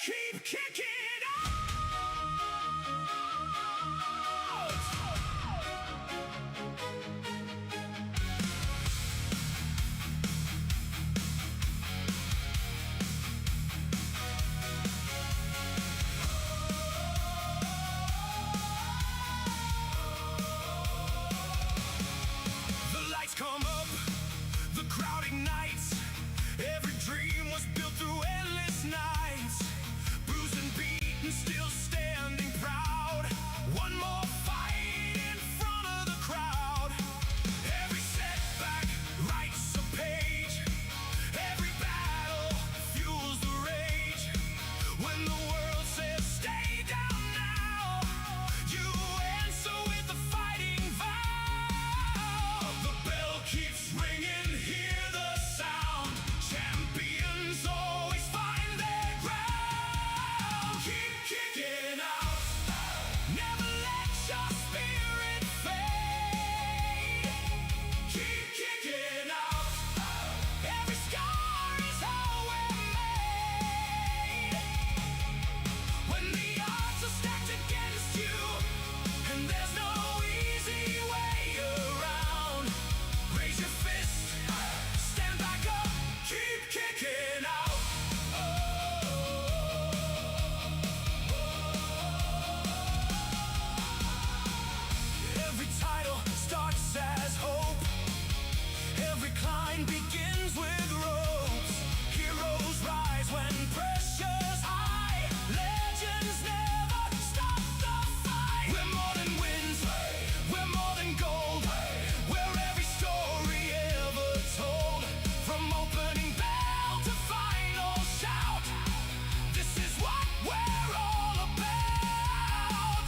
keep kicking out. The lights come up, the crowd ignites. Every dream was built through endless nights. Bruised and beaten, still standing proud. One more fight in front of the crowd. Every setback writes a page. Every battle fuels the rage. When the world says stay down now, you answer with the fighting vow. The bell keeps ringing, hear the sound. Champions always find their ground. Keep kicking out. Never let your spirit fade. Keep kicking out. Every scar is how we're made. When the odds are stacked against you, and there's no easy way around, raise your fist, stand back up, keep kicking out. Every title starts as hope. Every climb begins with ropes. Heroes rise when pressure's high. Legends never stop the fight. We're more than wins, we're more than gold. We're every story ever told. From opening bell to final shout, this is what we're all about.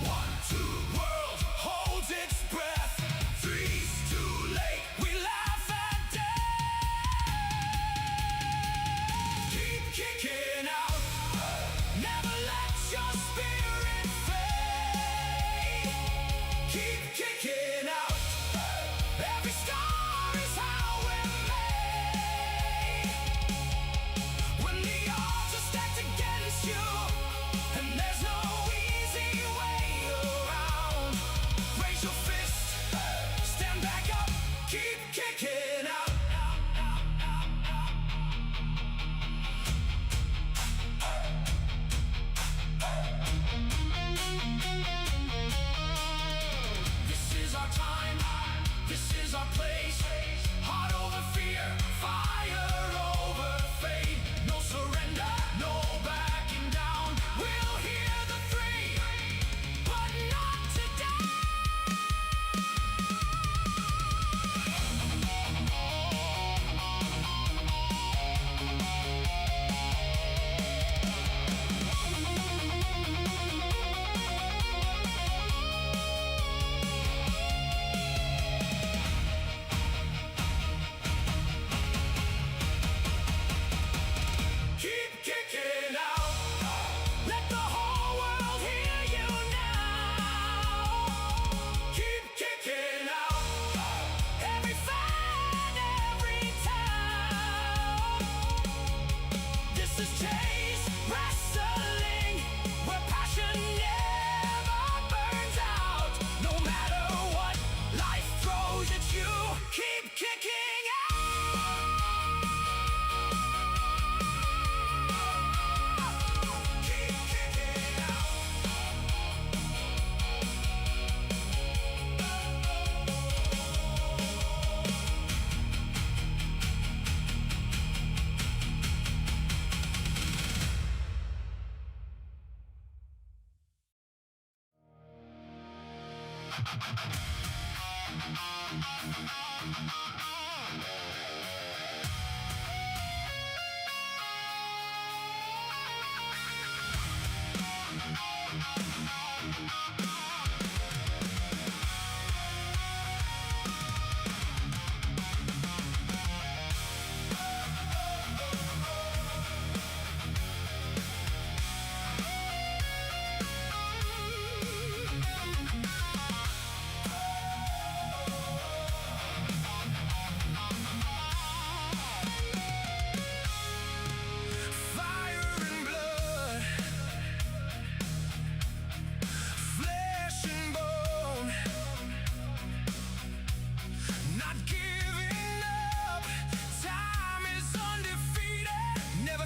1, 2, world holds its breath. 3's too late, we laugh at death. Keep kicking out. Never let your spirit fade. Keep kicking out. Every scar is how we're made. When the odds are stacked against you, and there's no easy way around, raise your fist, stand back up, keep kicking out. This is our time, this is our place. Heart over fear, fire over fate. No surrender, no backing down. We'll hear the 3, but not today. Keep kicking out. Let the whole world hear you now. Keep kicking out. Every fan, every town. This is Chase Wrestling, where passion never burns out. No matter what life throws at you, keep kicking out. Keep kicking out.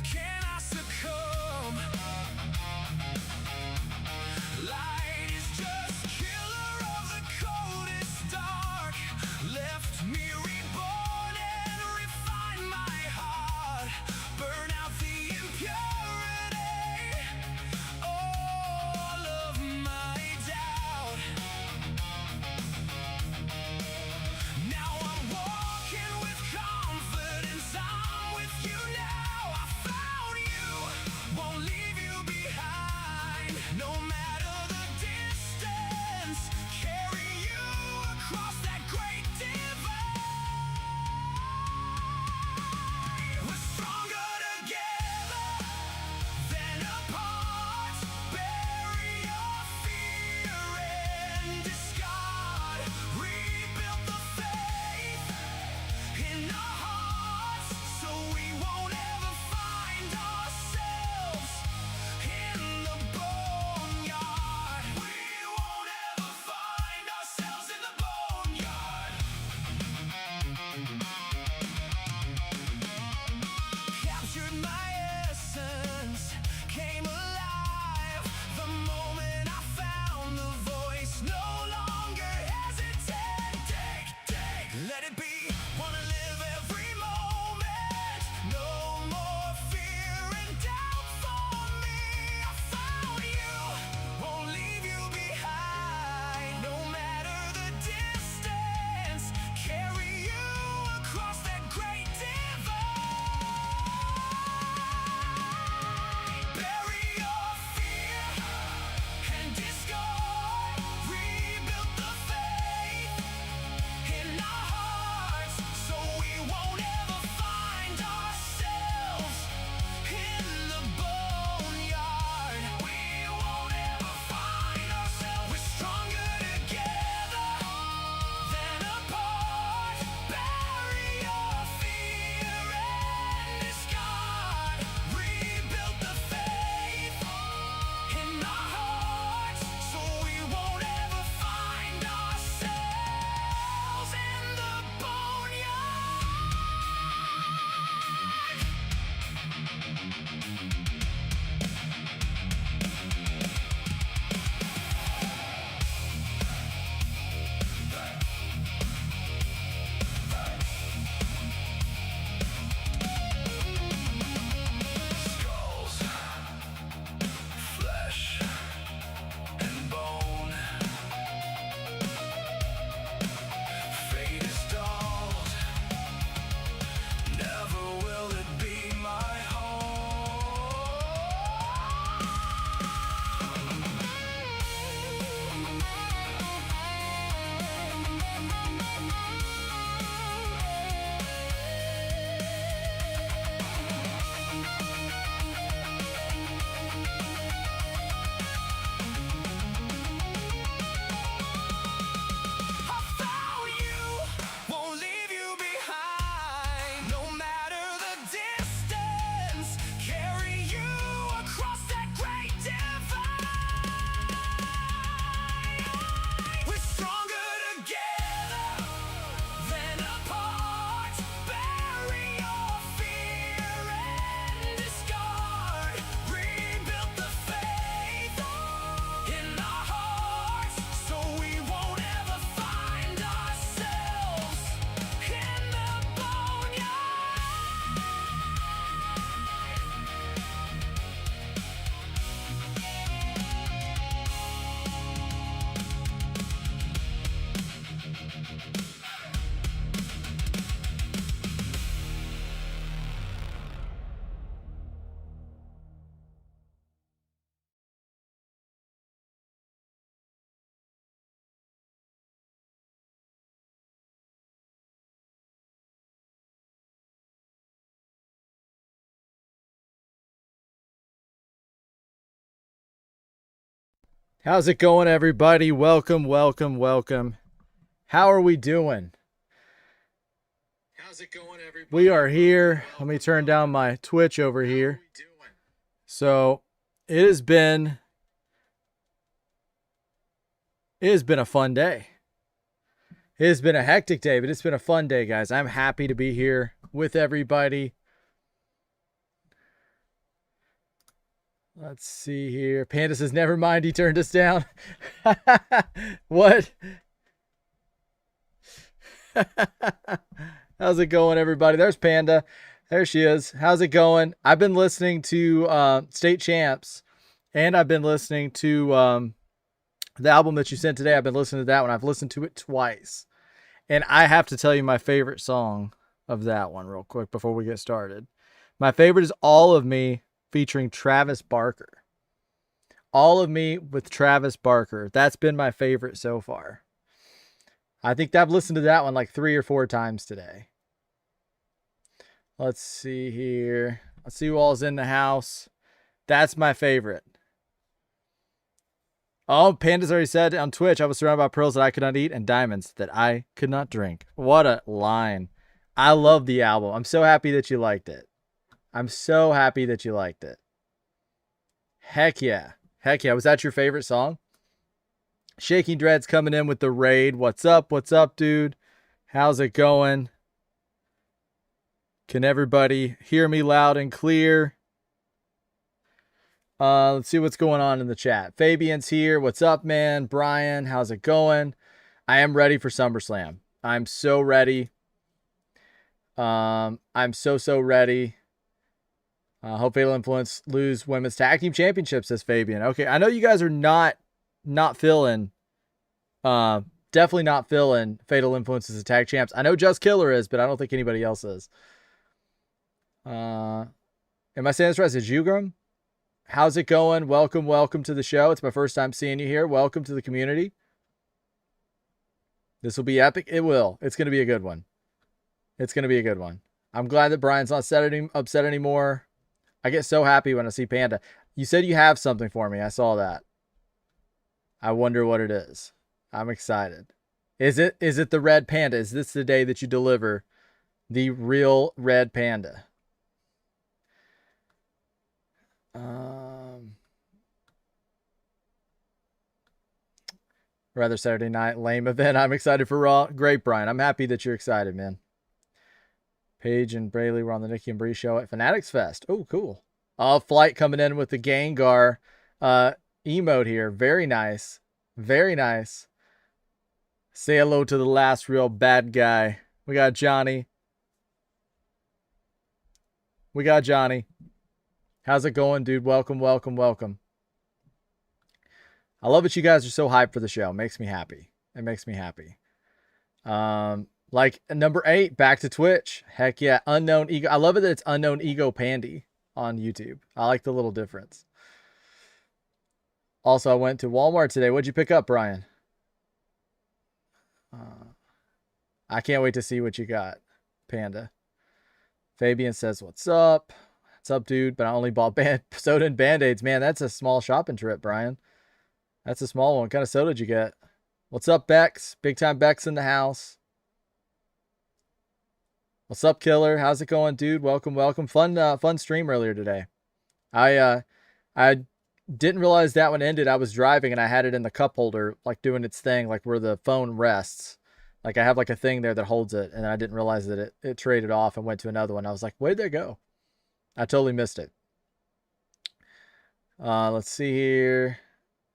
can I succumb? Light is just killer of the coldest dark. Left me reborn and refine my heart. Burn out the impurity, all of my doubt. Now I'm walking with confidence. I'm with you now. I found you, won't leave you behind. No matter the distance, carry you across that great divide. We're stronger together than apart. Bury your fear and discard. Rebuild the faith in our hearts, so we won't ever find ourselves in the boneyard. We won't ever find ourselves in the boneyard. Captured my essence, came alive the moment I found the voice. No longer hesitate. Let it be. Wanna live every moment. No more fear and doubt for me. I found you, won't leave you behind. No matter the distance, carry you across that great divide. Bury your fear and discard. Rebuild the faith in our hearts, so we won't ever find ourselves in the boneyard. We won't ever find ourselves. We're stronger together than apart. Bury your fear and discard. Rebuild the faith in our hearts, so we won't ever find ourselves in the boneyard. Skulls, flesh, and bone. Fate is dulled. Never will it be my I found you, won't leave you behind. No matter the distance, carry you across that great divide. We're stronger together than apart. Bury your fear and discard. Rebuild the faith in our hearts, so we won't ever find ourselves in the boneyard. How's it going, everybody? Welcome. How are we doing? How's it going, everybody? We are here. Let me turn down my Twitch over here. So it has been a fun day. It has been a hectic day, but it's been a fun day, guys. I'm happy to be here with everybody. Let's see here. Panda says, never mind, he turned us down. What? How's it going, everybody? There's Panda. There she is. How's it going? I've been listening to State Champs, and I've been listening to the album that you sent today. I've been listening to that one. I've listened to it twice. And I have to tell you my favorite song of that one real quick before we get started. My favorite is All of Me featuring Travis Barker. All of Me with Travis Barker. That's been my favorite so far. I think I've listened to that one like 3 or 4 times today. Let's see here. Let's see who all's in the house. That's my favorite. Oh, Panda's already said on Twitch, I was surrounded by pearls that I could not eat and diamonds that I could not drink. What a line. I love the album. I'm so happy that you liked it. I'm so happy that you liked it. Heck yeah. Heck yeah. Was that your favorite song? Shaking Dreads coming in with the raid. What's up? What's up, dude? How's it going? Can everybody hear me loud and clear? Let's see what's going on in the chat. Fabian's here. What's up, man? Brian, how's it going? I am ready for SummerSlam. I'm so ready. I'm so ready. Hope Fatal Influence lose women's tag team championship, says Fabian. Okay, I know you guys are not feeling, definitely not feeling Fatal Influence as a tag champs. I know Just Killer is, but I don't think anybody else is. Am I saying this right? Is it Jugram? How's it going? Welcome to the show. It's my first time seeing you here. Welcome to the community. This will be epic. It will. It's going to be a good one. It's going to be a good one. I'm glad that Brian's not upset anymore. I get so happy when I see Panda. You said you have something for me. I saw that. I wonder what it is. I'm excited. Is it the red panda? Is this the day that you deliver the real red panda? Rather Saturday night lame event. I'm excited for Raw. Great, Brian. I'm happy that you're excited, man. Paige and Braley were on the Nikki and Bree show at Fanatics Fest. Oh, cool. Flight coming in with the Gengar emote here. Very nice. Very nice. Say hello to the last real bad guy. We got Johnny. We got Johnny. How's it going, dude? Welcome. I love that you guys are so hyped for the show. It makes me happy. It makes me happy. Like number 8, back to Twitch. Heck yeah. Unknown Ego. I love it that it's Unknown Ego Pandy on YouTube. I like the little difference. Also, I went to Walmart today. What'd you pick up, Brian? I can't wait to see what you got, Panda. Fabian says, what's up? What's up, dude? But I only bought soda and Band-Aids. Man, that's a small shopping trip, Brian. That's a small one. What kind of soda did you get? What's up, Bex? Big time Bex in the house. What's up, Killer? How's it going, dude? Welcome. Fun stream earlier today. I didn't realize that one ended. I was driving and I had it in the cup holder, like doing its thing, like where the phone rests. Like I have like a thing there that holds it, and I didn't realize that it traded off and went to another one. I was like, where'd that go? I totally missed it. Let's see here.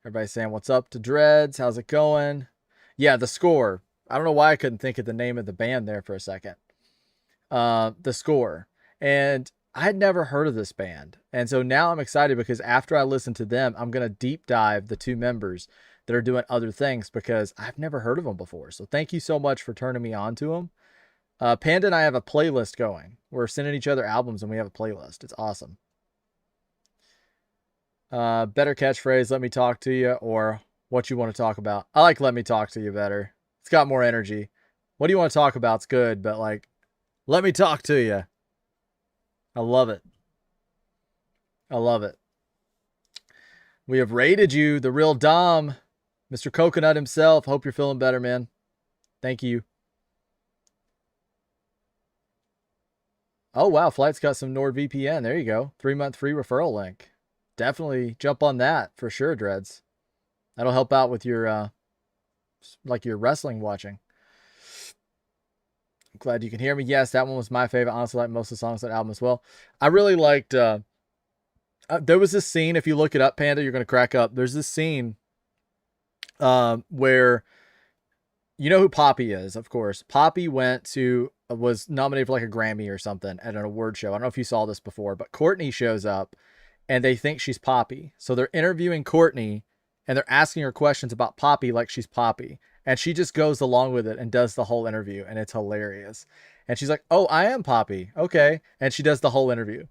Everybody's saying, what's up to Dreads? How's it going? Yeah, The Score. I don't know why I couldn't think of the name of the band there for a second. The Score. And I had never heard of this band. And so now I'm excited because after I listen to them, I'm going to deep dive the 2 members that are doing other things because I've never heard of them before. So thank you so much for turning me on to them. Panda and I have a playlist going. We're sending each other albums and we have a playlist. It's awesome. Better catchphrase, let me talk to you, or what you want to talk about. I like let me talk to you better. It's got more energy. What do you want to talk about? It's good, but like, let me talk to you. I love it. I love it. We have raided you, the real Dom, Mr. Coconut himself. Hope you're feeling better, man. Thank you. Oh, wow. Flight's got some NordVPN. There you go. 3-month free referral link. Definitely jump on that for sure, Dreads. That'll help out with your, like your wrestling watching. I'm glad you can hear me. Yes, that one was my favorite. Honestly, like most of the songs on that album as well. I really liked There was this scene, if you look it up, Panda, you're going to crack up. There's this scene where, you know who Poppy is, of course. Poppy was nominated for like a Grammy or something at an award show. I don't know if you saw this before, but Courtney shows up and they think she's Poppy. So they're interviewing Courtney and they're asking her questions about Poppy like she's Poppy. And she just goes along with it and does the whole interview, and it's hilarious. And she's like, "Oh, I am Poppy. Okay." And she does the whole interview.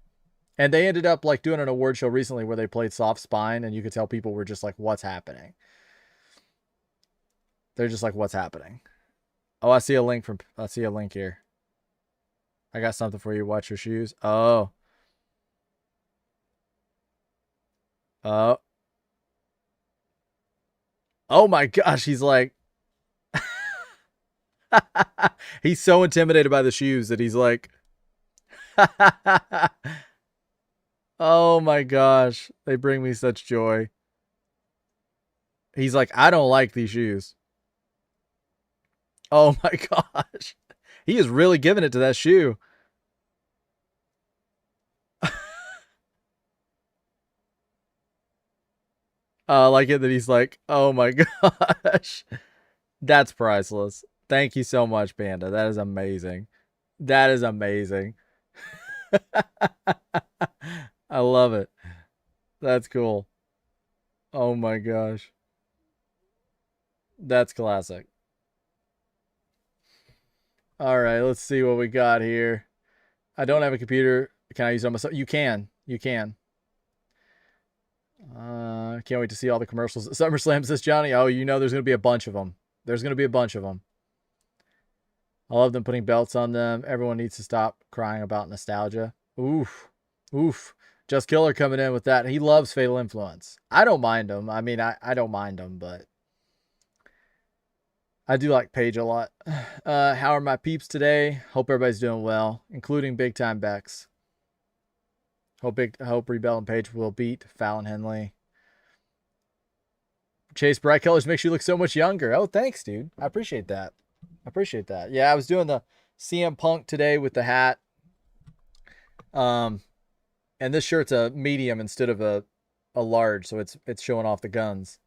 And they ended up like doing an award show recently where they played Soft Spine, and you could tell people were just like, "What's happening?" They're just like, "What's happening?" Oh, I see a link here. I got something for you. Watch your shoes. Oh. Oh. Oh my gosh, he's like he's so intimidated by the shoes that he's like oh my gosh, they bring me such joy. He's like, "I don't like these shoes." Oh my gosh. He is really giving it to that shoe. I like it that he's like, "Oh my gosh." That's priceless. Thank you so much, Panda. That is amazing. That is amazing. I love it. That's cool. Oh my gosh. That's classic. All right, let's see what we got here. I don't have a computer. Can I use it on myself? You can. You can. Can't wait to see all the commercials at SummerSlam, says Johnny. Oh, you know there's going to be a bunch of them. There's going to be a bunch of them. I love them putting belts on them. Everyone needs to stop crying about nostalgia. Oof. Oof. Just Killer coming in with that. He loves Fatal Influence. I don't mind him. I mean, I don't mind him, but I do like Paige a lot. How are my peeps today? Hope everybody's doing well, including Big Time Bex. Hope Rebel and Paige will beat Fallon Henley. Chase, bright colors makes you look so much younger. Oh, thanks, dude. I appreciate that. Yeah, I was doing the CM Punk today with the hat. And this shirt's a medium instead of a large, so it's showing off the guns.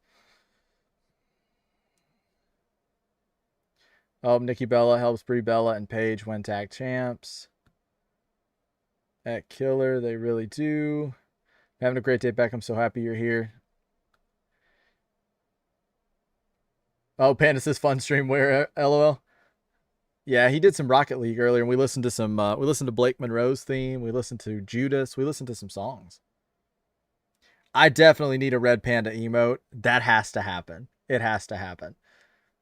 Oh, Nikki Bella helps Brie Bella and Paige win tag champs. At Killer, they really do. Having a great day, Beck. I'm so happy you're here. Oh, Panda says fun stream where LOL. Yeah, he did some Rocket League earlier, and we listened to Blake Monroe's theme. We listened to Judas. We listened to some songs. I definitely need a Red Panda emote. That has to happen. It has to happen.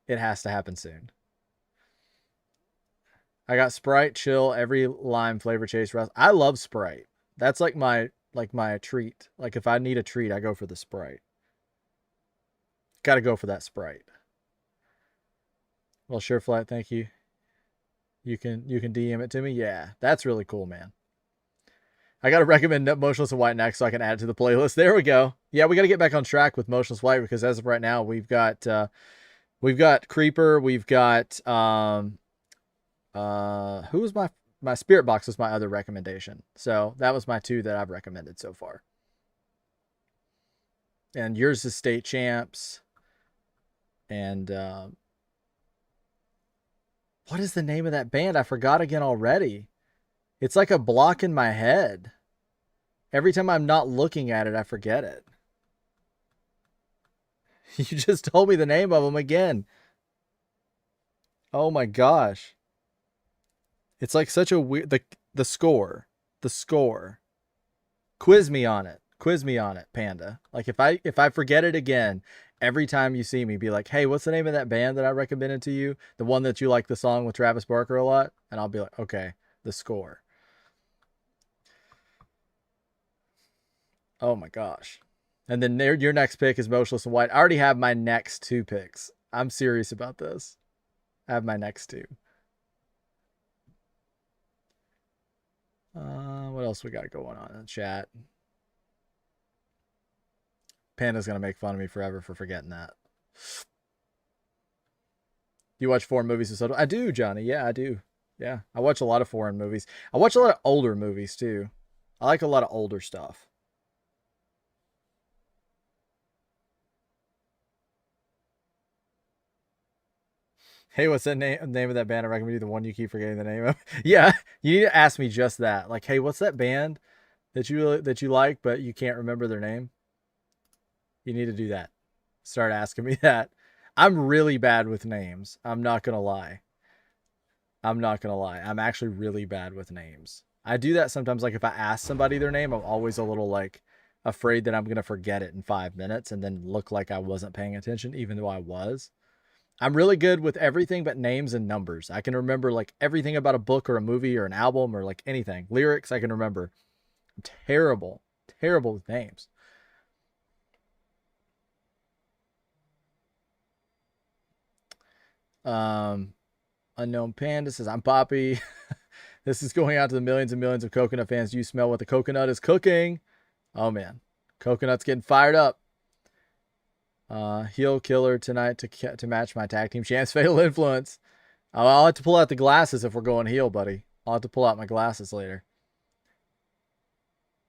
It has to happen soon. I got Sprite, chill, every lime flavor chase. I love Sprite. That's like my treat. Like if I need a treat, I go for the Sprite. Got to go for that Sprite. Well, sure, Flat. Thank you. You can DM it to me. Yeah, that's really cool, man. I got to recommend Motionless and White next so I can add it to the playlist. There we go. Yeah, we got to get back on track with Motionless White because as of right now, we've got Creeper. We've got who was my Spirit Box was my other recommendation. So that was my two that I've recommended so far. And yours is State Champs. And what is the name of that band? I forgot again already. It's like a block in my head. Every time I'm not looking at it, I forget it. You just told me the name of them again. Oh my gosh. It's like such a weird the score. Quiz me on it, Panda. Like if I forget it again, every time you see me, be like, "Hey, what's the name of that band that I recommended to you? The one that you like the song with Travis Barker a lot?" And I'll be like, "Okay, The Score." Oh my gosh. And then your next pick is Motionless and White. I already have my next two picks. I'm serious about this. I have my next two. What else we got going on in the chat? Panda's gonna make fun of me forever for forgetting that. You watch foreign movies? I do, Johnny. Yeah, I do. Yeah, I watch a lot of foreign movies. I watch a lot of older movies too. I like a lot of older stuff. Hey, what's the name of that band? I recommend you the one you keep forgetting the name of. Yeah, you need to ask me just that. Like, hey, what's that band that you like, but you can't remember their name? You need to do that. Start asking me that. I'm really bad with names. I'm not gonna lie. I'm not gonna lie. I'm actually really bad with names. I do that sometimes. Like if I ask somebody their name, I'm always a little like afraid that I'm gonna forget it in 5 minutes and then look like I wasn't paying attention, even though I was. I'm really good with everything but names and numbers. I can remember like everything about a book or a movie or an album or like anything. Lyrics I can remember. I'm terrible with names. Unknown Panda says, I'm Poppy. This is going out to the millions and millions of coconut fans. Do you smell what the coconut is cooking? Oh man, coconut's getting fired up. Heel killer tonight to match my tag team champs. Fatal influence. I'll have to pull out the glasses if we're going heel, buddy. I'll have to pull out my glasses later.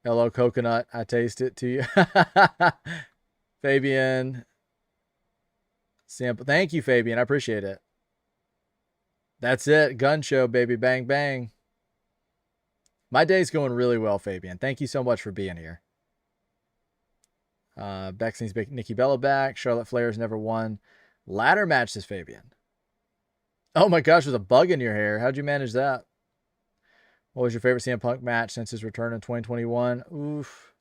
Hello, coconut. I taste it to you. Fabian. Sample. Thank you, Fabian. I appreciate it. That's it. Gun show, baby. Bang, bang. My day's going really well, Fabian. Thank you so much for being here. Bex needs Nikki Bella back. Charlotte Flair's never won. Ladder match, says Fabian. Oh my gosh, there's a bug in your hair. How'd you manage that? What was your favorite CM Punk match since his return in 2021? Oof.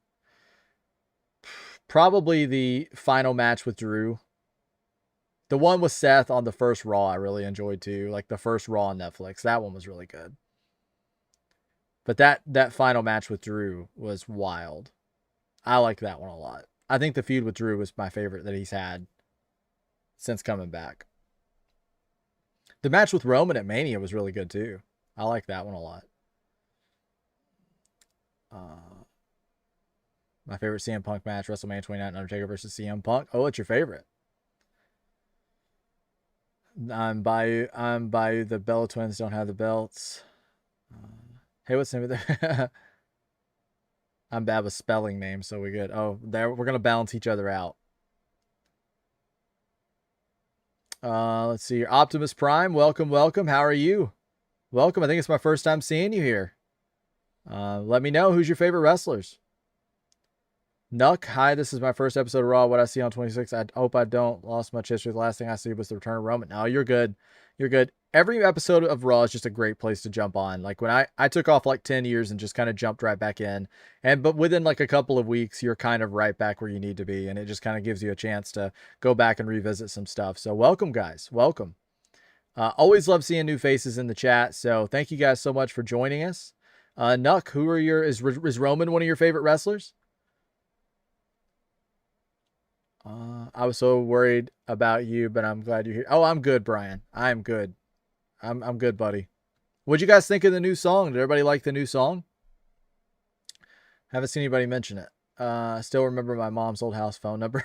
Probably the final match with Drew. The one with Seth on the first Raw I really enjoyed too. Like the first Raw on Netflix. That one was really good. But that final match with Drew was wild. I like that one a lot. I think the feud with Drew was my favorite that he's had since coming back. The match with Roman at Mania was really good too. I like that one a lot. My favorite CM Punk match, WrestleMania 29, Undertaker versus CM Punk. Oh, it's your favorite. I'm Bayou. The Bella Twins don't have the belts. Hey, what's the name of the... I'm bad with spelling names, so we're good. Oh, there we're gonna balance each other out. Let's see here. Optimus Prime, welcome. How are you? Welcome. I think it's my first time seeing you here. Let me know who's your favorite wrestlers. Nuck, hi, this is my first episode of Raw. What I see on 26, I hope I don't lost much history. The last thing I see was the return of Roman. No, you're good. You're good. Every episode of Raw is just a great place to jump on. Like when I took off like 10 years and just kind of jumped right back in. But within like a couple of weeks, you're kind of right back where you need to be. And it just kind of gives you a chance to go back and revisit some stuff. So welcome, guys. Welcome. Always love seeing new faces in the chat. So thank you guys so much for joining us. Nuck, who are is Roman one of your favorite wrestlers? I was so worried about you, but I'm glad you're here. Oh, I'm good, Brian. I'm good. I'm good, buddy. What'd you guys think of the new song? Did everybody like the new song? Haven't seen anybody mention it. I still remember my mom's old house phone number.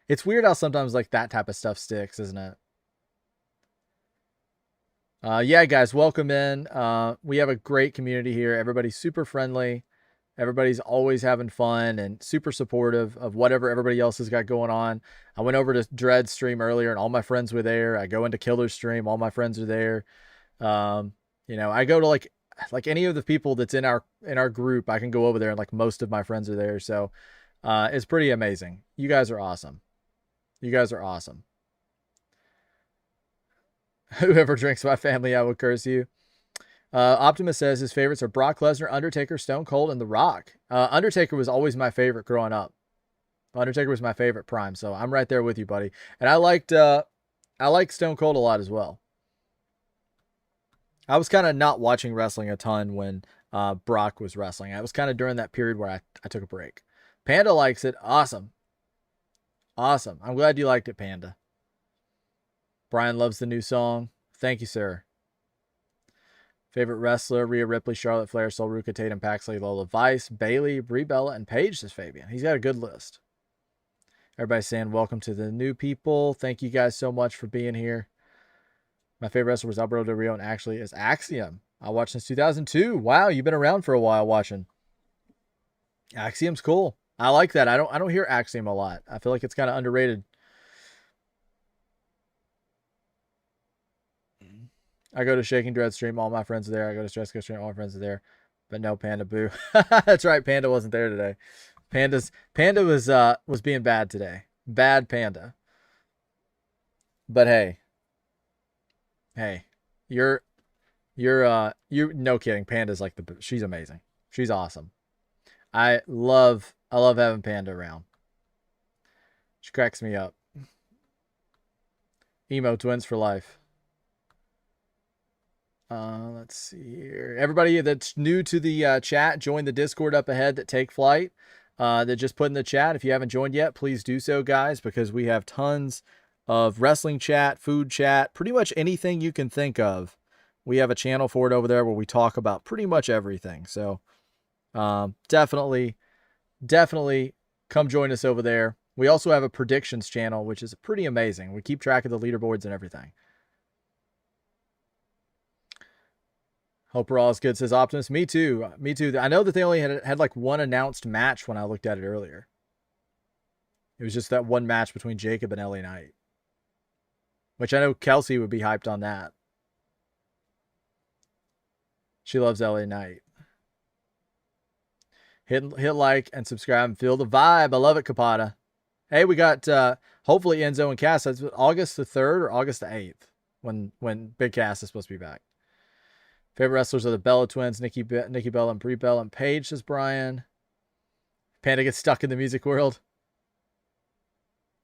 It's weird how sometimes like that type of stuff sticks, isn't it? Yeah, guys, welcome in. We have a great community here. Everybody's super friendly. Everybody's always having fun and super supportive of whatever everybody else has got going on. I went over to Dread's stream earlier and all my friends were there. I go into Killer's stream, all my friends are there. I go to like any of the people that's in our group, I can go over there and like most of my friends are there. So it's pretty amazing. You guys are awesome. You guys are awesome. Whoever drinks my family, I will curse you. Optimus says his favorites are Brock Lesnar, Undertaker, Stone Cold, and The Rock. Undertaker was always my favorite growing up. Undertaker was my favorite prime, so I'm right there with you, buddy. And I liked Stone Cold a lot as well. I was kind of not watching wrestling a ton when Brock was wrestling. I was kind of during that period where I took a break. Panda likes it. Awesome. Awesome. I'm glad you liked it, Panda. Brian loves the new song. Thank you, sir. Favorite wrestler, Rhea Ripley, Charlotte Flair, Sol Ruca, Tatum Paxley, Lola Vice, Bailey, Brie Bella, and Paige, says Fabian. He's got a good list. Everybody's saying welcome to the new people. Thank you guys so much for being here. My favorite wrestler was Alberto Del Rio and actually is Axiom. I watched since 2002. Wow, you've been around for a while watching. Axiom's cool. I like that. I don't hear Axiom a lot. I feel like it's kind of underrated. I go to Shaking Dread stream. All my friends are there. I go to Stress Go stream. All my friends are there. But no Panda Boo. That's right. Panda wasn't there today. Panda was being bad today. Bad Panda. But hey, you're no kidding. Panda's like she's amazing. She's awesome. I love having Panda around. She cracks me up. Emo twins for life. Let's see here. Everybody that's new to the chat, join the Discord up ahead that take flight. That just put in the chat. If you haven't joined yet, please do so, guys, because we have tons of wrestling chat, food chat, pretty much anything you can think of. We have a channel for it over there where we talk about pretty much everything. So definitely come join us over there. We also have a predictions channel, which is pretty amazing. We keep track of the leaderboards and everything. Hope we're all as good, says Optimus. Me too. Me too. I know that they only had like one announced match when I looked at it earlier. It was just that one match between Jacob and LA Knight. Which I know Kelsey would be hyped on that. She loves LA Knight. Hit like and subscribe and feel the vibe. I love it, Capata. Hey, we got hopefully Enzo and Cass. That's August the 3rd or August the 8th when Big Cass is supposed to be back. Favorite wrestlers are the Bella twins, Nikki Bella and Brie Bella and Paige, says Brian. Panda gets stuck in the music world.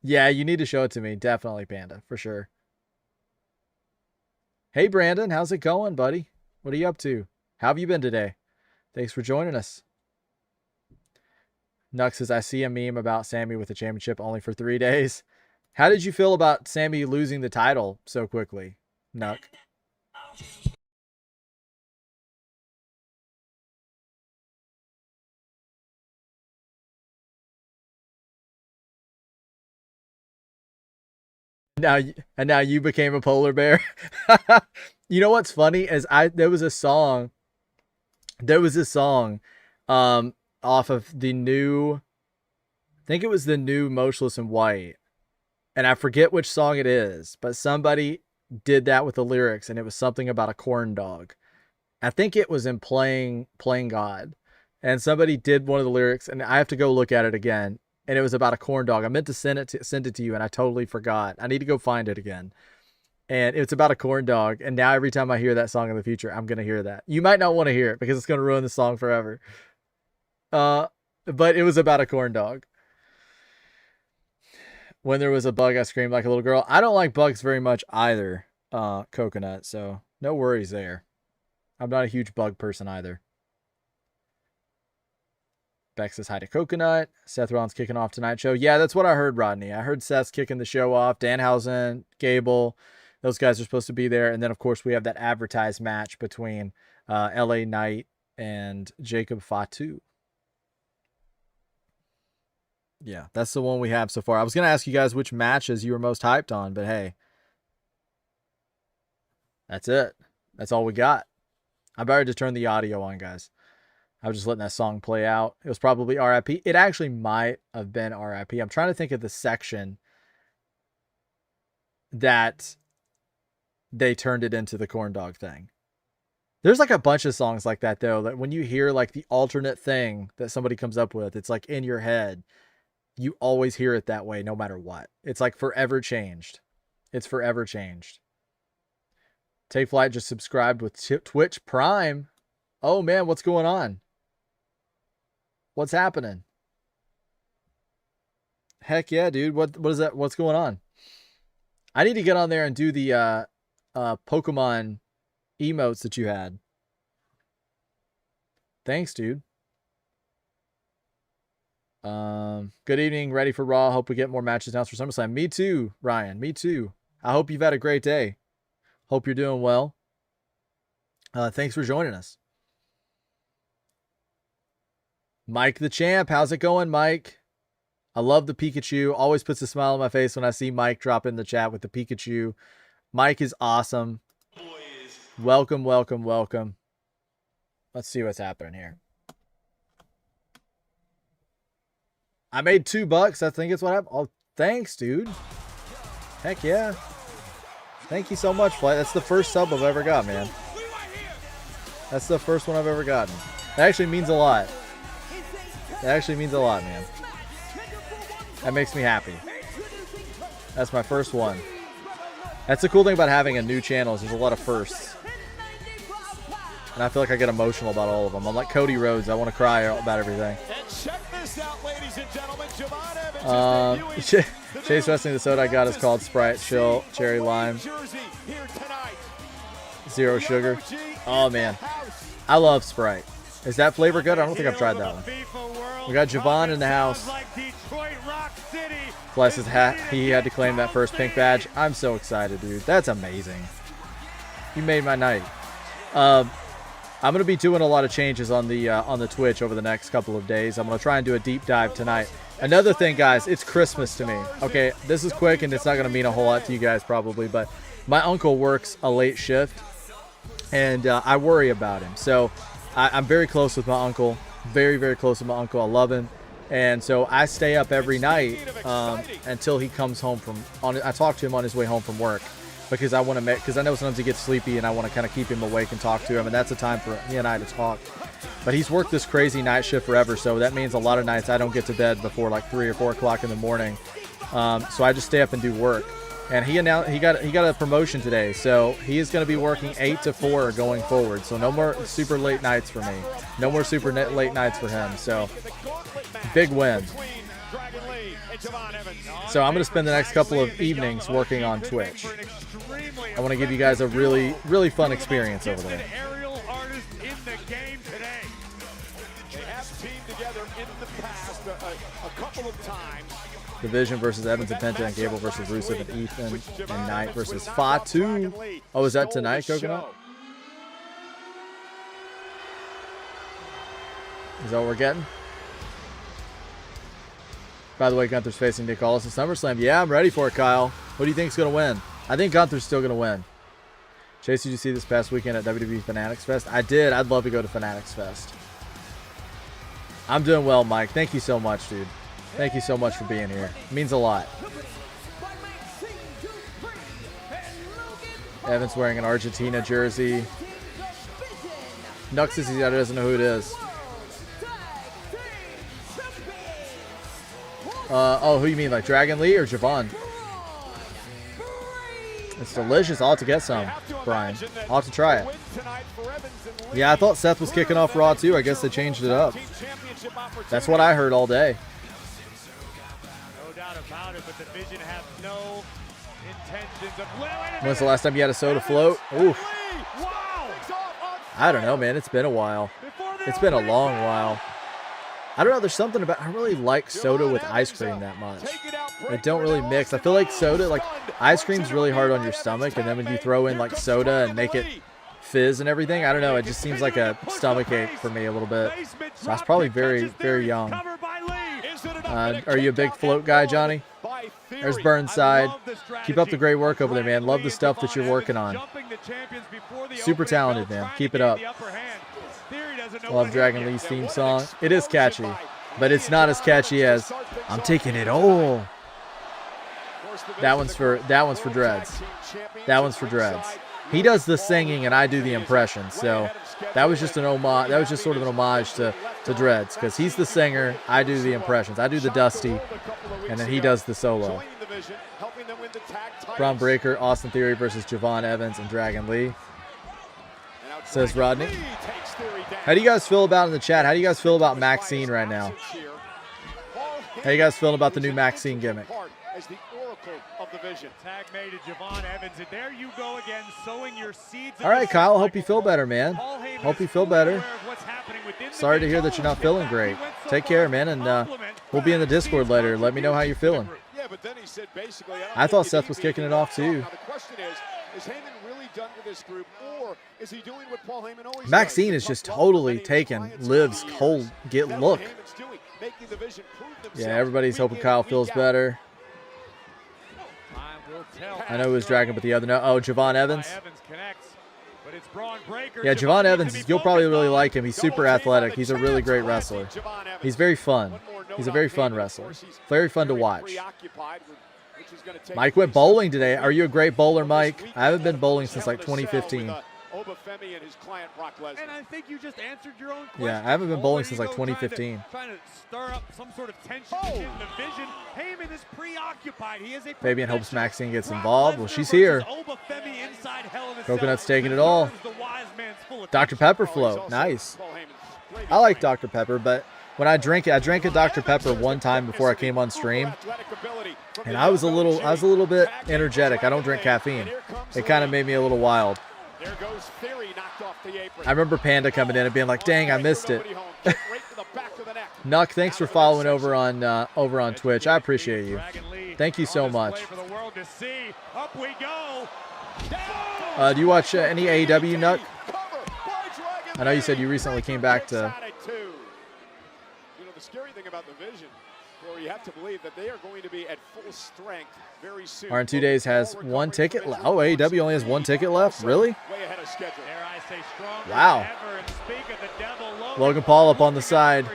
Yeah, you need to show it to me. Definitely, Panda, for sure. Hey, Brandon, how's it going, buddy? What are you up to? How have you been today? Thanks for joining us. Nux says, I see a meme about Sammy with the championship only for 3 days. How did you feel about Sammy losing the title so quickly, Nuck? Now you became a polar bear. You know what's funny is there was a song off of the new, I think it was the new Motionless in White, and I forget which song it is, but somebody did that with the lyrics, and it was something about a corn dog. I think it was in Playing God, and somebody did one of the lyrics, and I have to go look at it again. And it was about a corn dog. I meant to send it to you, and I totally forgot. I need to go find it again. And it's about a corn dog. And now every time I hear that song in the future, I'm gonna hear that. You might not want to hear it because it's gonna ruin the song forever. But it was about a corn dog. When there was a bug, I screamed like a little girl. I don't like bugs very much either, Coconut. So no worries there. I'm not a huge bug person either. Beck says hi to Coconut. Seth Rollins kicking off tonight's show. Yeah, that's what I heard, Rodney. I heard Seth's kicking the show off. Danhausen, Gable, those guys are supposed to be there. And then, of course, we have that advertised match between LA Knight and Jacob Fatu. Yeah, that's the one we have so far. I was going to ask you guys which matches you were most hyped on, but hey, that's it. That's all we got. I'm about to turn the audio on, guys. I was just letting that song play out. It was probably RIP. It actually might have been RIP. I'm trying to think of the section that they turned it into the corn dog thing. There's like a bunch of songs like that, though, that when you hear like the alternate thing that somebody comes up with, it's like in your head. You always hear it that way no matter what. It's like forever changed. It's forever changed. Take Flight just subscribed with Twitch Prime. Oh, man, what's going on? What's happening? Heck yeah, dude. What is that? What's going on? I need to get on there and do the Pokemon emotes that you had. Thanks, dude. Good evening. Ready for Raw. Hope we get more matches announced for SummerSlam. Me too, Ryan. Me too. I hope you've had a great day. Hope you're doing well. Thanks for joining us. Mike the Champ, how's it going, Mike? I love the Pikachu. Always puts a smile on my face when I see Mike drop in the chat with the Pikachu. Mike is awesome. Welcome, welcome, welcome. Let's see what's happening here. I made $2. I think it's what happened. Oh, thanks, dude. Heck yeah. Thank you so much, Flight. That's the first sub I've ever got, man. That's the first one I've ever gotten. That actually means a lot. That actually means a lot, man. That makes me happy. That's my first one. That's the cool thing about having a new channel is there's a lot of firsts. And I feel like I get emotional about all of them. I'm like Cody Rhodes. I want to cry about everything. Chase Wrestling, the soda I got is called Sprite Chill Cherry Lime. Zero sugar. Oh, man. I love Sprite. Is that flavor good? I don't think I've tried that one. We got Javon in the house. Bless his hat. He had to claim that first pink badge. I'm so excited, dude. That's amazing. You made my night. I'm going to be doing a lot of changes on the Twitch over the next couple of days. I'm going to try and do a deep dive tonight. Another thing, guys, it's Christmas to me. Okay, this is quick, and it's not going to mean a whole lot to you guys probably, but my uncle works a late shift, and I worry about him. So I'm very close with my uncle, very, very close with my uncle. I love him. And so I stay up every night until he comes home from. I talk to him on his way home from work because I want to because I know sometimes he gets sleepy and I want to kind of keep him awake and talk to him, and that's a time for he and I to talk. But he's worked this crazy night shift forever, so that means a lot of nights I don't get to bed before like 3 or 4 o'clock in the morning. So I just stay up and do work. And he announced he got a promotion today, so he is going to be working 8 to 4 going forward. So no more super late nights for me. No more super late nights for him. So big win. So I'm going to spend the next couple of evenings working on Twitch. I want to give you guys a really, really fun experience over there. Division versus Evans and Penta, and Gable versus Rusev and Ethan, and Knight versus Fatu. Oh, is that tonight, Coconut? Is that what we're getting? By the way, Gunther's facing Nick Aldis at SummerSlam. Yeah, I'm ready for it, Kyle. Who do you think's going to win? I think Gunther's still going to win. Chase, did you see this past weekend at WWE Fanatics Fest? I did. I'd love to go to Fanatics Fest. I'm doing well, Mike. Thank you so much, dude. Thank you so much for being here. It means a lot. Evan's wearing an Argentina jersey. Nux doesn't know who it is. Oh, who you mean, like Dragon Lee or Javon? It's delicious. I'll have to get some, Brian. I'll have to try it. Yeah, I thought Seth was kicking off Raw too. I guess they changed it up. That's what I heard all day. About it, but the Vision have no intentions of. When's the last time you had a soda float? Ooh. I don't know, man. It's been a while. It's been a long while. I don't know. There's something about. I really like soda with ice cream that much. They don't really mix. I feel like soda, like ice cream's really hard on your stomach, and then when you throw in like soda and make it fizz and everything, I don't know. It just seems like a stomach ache for me a little bit. So I was probably very, very young. Are you a big float guy, Johnny? There's Burnside. Keep up the great work over there, man. Love the stuff that you're working on. Super talented, man. Keep it up. Love Dragon Lee's theme song. It is catchy, but it's not as catchy as I'm Taking It All. That one's for Dreads. That one's for Dreads. He does the singing and I do the impression. So that was just an homage. That was just sort of an homage to Dreads, because he's the singer, I do the impressions. I do the Dusty, and then he does the solo. Braun Breaker, Austin Theory versus Javon Evans and Dragon Lee. Says Rodney. How do you guys feel about in the chat? How do you guys feel about Maxine right now? How you guys feeling about the new Maxine gimmick? As the oracle of the Vision. Tag made to Javon Evans, and there you go again, sowing your seeds. All right, Kyle. Hope you feel better, man. Hope you feel better. Sorry to hear that you're not feeling great. Take care, man, and we'll be in the Discord later. Let me know how you're feeling. I thought Seth was kicking it off too. Is Heyman really done with this group, or is he doing what Paul Heyman always Maxine is just totally taken Liv's whole look. Yeah, everybody's hoping Kyle feels better. I know it was Dragon, but the other no. Oh, Javon Evans. Yeah, Javon Evans, you'll probably really like him. He's super athletic. He's a really great wrestler. He's very fun. He's a very fun wrestler. Very fun to watch. which is going to take Mike went bowling today. Are you a great bowler, Mike? I haven't been bowling since like 2015. Obafemi and his client Brock Lesnar. And I think you just answered your own question. Yeah, I haven't been bowling since like 2015. Trying to stir up some sort of tension in the division. Heyman is preoccupied. He is a Fabian hopes Maxine gets involved. Well, she's here. Coconut's taking it all. Dr. Pepper float. Nice. I like Dr. Pepper, but when I drank it, I drank a Dr. Pepper one time before I came on stream, and I was a little bit energetic. I don't drink caffeine. It kind of made me a little wild. There goes Theory, knocked off the apron. I remember Panda coming in and being like, "Dang, I missed it." Nuck, thanks for following over on Twitch. I appreciate you. Thank you so much. Do you watch any AEW, Nuck? I know you said you recently came back to. You know, the scary thing about the Vision, Corey, you have to believe that they are going to be at full strength very soon. RN 2 Days has one ticket left. Oh, AEW only has one ticket left? Really? Way ahead of schedule. Wow. Logan Paul up on the side.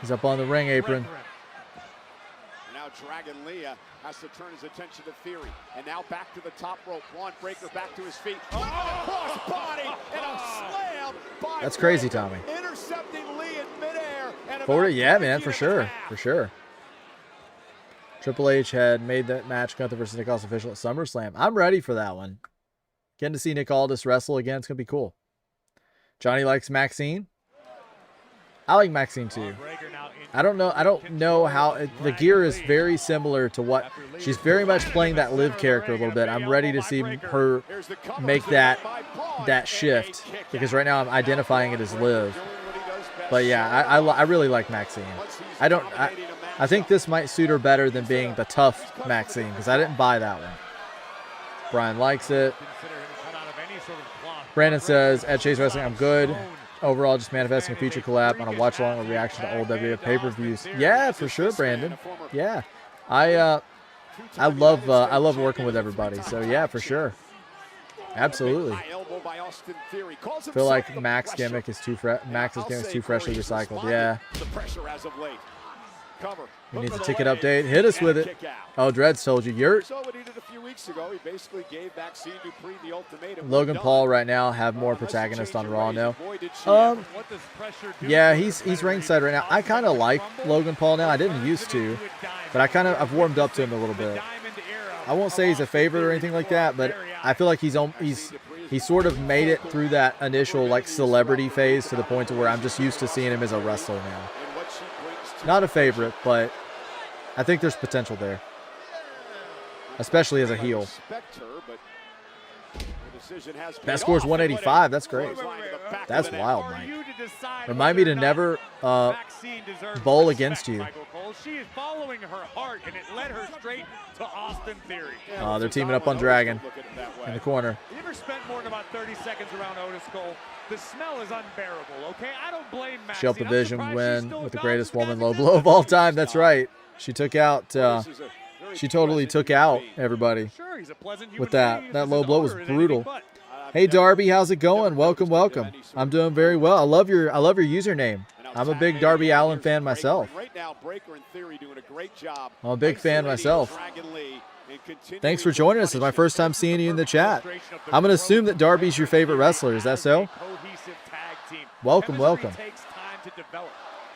He's up on the ring apron. And now Dragon Leah has to turn his attention to Theory. And now back to the top rope. Braun Breaker back to his feet. Cross body and a slam by That's crazy, Tommy. intercepting Lee in midair. Forward, yeah, man, for sure. For sure. Triple H had made that match Gunther versus Nick Aldis official at SummerSlam. I'm ready for that one. Getting to see Nick Aldis wrestle again, it's going to be cool. Johnny likes Maxine. I like Maxine too. I don't know how the gear is very similar to what she's very much playing that Liv character a little bit. I'm ready to see her make that shift because right now I'm identifying it as Liv. But yeah, I really like Maxine. I think this might suit her better than being the tough Maxine because I didn't buy that one. Brian likes it. Brandon says, at Chase Wrestling, I'm good. Overall, just manifesting a future collab on a watch-along or reaction to old WWF pay-per-views. Yeah, for sure, Brandon. Yeah. I love working with everybody. So, yeah, for sure. Absolutely. Feel like Max's gimmick is too freshly recycled. Yeah. We need a ticket update. Hit us with it. Oh, Dreads told you. Logan Paul right now have more protagonists on Raw now. Yeah, he's ringside right now. I kind of like Logan Paul now. I didn't used to, but I've warmed up to him a little bit. I won't say he's a favorite or anything like that, but I feel like he sort of made it through that initial like celebrity phase to the point to where I'm just used to seeing him as a wrestler now. Not a favorite, but I think there's potential there, especially as a heel. Best score is 185. That's great. That's wild, Mike. Remind me to never bowl against you. She is following her heart, and it led her straight to Austin Theory. They're teaming up on Dragon in the corner. You ever spent more than about 30 seconds around Otis Cole? The smell is unbearable, okay? I don't blame Maxine. She'll Division win with the greatest woman low blow of all time. That's right. She took out, she totally took out everybody with that. That low blow was brutal. Hey, Darby, how's it going? Welcome, welcome. I'm doing very well. I love your username. I'm a big Darby Allin fan myself. I'm a big fan myself. Thanks for joining us. It's my first time seeing you in the chat. I'm going to assume that Darby's your favorite wrestler. Is that so? Welcome, welcome.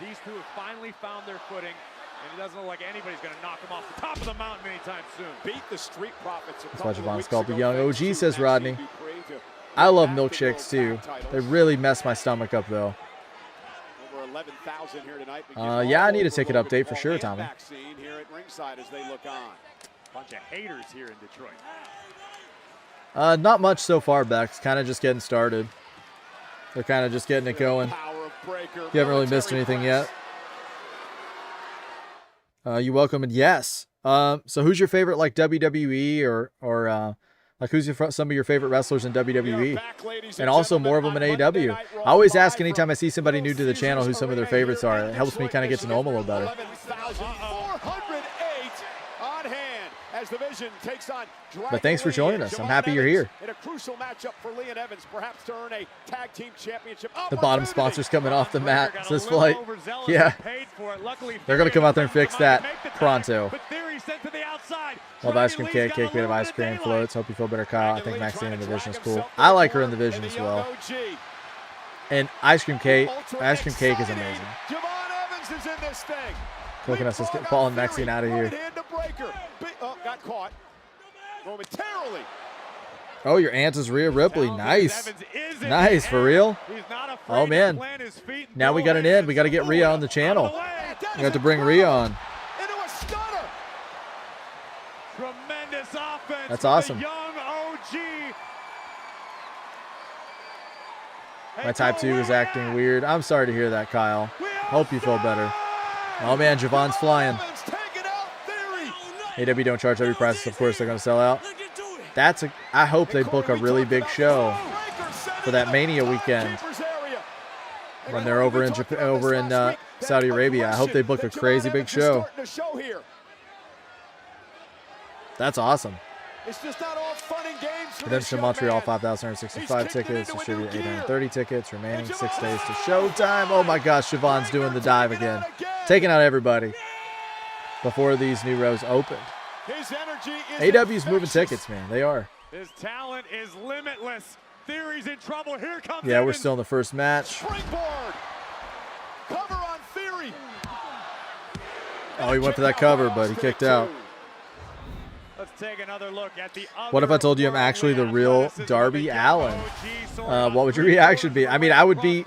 These two have finally found their footing, and it doesn't look like anybody's going to knock them off the top of the mountain anytime soon. Beat the Street Profits. That's why Javon Sculpey Young OG says Rodney. I love milkshakes too. They really mess my stomach up though. Yeah, I need a ticket update for sure, Tommy. Bunch of haters here in Detroit. Not much so far, Bex. Kind of just getting started. They're kind of just getting it going. You haven't really missed anything yet. You welcome and yes. So who's your favorite like WWE or like who's some of your favorite wrestlers in WWE? And also more of them in AEW. I always ask anytime I see somebody new to the channel who some of their favorites are. It helps me kind of get to know them a little better. But thanks for joining us. I'm happy you're here. In a crucial matchup for Lee and Evans, perhaps to earn a tag team championship. The bottom sponsor's coming off the mat this flight. Yeah. They're going to come out there and fix that pronto. But Theory sent to the outside. Love ice cream cake. Cake made of ice cream. Floats. Hope you feel better, Kyle. I think Maxine in the division is cool. I like her in the division as well. And ice cream cake is amazing. Coconut's just balling Maxine out of here. Got caught momentarily. Oh, your aunt is Rhea Ripley. Nice. Nice, for real? Oh, man. Now we got an end. We got to get Rhea on the channel. We got to bring Rhea on. Tremendous offense. That's awesome. Young OG. My type 2 is acting weird. I'm sorry to hear that, Kyle. Hope you feel better. Oh, man, Javon's flying. AW don't charge every price. Of course, they're going to sell out. I hope they book a really big show for that Mania weekend when they're over in Saudi Arabia. I hope they book a crazy big show. That's awesome. It's just not all fun and games. Redemption Montreal, 5,165 tickets. Distributed 830 tickets. Remaining 6 days to showtime. Oh my gosh, Siobhan's doing the dive again. Taking out everybody before these new rows opened. AW's moving tickets, man. They are. His talent is limitless. Theory's in trouble. Here comes Yeah, we're still in the first match. Cover on Theory. Oh, he went for that cover, but he kicked out. Let's take another look at the What if I told you I'm actually the real Darby Allin? What would your reaction be? I mean, I would be,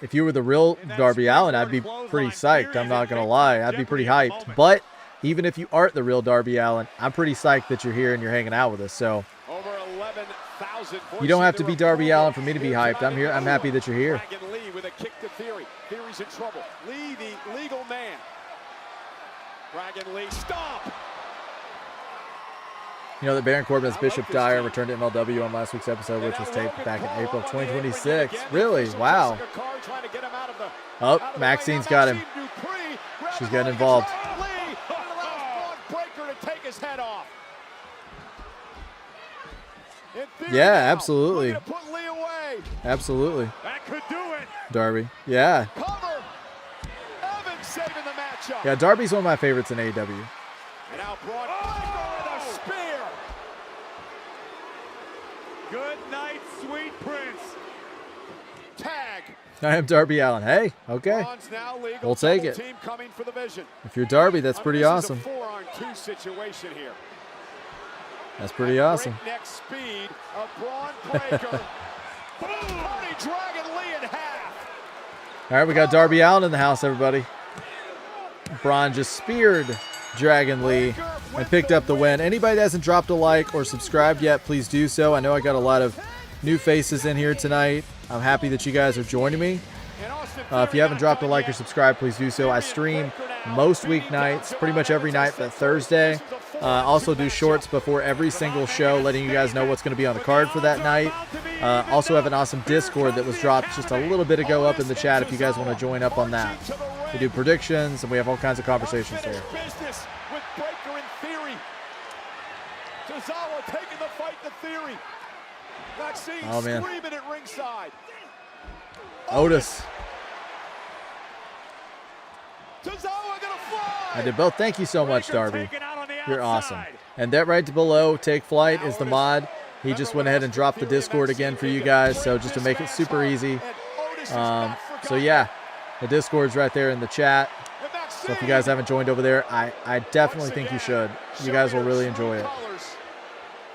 if you were the real Darby Allin, I'd be pretty psyched. I'm not going to lie. I'd be pretty hyped. But even if you aren't the real Darby Allin, I'm pretty psyched that you're here and you're hanging out with us. So you don't have to be Darby Allin for me to be hyped. I'm here. I'm happy that you're here. Lee with a kick to Theory. Theory's in trouble. Lee, the legal man. Dragon Lee, stop. You know that Baron Corbin as Bishop Dyer returned to MLW on last week's episode, which was taped back in April of 2026. Really? Wow. Oh, Maxine's got him. She's getting involved. Yeah, absolutely. Absolutely. That could do it. Darby. Yeah. Yeah, Darby's one of my favorites in AEW. And now Braun Breaker with a spear. Good night, sweet prince. Tag. I am Darby Allin. Hey, okay. We'll take it. Team coming for the vision. If you're Darby, that's pretty awesome. This is a 4-on-2 situation here. That's pretty awesome. Next speed of Braun Breaker. Cody Dragon Lee in half. All right, we got Darby Allin in the house, everybody. Braun just speared Dragon Lee and picked up the win. Anybody that hasn't dropped a like or subscribed yet, please do so. I know I got a lot of new faces in here tonight. I'm happy that you guys are joining me. If you haven't dropped a like or subscribe, please do so. I stream most weeknights, pretty much every night but Thursday. Also do shorts before every single show, letting you guys know what's going to be on the card for that night. Also have an awesome Discord that was dropped just a little bit ago up in the chat if you guys want to join up on that. We do predictions and we have all kinds of conversations there. Oh man. Otis. I did both. Thank you so much, Darby. You're awesome. And that right below, Take Flight, is the mod. He just went ahead and dropped the Discord again for you guys, so just to make it super easy. So yeah, the Discord's right there in the chat. So if you guys haven't joined over there, I definitely think you should. You guys will really enjoy it.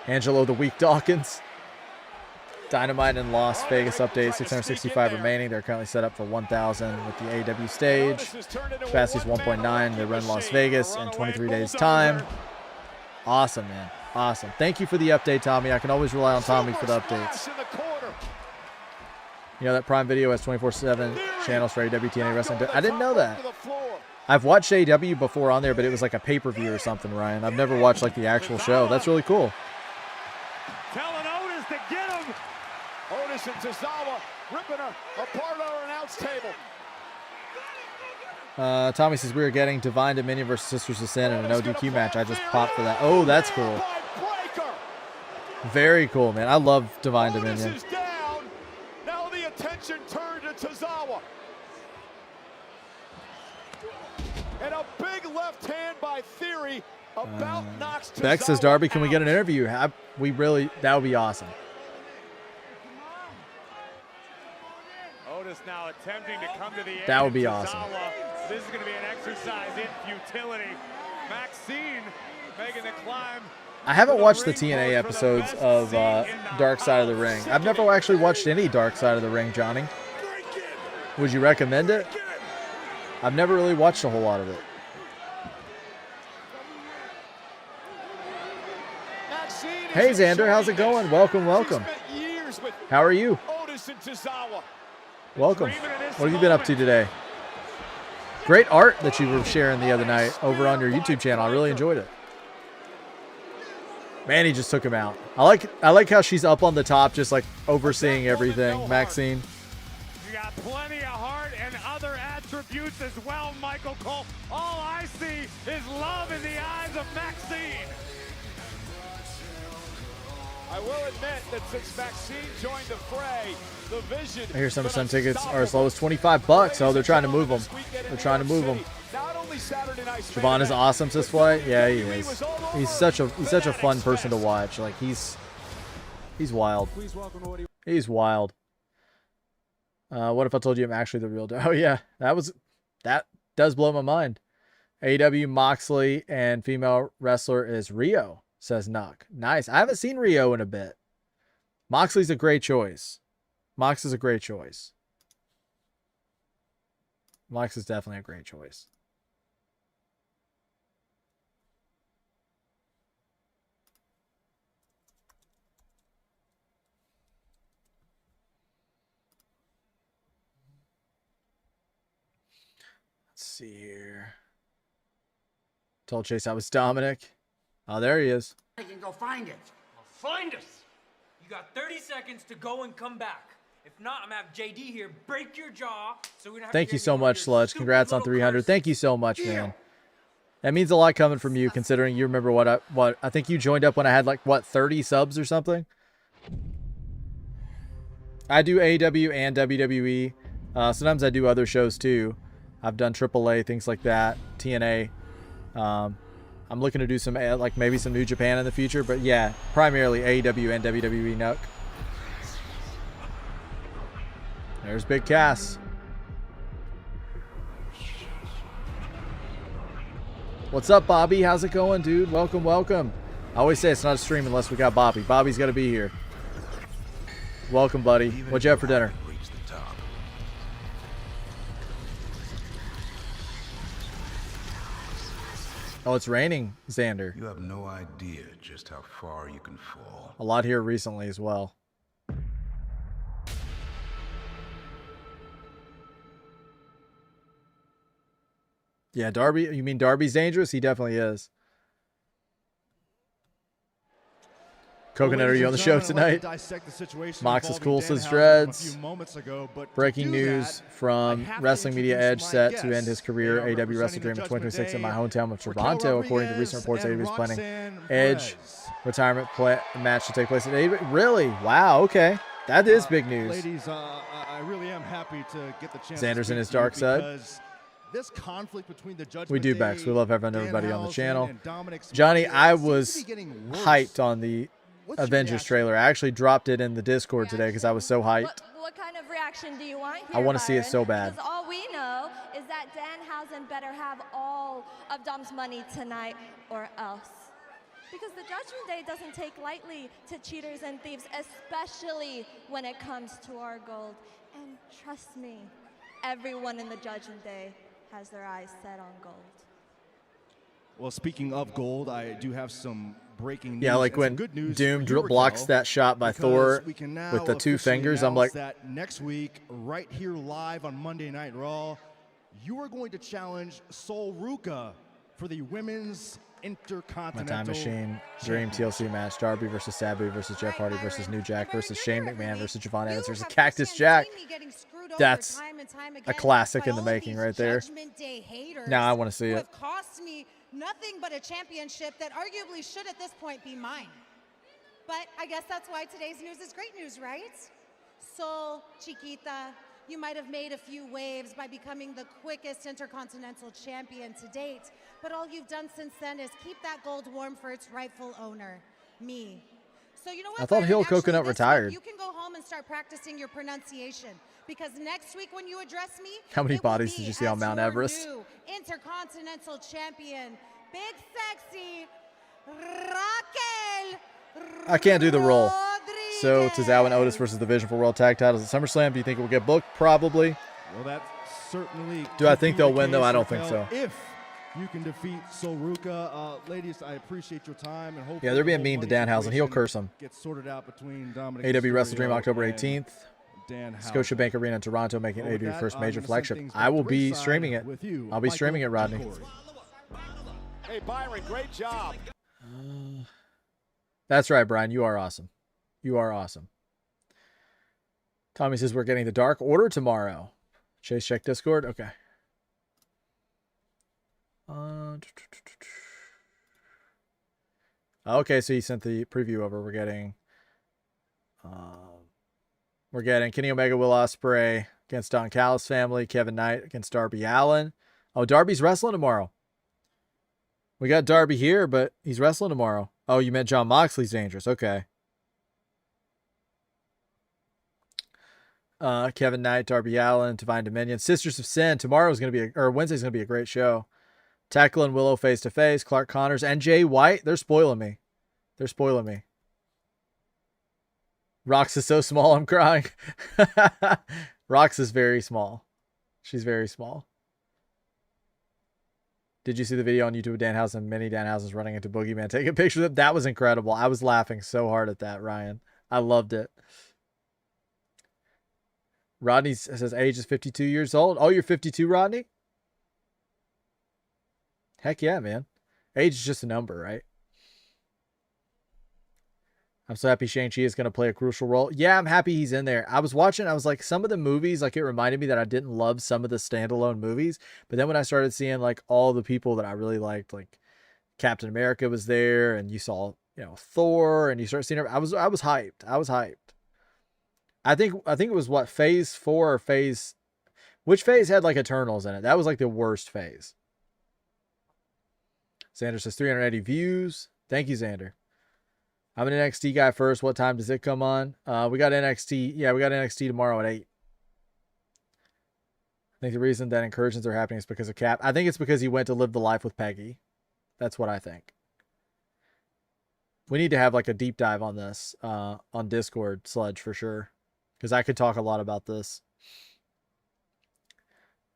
Angelo the Weak Dawkins. Dynamite in Las Vegas update, 665 remaining. They're currently set up for 1,000 with the AEW stage. Capacity's 1.9. They run Las Vegas in 23 days' time. Awesome, man. Awesome. Thank you for the update, Tommy. I can always rely on Tommy for the updates. You know that Prime Video has 24/7 channels for AEW TNA Wrestling. I didn't know that. I've watched AEW before on there, but it was like a pay-per-view or something, Ryan. I've never watched like the actual show. That's really cool. Telling Otis to get him. Otis and Tozawa ripping her apart on our announce table. Tommy says we are getting Divine Dominion versus Sisters of Sin in an ODQ match. I just popped for that. Oh, that's cool. Very cool, man. I love Divine Dominion. Otis is down. Now the attention turned to Tozawa. And a big left hand by my theory about Knox. Beck says, Darby, can we get an interview? That would be awesome. Otis now attempting to come to the end. That would be awesome. This is going to be an exercise in futility. Maxine making the climb. I haven't watched the TNA episodes of Dark Side of the Ring. I've never actually watched any Dark Side of the Ring, Johnny. Would you recommend it? I've never really watched a whole lot of it. Hey, Xander, how's it going? Welcome, welcome. How are you? Welcome. What have you been up to today? Great art that you were sharing the other night over on your YouTube channel. I really enjoyed it. Man, he just took him out. I like how she's up on the top, just like overseeing everything, Maxine. You got plenty of heart and other attributes as well, Michael Cole. All I see is love in the eyes of Maxine. I will admit that since Maxine joined the fray, the vision. I hear some tickets are as low as $25. Oh, they're trying to move them. They're trying to move them. Javon is awesome this way. Yeah, he is. He's such a fun person to watch. Like he's wild. He's wild. What if I told you I'm actually the real deal? Oh yeah, that does blow my mind. AEW Moxley and female wrestler is Rio, says Nuck. Nice. I haven't seen Rio in a bit. Moxley's a great choice. Mox is a great choice. Mox is definitely a great choice. Let's see here. Told Chase I was Dominic. Oh, there he is. I can go find it. Well, find us. You got 30 seconds to go and come back. If not, I'm gonna have JD here break your jaw. So we don't have Thank to you get so on much, your Sludge. stupid Congrats on little 300. curse. Thank you so much, man. That means a lot coming from you, considering you remember what I think you joined up when I had like what 30 subs or something. I do AEW and WWE. Sometimes I do other shows too. I've done AAA, things like that, TNA. I'm looking to do some like maybe some New Japan in the future, but yeah, primarily AEW and WWE. Nuck. There's Big Cass. What's up, Bobby? How's it going, dude? Welcome, welcome. I always say it's not a stream unless we got Bobby. Bobby's got to be here. Welcome, buddy. What'd you have for dinner? Oh, it's raining, Xander. You have no idea just how far you can fall. A lot here recently as well. Yeah, Darby. You mean Darby's dangerous? He definitely is. Coconut, are you on the show tonight? Mox is cool, says Dreads. Breaking news from Wrestling Media Edge set to end his career. AEW Wrestle Dream in 2026 in my hometown of Toronto. According to recent reports, AEW is planning Edge retirement match to take place at AEW. Really? Wow. Okay. That is big news. Ladies, I really am happy to get the chance. Xander's in his dark side. This conflict between the Judgment We do, Day, Bex. We love having everybody on the Danhausen channel. and Dominic Johnny, Smith I seems to was be getting worse. hyped on the What's your Avengers reaction? trailer. I actually dropped it in the Discord today because I was so hyped. What kind of reaction do you want here, I want to see it so bad. Because all we know is that Danhausen better have all of Dom's money tonight or else. Because the Judgment Day doesn't take lightly to cheaters and thieves, especially when it comes to our gold. And trust me, everyone in the Judgment Day has their eyes set on gold. Well, speaking of gold, I do have some breaking news. Yeah, like and when some good news Doom for you, blocks Raquel, that shot by because Thor we can now with the two officially fingers, I'm announce like, that next week, right here live on Monday Night Raw, you are going to challenge Sol Ruka for the Women's My Intercontinental Time Machine, Dream TLC match, Darby versus Sabu versus Jeff Hardy versus New Jack versus Shane McMahon versus Javon Evans versus Cactus Jack. That's a classic in the making right there. Now I want to see it. Cost me nothing but a championship that arguably should at this point be mine. But I guess that's why today's news is great news, right? Sol, Chiquita, You might have made a few waves by becoming the quickest Intercontinental Champion to date, but all you've done since then is keep that gold warm for its rightful owner, me. So you know what? I thought Byron? Hill Actually, Coconut this retired. week you can go home and start practicing your pronunciation, because next week when you address me, How many it will bodies be did you see on as Mount your Everest? new Intercontinental Champion, Big Sexy Raquel. I can't do the role. Rodriguez. So Tozawa and Otis versus the Division for World Tag Titles at SummerSlam. Do you think it will get booked? Probably. Well, that certainly. Do I could think be they'll the win, though? case, I don't think Raquel, so. If you can defeat Sol Ruca, ladies, I appreciate your time and hopefully Yeah, they're being the mean to whole money Danhausen. He'll situation curse him. Gets sorted out between Dominic AW Wrestle Dream Mysterio October and 18th. Danhausen. Scotiabank Arena in Toronto, making Well, with AW that, first I'm major gonna send flagship. things I back will to be ringside streaming it. with you, I'll be streaming it, Rodney. Corey. Hey, Byron, great job. That's right, Brian. You are awesome. You are awesome. Tommy says we're getting the Dark Order tomorrow. Chase, check Discord. Okay. Okay, so he sent the preview over. We're getting Kenny Omega, Will Ospreay against Don Callis family, Kevin Knight against Darby Allin. Oh, Darby's wrestling tomorrow. We got Darby here, but he's wrestling tomorrow. Oh, you meant John Moxley's dangerous. Okay. Kevin Knight, Darby Allin, Divine Dominion, Sisters of Sin. Tomorrow's going to be, or Wednesday's going to be a great show. Tackle and Willow face to face. Clark Connors and Jay White. They're spoiling me. They're spoiling me. Rox is so small, I'm crying. Rox is very small. She's very small. Did you see the video on YouTube of Danhausen? Many Danhausen's running into Boogeyman. Take a picture of it. That was incredible. I was laughing so hard at that, Ryan. I loved it. Rodney says age is 52 years old. Oh, you're 52, Rodney? Heck yeah, man. Age is just a number, right? I'm so happy Shang-Chi is going to play a crucial role. Yeah, I'm happy he's in there. I was watching, I was like, some of the movies, like it reminded me that I didn't love some of the standalone movies. But then when I started seeing like all the people that I really liked, like Captain America was there, and you saw, you know, Thor, and you start seeing, I was hyped. I was hyped. I think it was what, phase 4 or phase, which phase had like Eternals in it? That was like the worst phase. Xander says 380 views. Thank you, Xander. I'm an NXT guy first. What time does it come on? We got NXT. Yeah, we got NXT tomorrow at 8. I think the reason that incursions are happening is because of Cap. I think it's because he went to live the life with Peggy. That's what I think. We need to have like a deep dive on this on Discord, Sludge, for sure. Because I could talk a lot about this.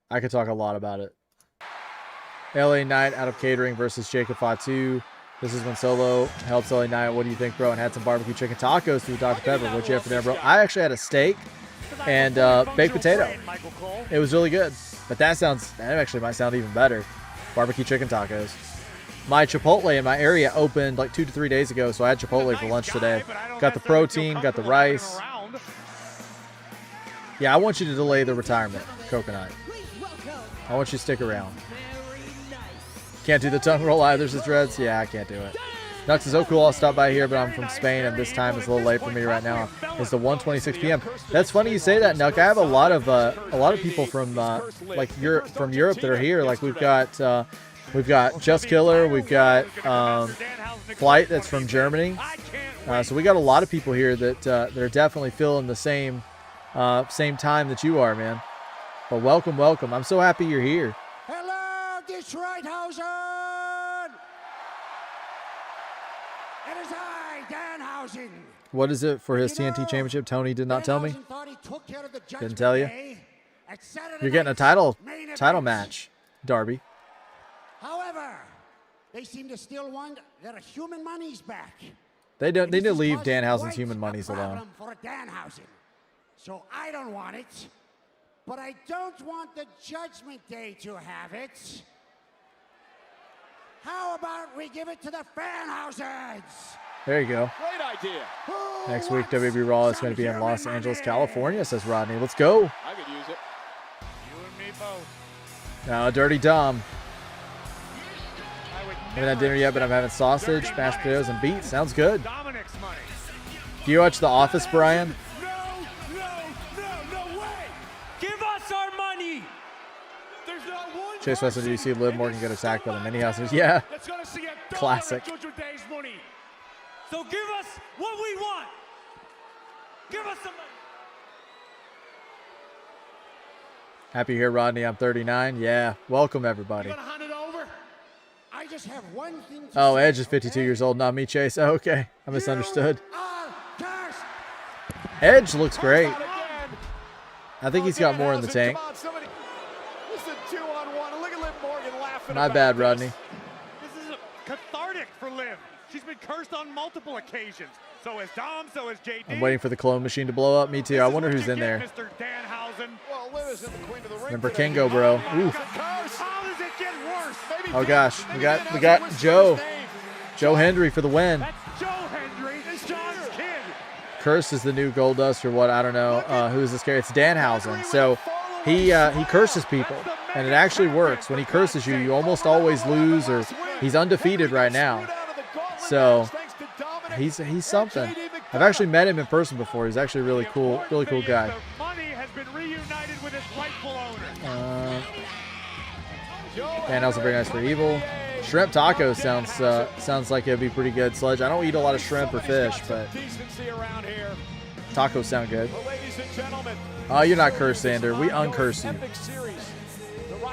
I could talk a lot about it. LA Knight out of catering versus Jacob Fatu. This is when Solo helps LA Knight. What do you think, bro? And had some barbecue chicken tacos through Dr. Pepper. What'd you have for dinner, bro? I actually had a steak and baked potato. It was really good. But that actually might sound even better. Barbecue chicken tacos. My Chipotle in my area opened like 2 to 3 days ago, so I had Chipotle for lunch today. Got the protein, got the rice. Yeah, I want you to delay the retirement, Coconut. I want you to stick around. Can't do the tongue roll either, says Dreads. Yeah, I can't do it. Nux says, oh cool, I'll stop by here, but I'm from Spain, and this time is a little late for me right now. It's the 1:26 p.m. That's funny you say that, Nuck. I have a lot of people from like Europe that are here. Like we've got Just Killer, we've got Flight that's from Germany. So we got a lot of people here that they're definitely feeling the same time that you are, man. But welcome. I'm so happy you're here. Hello, Detroithausen! It is I, Danhausen. What is it for his TNT championship? Tony did not tell me. Didn't tell you. You're getting a title match, Darby. However, they seem to still want their human monies back. They need to leave Danhausen's human monies alone. For Danhausen. So I don't want it, but I don't want the Judgment Day to have it. How about we give it to the Fanhausens? There you go. Great idea. Next week, WWE Raw is going to be in Los Angeles, California, says Rodney. Let's go. I could use it. You and me both. Now, Dirty Dom. I haven't had dinner yet, but I'm having sausage, mashed potatoes, and beets. Sounds good. Dominic's money. Do you watch The Office, Brian? No way! Give Chase Weston, do you see Liv Morgan get attacked by the mini houses? Yeah. Let's go see a Classic. Judgment Day's money. So give us what we want. Give us some money. Happy here, Rodney. I'm 39. Yeah. Welcome, everybody. You gonna hand it over? I just have one thing to Oh, say, Edge is 52 years old, not me, Chase. Oh, okay. I misunderstood. Edge looks great. I think he's got more in the tank. My bad, Rodney. This is cathartic for Liv. She's been cursed on multiple occasions. So is Dom, so is JD. I'm waiting for the clone machine to blow up. Me too. I wonder who's in there. Mr. Danhausen. Well, Liv is in the queen of the ring. Remember today. Kingo, bro. Oof. How does it get worse? Oh gosh, we got Joe Hendry for the win. That's Joe Hendry. It's John's kid. Curse is the new Goldust or what? I don't know. Who is this guy? It's Danhausen. So he curses people, and it actually works. When he curses you, you almost always lose, or he's undefeated right now. So he's something. I've actually met him in person before. He's actually a really cool guy. Money has been reunited with its rightful owner. Danhausen very nice for evil. Shrimp tacos sounds like it'd be pretty good. Sledge. I don't eat a lot of shrimp or fish, but tacos sound good. Oh, you're not cursed, Sander. We uncurse you.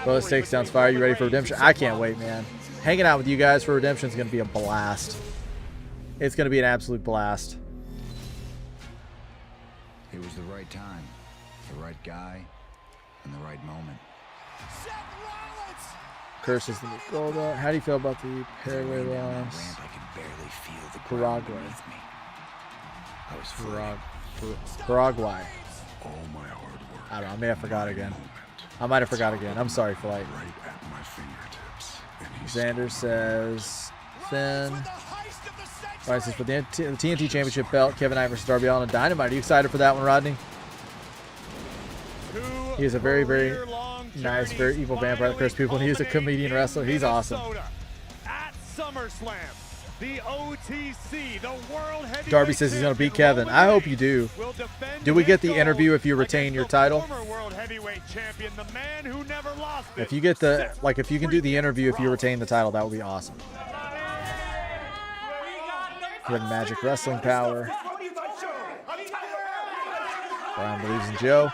Bro, this takedown's fire. You ready for redemption? I can't wait, man. Hanging out with you guys for redemption is going to be a blast. It's going to be an absolute blast. It was the right time, the right guy, and the right moment. Curse is the new Golda. How do you feel about the Paraguay loss? I could barely feel the Paraguay. beneath me. I was free. Paraguay. All my hard work. I don't know. I may have forgot again. I might have forgot again. I'm sorry, Flight. Right at my fingertips. And he Xander says Finn. Right, says for the TNT Championship belt, Kevin Knight versus Darby Allin and Dynamite. Are you excited for that one, Rodney? He is a very, very nice, very evil vampire that curses people, and he is a comedian wrestler. He's awesome. At SummerSlam, the OTC, the World Heavyweight Darby says he's going to beat Kevin. I hope you do. Do we get the interview if you retain your title? If you get the, like, if you can do the interview if you retain the title, that would be awesome. With magic wrestling power. Brian believes in Joe.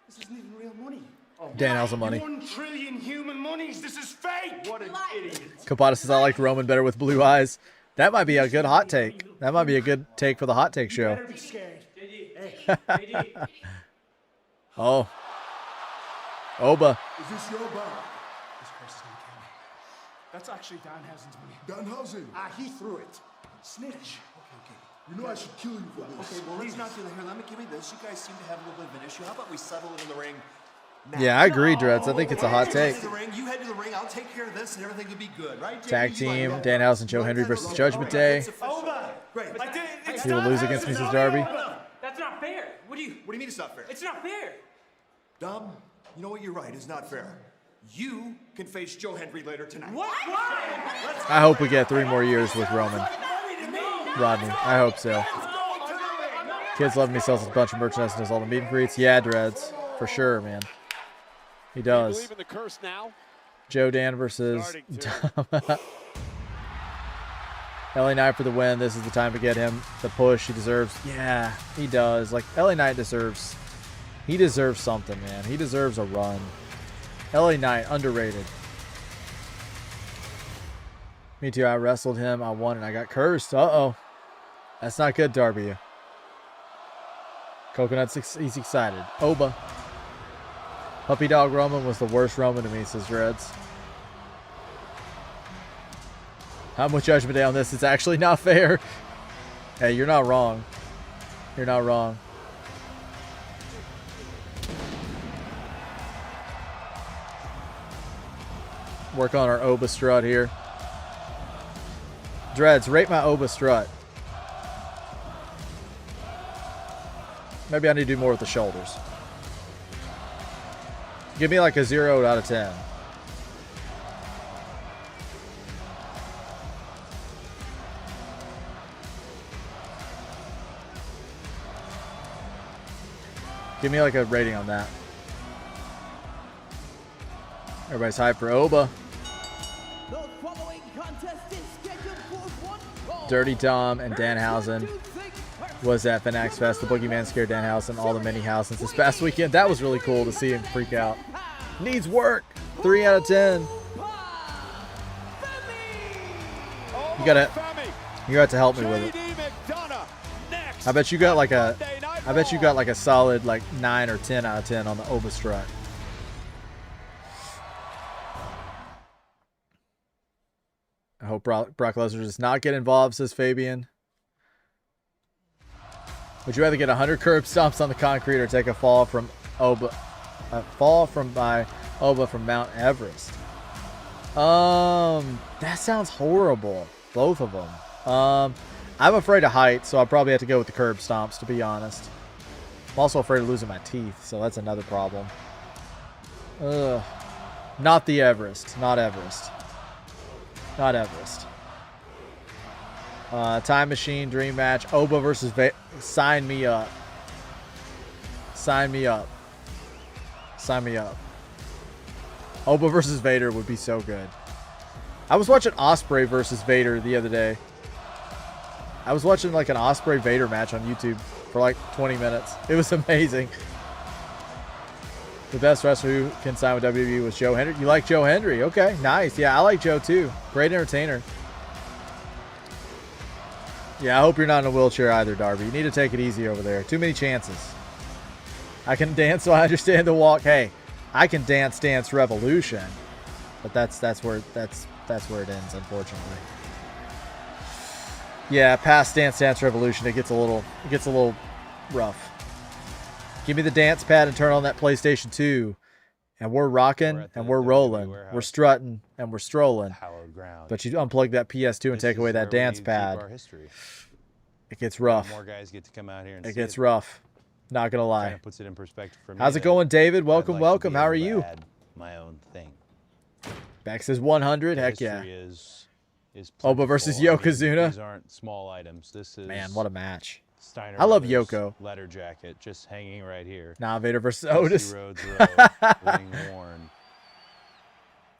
This isn't even real money. Danhausen money. 1 trillion human monies. This is fake. What an idiot. Kapata says I liked Roman better with blue eyes. That might be a good hot take. That might be a good take for the hot take show. Better be scared. Oh. Oba. Is this your bar? This curse is gonna kill me. That's actually Danhausen's money. Danhausen. He threw it. Snitch. Okay. You know I should kill you for this. Okay, well, let's not do that. Here, let me give me this. You guys seem to have a little bit of an issue. How about we settle it in the ring? Now? Yeah, I agree, Dreads. I think it's a hot take. You head to the ring. I'll take care of this, and everything will be good, right? Tag team, Danhausen, Joe Hendry versus Judgment Day. Great. He will lose against Mrs. Darby. That's not fair. What do you mean it's not fair? It's not fair. Dom, you know what? You're right. It's not fair. You can face Joe Hendry later tonight. What? I hope we get 3 more years with Roman. Rodney, I hope so. Kids Love Me sells a bunch of merchandise and does all the meet and greets. Yeah, Dreads. For sure, man. He does. Believe in the curse now. Joe Dan versus LA Knight for the win. This is the time to get him the push he deserves. Yeah, he does. Like, LA Knight deserves, he deserves something, man. He deserves a run. LA Knight, underrated. Me too. I wrestled him. I won and I got cursed. Uh-oh. That's not good, Darby. Coconut's he's excited. Oba. Puppy Dog Roman was the worst Roman to me, says Reds. How much Judgment Day on this? It's actually not fair. Hey, you're not wrong. You're not wrong. Work on our Oba strut here. Dreads, rate my Oba strut. Maybe I need to do more with the shoulders. Give me like a 0 out of 10. Give me like a rating on that. Everybody's hyped for Oba. Dirty Dom and Danhausen was at Fanatics Fest. The Boogeyman scared Danhausen all the mini houses this past weekend. That was really cool to see him freak out. Needs work. 3 out of 10. You gotta have to help me with it. I bet you got like a solid like 9 or 10 out of 10 on the Oba strut. I hope Brock Lesnar does not get involved, says Fabian. Would you rather get 100 curb stomps on the concrete or take a fall from Oba? A fall by Oba from Mount Everest. That sounds horrible. Both of them. I'm afraid of heights, so I'll probably have to go with the curb stomps, to be honest. I'm also afraid of losing my teeth, so that's another problem. Ugh. Not the Everest. Not Everest. Not Everest. Time Machine, Dream Match. Oba versus sign me up. Sign me up. Sign me up. Oba versus Vader would be so good. I was watching Ospreay versus Vader the other day. I was watching like an Ospreay Vader match on YouTube for like 20 minutes. It was amazing. The best wrestler who can sign with WWE was Joe Hendry. You like Joe Hendry? Okay, nice. Yeah, I like Joe too. Great entertainer. Yeah, I hope you're not in a wheelchair either, Darby. You need to take it easy over there. Too many chances. I can dance, so I understand the walk. Hey, I can Dance Revolution, but that's where it ends, unfortunately. Yeah, past Dance Revolution, it gets a little rough. Give me the dance pad and turn on that PlayStation 2, and we're rocking and we're rolling, we're strutting and we're strolling. But you unplug that PS2 and take away that dance pad. It gets rough. More guys get to come out here and it gets rough. Not gonna lie. Puts it in perspective for me. How's it going, David? Welcome, welcome. How are you? My own thing. Beck says 100. Heck yeah. Is Oba versus Yokozuna. These aren't small items. This is, man, what a match. Steiner I love Brothers Yoko. Leather jacket just hanging right here. Nah, Vader versus Otis. Road, ring worn.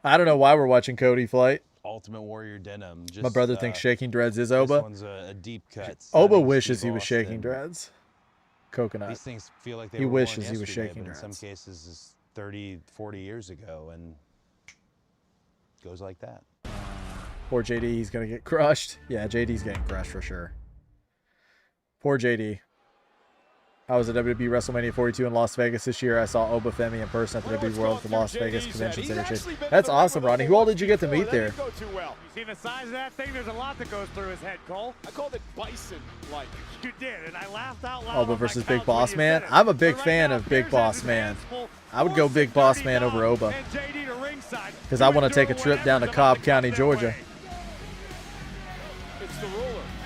I don't know why we're watching Cody fight. Ultimate Warrior denim. Just, my brother thinks Shaking Dreads is Oba. This one's a deep cut. Oba wishes he was Shaking Dreads. Coconut. These things feel like he wishes he was Shaking Dreads. In Dreads. some cases, it's 30, 40 years ago, and goes like that. Poor JD, he's gonna get crushed. Yeah, JD's getting crushed for sure. Poor JD. I was at WWE WrestleMania 42 in Las Vegas this year. I saw Oba Femi in person at the WWE World for Las Vegas Convention Center. That's awesome, Ronnie. Who all did you get to meet there? You see the size of that thing? There's a lot that goes through his head, Cole. I called it bison-like. You did, and I laughed out loud. Oba versus Big Boss Man. I'm a big fan of Big Boss Man. I would go Big Boss Man over Oba because I want to take a trip down to Cobb County, Georgia.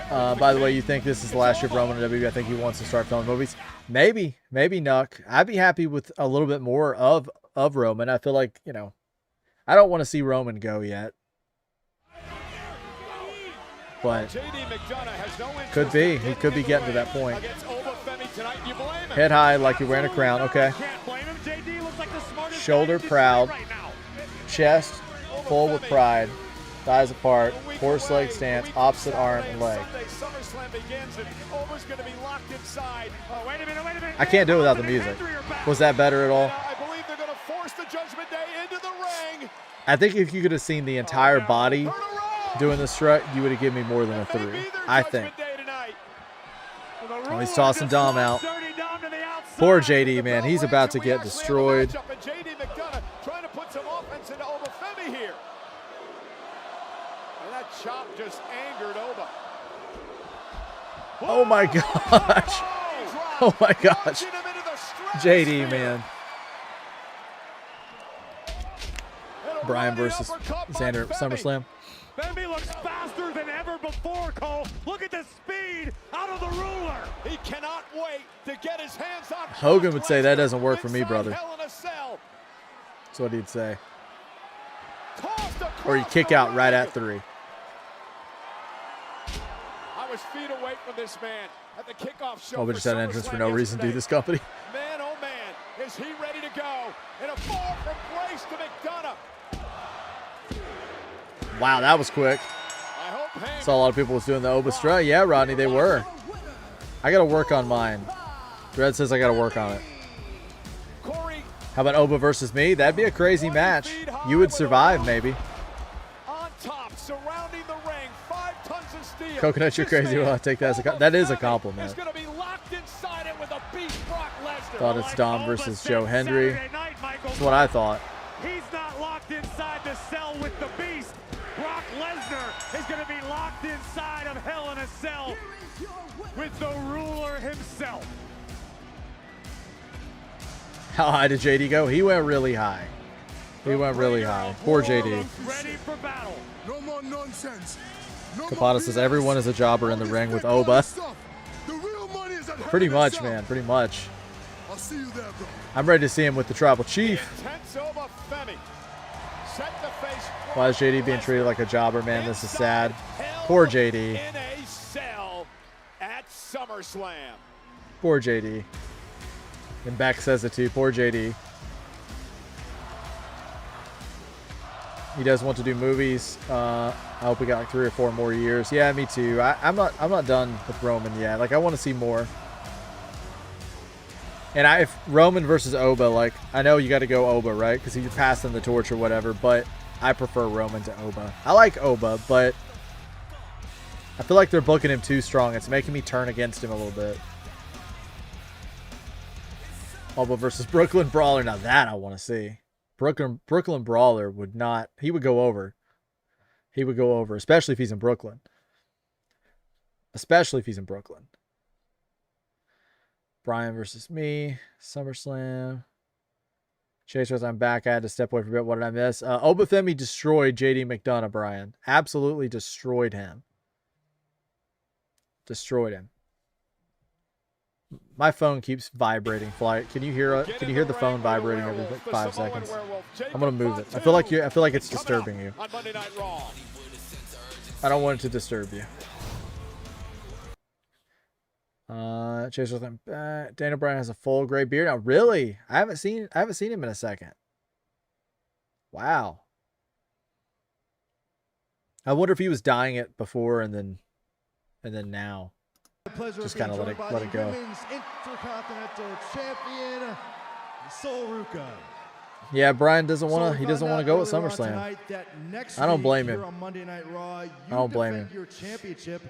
By the way, you think this is the last year of Roman in WWE? I think he wants to start filming movies. Maybe Nuck. I'd be happy with a little bit more of Roman. I feel like, you know, I don't want to see Roman go yet. But could be. He could be getting to that point. Head high like you're wearing a crown. Okay. Shoulder proud. Chest full with pride. Thighs apart, horse leg stance, opposite arm and leg. I can't do it without the music. Was that better at all? I think if you could have seen the entire body doing the strut, you would have given me more than a 3. I think. Oh, he's tossing Dom out. Poor JD, man. He's about to get destroyed. Chop just angered Oba. Oh my gosh. Oh my gosh. JD, man. Brian versus Xander SummerSlam. Bambi looks faster than ever before, Cole. Look at the speed out of the ruler. He cannot wait to get his hands on Hogan would say that doesn't work for me, brother. That's what he'd say. Or you kick out right at 3. I was feet away from this man at the kickoff show. Oba just had an entrance for no reason to do this company. Man, oh man. Is he ready to go? And a fall from Grace to McDonough. Wow, that was quick. Saw a lot of people was doing the Oba strut. Yeah, Rodney, they were. I got to work on mine. Dredd says I got to work on it. How about Oba versus me? That'd be a crazy match. You would survive, maybe. On top, surrounding the ring, 5 tons of steel. Coconut, you're crazy. Well, I take that as a that is a compliment. Is going to be locked inside it with a beast Brock Lesnar. Thought it's Dom versus Joe Hendry. That's what I thought. He's not locked inside the cell with the beast. Brock Lesnar is going to be locked inside of Hell in a Cell with the ruler himself. How high did JD go? He went really high. He went really high. Poor JD. Ready for battle. No more nonsense. Kapata says everyone is a jobber in the ring with Oba. Pretty much, man. Pretty much. I'll see you there, bro. I'm ready to see him with the Tribal Chief. Why is JD being treated like a jobber, man? This is sad. Poor JD. In a cell at SummerSlam. Poor JD. And Beck says it too. Poor JD. He does want to do movies. I hope we got like 3 or 4 more years. Yeah, me too. I'm not done with Roman yet. Like I want to see more. And if Roman versus Oba, like I know you got to go Oba, right? Because you're passing the torch or whatever. But I prefer Roman to Oba. I like Oba, but I feel like they're booking him too strong. It's making me turn against him a little bit. Oba versus Brooklyn Brawler. Now that I want to see. Brooklyn Brawler would not. He would go over. He would go over, especially if he's in Brooklyn. Especially if he's in Brooklyn. Brian versus me. SummerSlam. Chase says I'm back. I had to step away for a bit. What did I miss? Obafemi destroyed JD McDonough, Brian. Absolutely destroyed him. Destroyed him. My phone keeps vibrating. Flight. Can you hear it? Can you hear the phone vibrating every 5 seconds? I'm gonna move it. I feel like it's disturbing you. I don't want it to disturb you. Chase with him. Daniel Bryan has a full gray beard now. Really? I haven't seen him in a second. Wow. I wonder if he was dyeing it before and then now. Just kind of let it go. Women's Intercontinental Champion Sol Ruca. Yeah, Brian doesn't want to. He doesn't want to go with SummerSlam. I don't blame him. I don't blame him. Your championship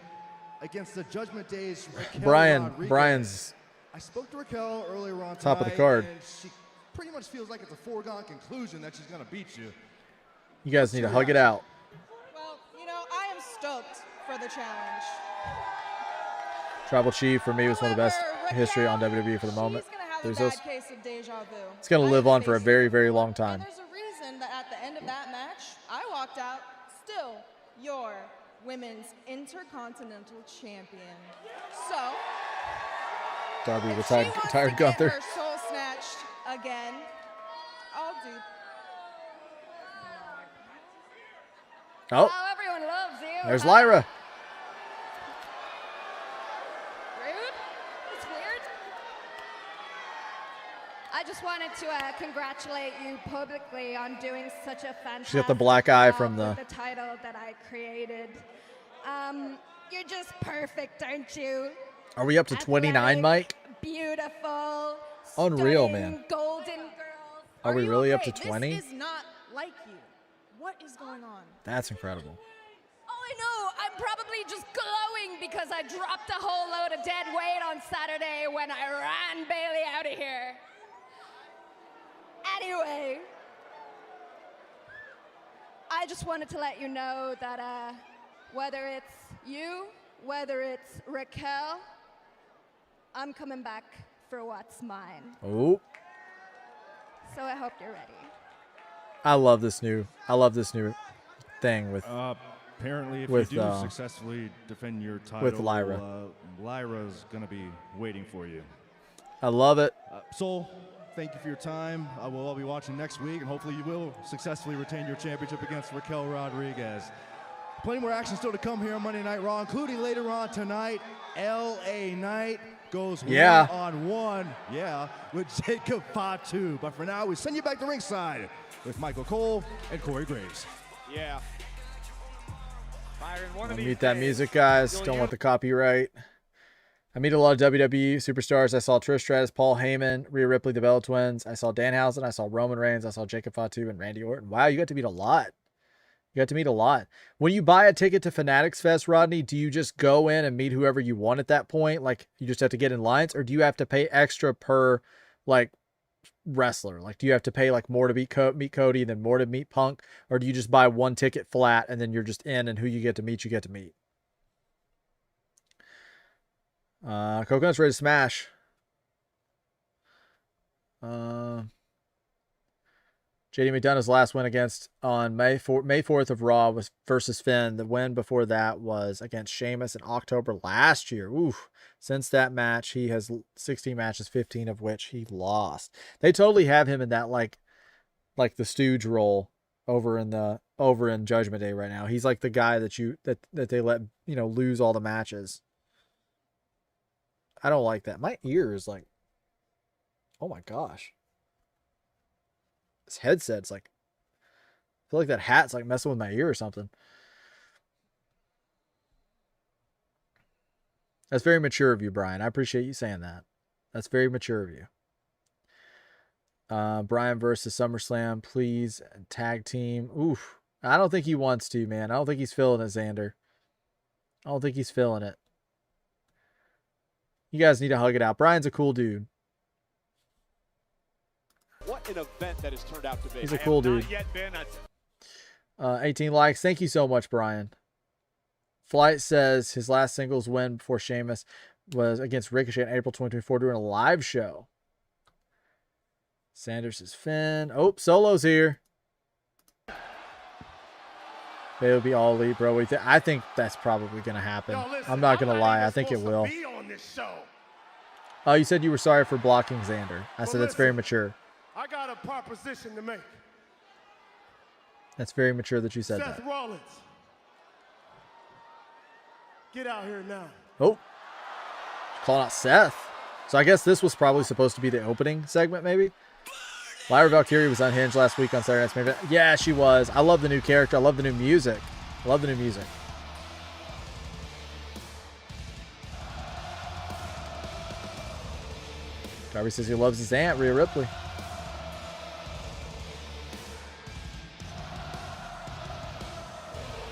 against the Judgment Day's Brian's. I spoke to Raquel earlier on top of the card. And she pretty much feels like it's a foregone conclusion that she's gonna beat you. You guys need to hug it out. Well, you know, I am stoked for the challenge. Tribal Chief for me was one of the best history on WWE for the moment. It's going to live on for a very, very long time. And there's a reason that at the end of that match, I walked out still your Women's Intercontinental Champion. So, Darby if retired, she wants retired to Gunther. get her soul snatched again, I'll do. Oh, Oh, everyone loves you. there's Lyra. I just wanted to congratulate you publicly on doing such a fantastic She got the black eye job from with the title that I created. You're just perfect, aren't you? Are we up to 29, Mike? Beautiful. Unreal, stunning, man. Golden girl. Are we you really okay? up to 20? This is not like you. What is going on? That's incredible. Oh, I know. I'm probably just glowing because I dropped a whole load of dead weight on Saturday when I ran Bailey out of here. Anyway, I just wanted to let you know that whether it's you, whether it's Raquel, I'm coming back for what's mine. Oh, So I hope you're ready. I love this new thing with Apparently, if with, you do successfully defend your title, with Lyra. Lyra's gonna be waiting for you. I love it. Sol, thank you for your time. We'll all be watching next week, and hopefully you will successfully retain your championship against Raquel Rodriguez. Plenty more action still to come here on Monday Night Raw, including later on tonight, LA Knight goes Yeah. one-on-one, with Jacob Fatu. But for now, we send you back to ringside with Michael Cole and Corey Graves. Yeah. Byron, one I'll of these mute that days, music, guys. you'll Don't want the copyright. I meet a lot of WWE superstars. I saw Trish Stratus, Paul Heyman, Rhea Ripley, the Bella Twins. I saw Danhausen. I saw Roman Reigns. I saw Jacob Fatu and Randy Orton. Wow, you got to meet a lot. You got to meet a lot. When you buy a ticket to Fanatics Fest, Rodney, do you just go in and meet whoever you want at that point? Like, you just have to get in lines? Or do you have to pay extra per, like, wrestler? Like, do you have to pay, like, more to meet Cody and then more to meet Punk? Or do you just buy one ticket flat and then you're just in and who you get to meet, you get to meet? Coconut's ready to smash. JD McDonough's last win against on May 4th of Raw was versus Finn. The win before that was against Sheamus in October last year. Oof. Since that match, he has 16 matches, 15 of which he lost. They totally have him in that like the stooge role over in Judgment Day right now. He's like the guy that they let, lose all the matches. I don't like that. My ear is like, oh my gosh. This headset's like, I feel like that hat's like messing with my ear or something. That's very mature of you, Brian. I appreciate you saying that. That's very mature of you. Brian versus SummerSlam, please. Tag team. Oof. I don't think he wants to, man. I don't think he's feeling it, Xander. I don't think he's feeling it. You guys need to hug it out. Brian's a cool dude. What an event that has turned out to be. He's a cool dude. 18 likes. Thank you so much, Brian. Flight says his last singles win before Sheamus was against Ricochet in April 2024 during a live show. Sanders is Finn. Oh, Solo's here. They will be all elite, bro. I think that's probably going to happen. I'm not going to lie. I think it will. Oh, you said you were sorry for blocking Xander. I said that's very mature. I got a proposition to make. That's very mature that you said that. Seth Rollins. Get out here now. Oh. Calling out Seth. So I guess this was probably supposed to be the opening segment, maybe? Lyra Valkyrie was unhinged last week on Saturday Night's Main Event. Yeah, she was. I love the new character. I love the new music. I love the new music. Darby says he loves his aunt, Rhea Ripley.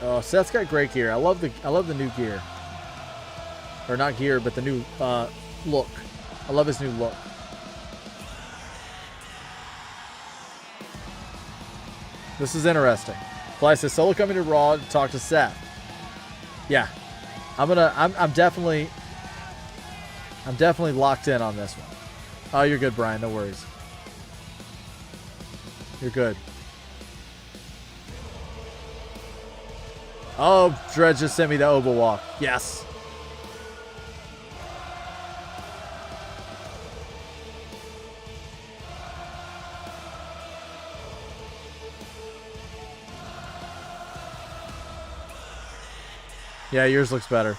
Oh, Seth's got great gear. I love the new gear. Or not gear, but the new look. I love his new look. This is interesting. Fly says Solo coming to Raw to talk to Seth. Yeah. I'm definitely locked in on this one. Oh, you're good, Brian. No worries. You're good. Oh, Dredge just sent me the Oba walk. Yes. Yeah, yours looks better.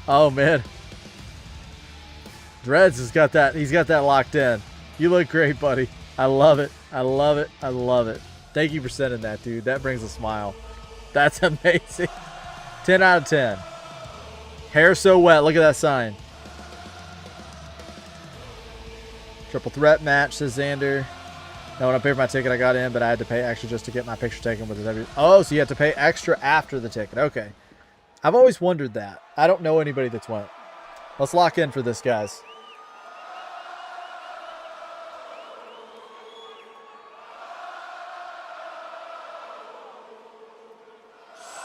Oh, man. Dreads has got that. He's got that locked in. You look great, buddy. I love it. I love it. I love it. Thank you for sending that, dude. That brings a smile. That's amazing. 10 out of 10. Hair so wet. Look at that sign. Triple threat match, says Xander. No, when I paid for my ticket, I got in, but I had to pay extra just to get my picture taken with the W. Oh, so you have to pay extra after the ticket. Okay. I've always wondered that. I don't know anybody that's went. Let's lock in for this, guys.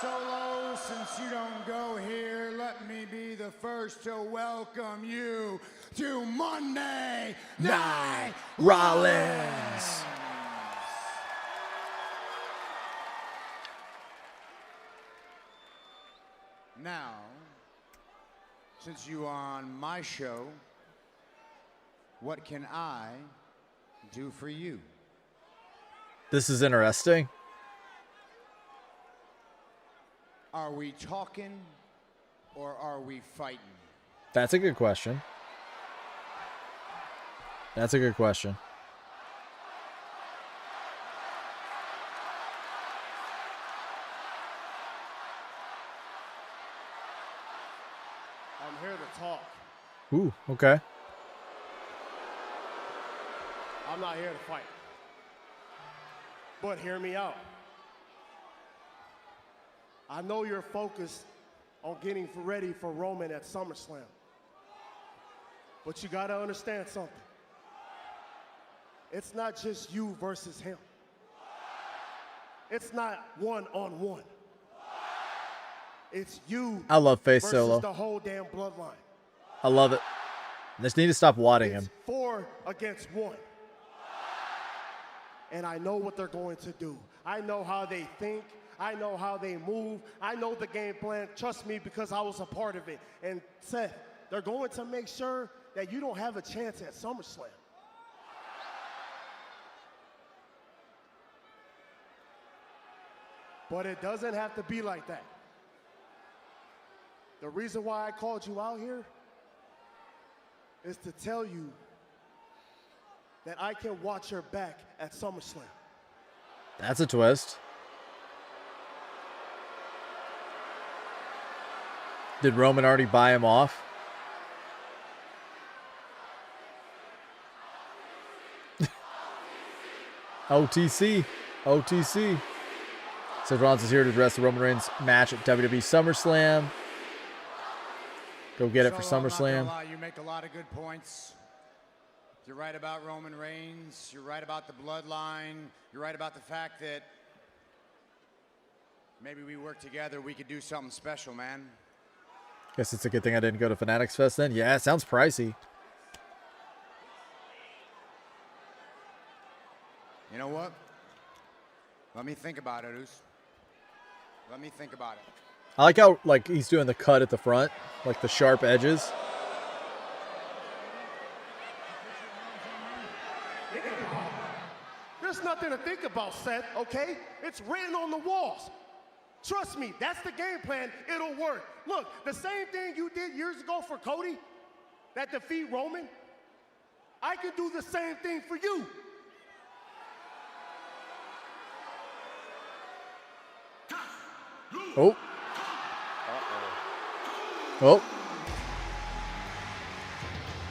Solo, since you don't go here, let me be the first to welcome you to Monday Night Rollins. Now, since you are on my show, what can I do for you? This is interesting. Are we talking or are we fighting? That's a good question. That's a good question. I'm here to talk. Ooh, okay. I'm not here to fight. But hear me out. I know you're focused on getting ready for Roman at SummerSlam. But you gotta understand something. It's not just you versus him. It's not one-on-one. It's you I love Face versus Solo. the whole damn bloodline. I love it. Just need to stop wadding him. 4 against 1. And I know what they're going to do. I know how they think. I know how they move. I know the game plan. Trust me, because I was a part of it. And Seth, they're going to make sure that you don't have a chance at SummerSlam. But it doesn't have to be like that. The reason why I called you out here is to tell you that I can watch your back at SummerSlam. That's a twist. Did Roman already buy him off? OTC. OTC. Seth Rollins is here to address the Roman Reigns match at WWE SummerSlam. Go get it for Solo, I'm not gonna SummerSlam. lie, you make a lot of good points. You're right about Roman Reigns. You're right about the bloodline. You're right about the fact that maybe we work together, we could do something special, man. Guess it's a good thing I didn't go to Fanatics Fest then. Yeah, it sounds pricey. You know what? Let me think about it, Oos. Let me think about it. I like how he's doing the cut at the front, like the sharp edges. There's nothing to think about, Seth, okay? It's written on the walls. Trust me, that's the game plan. It'll work. Look, the same thing you did years ago for Cody, that defeat Roman, I can do the same thing for you. Oh. Oh.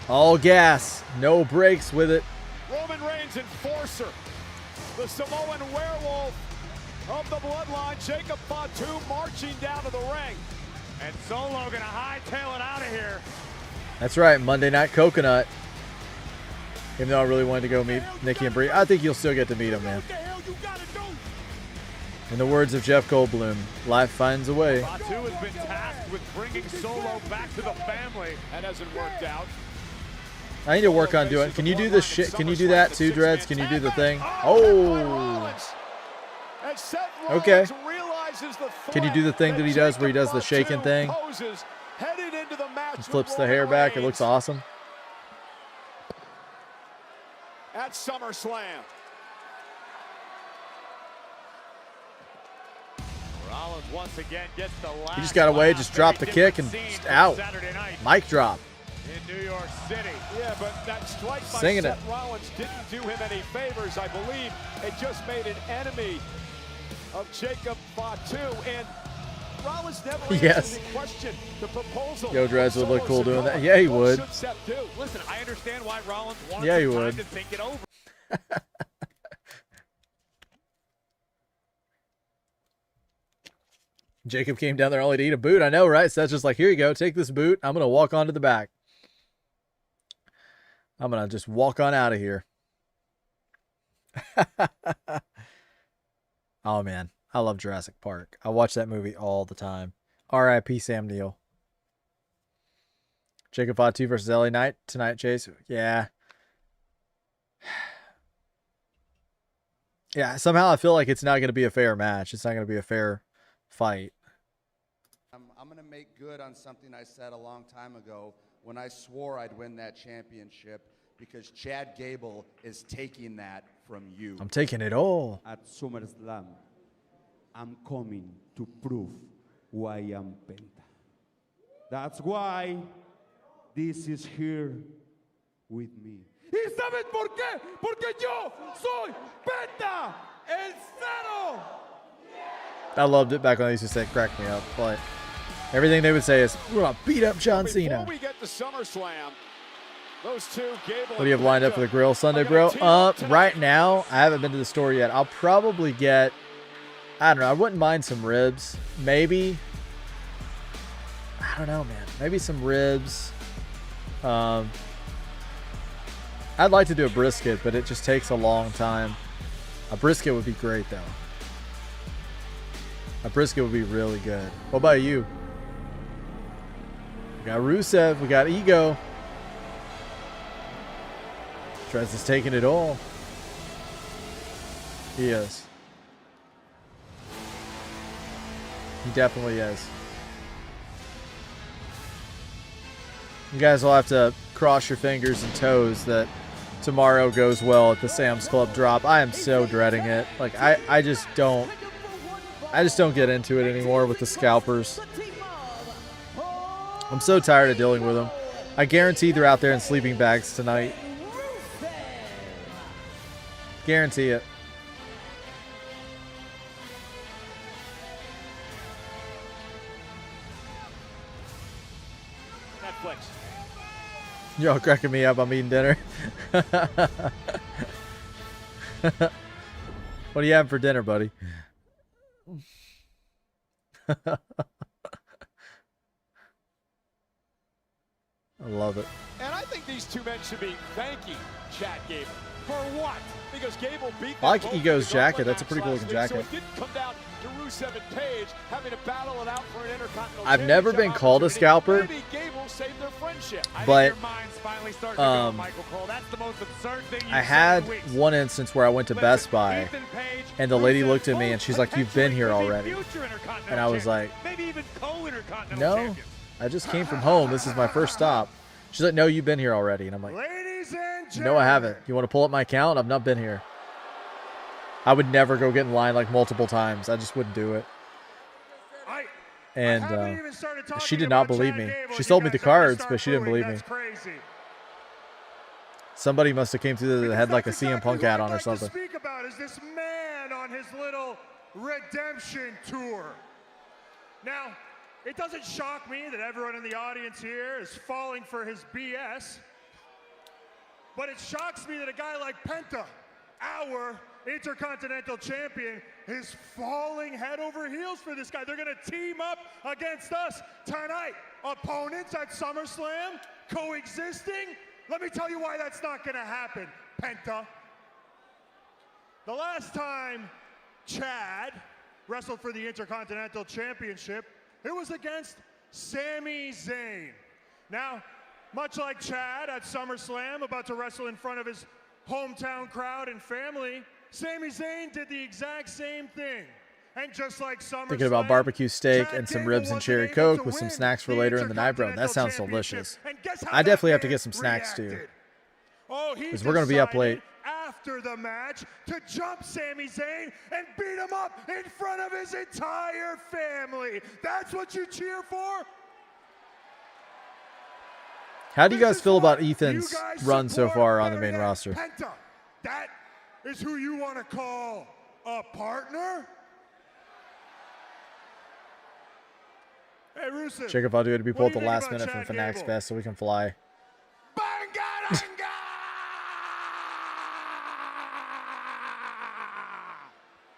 All gas. No brakes with it. Roman Reigns enforcer, the Samoan werewolf of the bloodline, Jacob Fatu marching down to the ring. And Solo gonna hightail it out of here. That's right. Monday Night Coconut. Even though I really wanted to go meet Nikki and Brie, I think you'll still get to meet them, man. What the hell you gotta do? In the words of Jeff Goldblum, life finds a way. Fatu has been tasked with bringing Solo back to the family. That hasn't worked out. I need to work on doing. Can you do this shit? Can you do that too, Dreads? Can you do the thing? Oh. Okay. Can you do the thing that he does where he does the shaking thing? He flips the hair back. It looks awesome. At SummerSlam. Rollins once again gets the last. He just got away, just dropped the kick and just out. Mic drop. In New York City. Yeah, but that strike by Singing Seth Rollins didn't do him any favors. I believe it just made an enemy of Jacob Fatu, and Rollins never answered the question, the proposal. Yo, Dreads would look cool doing that. Yeah, he would. Listen, I understand why Rollins wanted Yeah, he some time would. to think it over. Jacob came down there only to eat a boot. I know, right? So that's just like, here you go. Take this boot. I'm going to walk on to the back. I'm going to just walk on out of here. Oh, man. I love Jurassic Park. I watch that movie all the time. R.I.P. Sam Neill. Jacob Fatu versus LA Knight tonight, Chase. Yeah. Yeah, somehow I feel like it's not going to be a fair match. It's not going to be a fair fight. I'm going to make good on something I said a long time ago when I swore I'd win that championship, because Chad Gable is taking that from you. I'm taking it all. At SummerSlam, I'm coming to prove why I'm Penta. That's why this is here with me. ¿Y sabes por qué? Porque yo soy Penta, el cero. I loved it back when I used to say it, cracked me up. But everything they would say is, we're going to beat up John Cena. Before we get to SummerSlam, those two, Gable. What do you have lined up for the grill Sunday, bro? Right now, I haven't been to the store yet. I'll probably get, I don't know, I wouldn't mind some ribs. Maybe, I don't know, man. Maybe some ribs. I'd like to do a brisket, but it just takes a long time. A brisket would be great, though. A brisket would be really good. What about you? We got Rusev. We got Ego. Trez is taking it all. He is. He definitely is. You guys will have to cross your fingers and toes that tomorrow goes well at the Sam's Club drop. I am so dreading it. Like I just don't get into it anymore with the scalpers. I'm so tired of dealing with them. I guarantee they're out there in sleeping bags tonight. Guarantee it. Netflix. You're all cracking me up. I'm eating dinner. What are you having for dinner, buddy? I love it. And I think these two men should be thanking Chad Gable. For what? Because Gable beat I like Ego's jacket. That's a pretty cool looking jacket. So it didn't come down to Rusev and Page having to battle it out for an Intercontinental I've never been called a scalper, Maybe Gable saved their friendship. but I had one instance where I went to Best Buy and the lady looked at me and she's like, "You've been here already." And I was like, "No, I just came from home. This is my first stop." She's like, "No, you've been here already." And I'm like, "No, I haven't. You want to pull up my account? I've not been here." I would never go get in line like multiple times. I just wouldn't do it. And she did not believe me. She sold me the cards, but she didn't believe me. Somebody must have came through that had like a CM Punk hat on or something. Speak about is this man on his little redemption tour. Now, it doesn't shock me that everyone in the audience here is falling for his BS, but it shocks me that a guy like Penta, our Intercontinental Champion, is falling head over heels for this guy. They're going to team up against us tonight. Opponents at SummerSlam, coexisting. Let me tell you why that's not going to happen, Penta. The last time Chad wrestled for the Intercontinental Championship, it was against Sami Zayn. Now, much like Chad at SummerSlam, about to wrestle in front of his hometown crowd and family, Sami Zayn did the exact same thing. And just like SummerSlam, Thinking about barbecue steak and some ribs and cherry coke with some snacks for later in the night, bro. That sounds delicious. I definitely have to get some snacks too, because we're going to be up late. After the match, to jump Sami Zayn and beat him up in front of his entire family. That's what you cheer for? How do you guys feel about Ethan's run so far on the main roster? Penta, that is who you want to call a partner? Hey, Rusev. Check if I'll do it to be pulled at the last minute from Fanatics Fest so we can fly.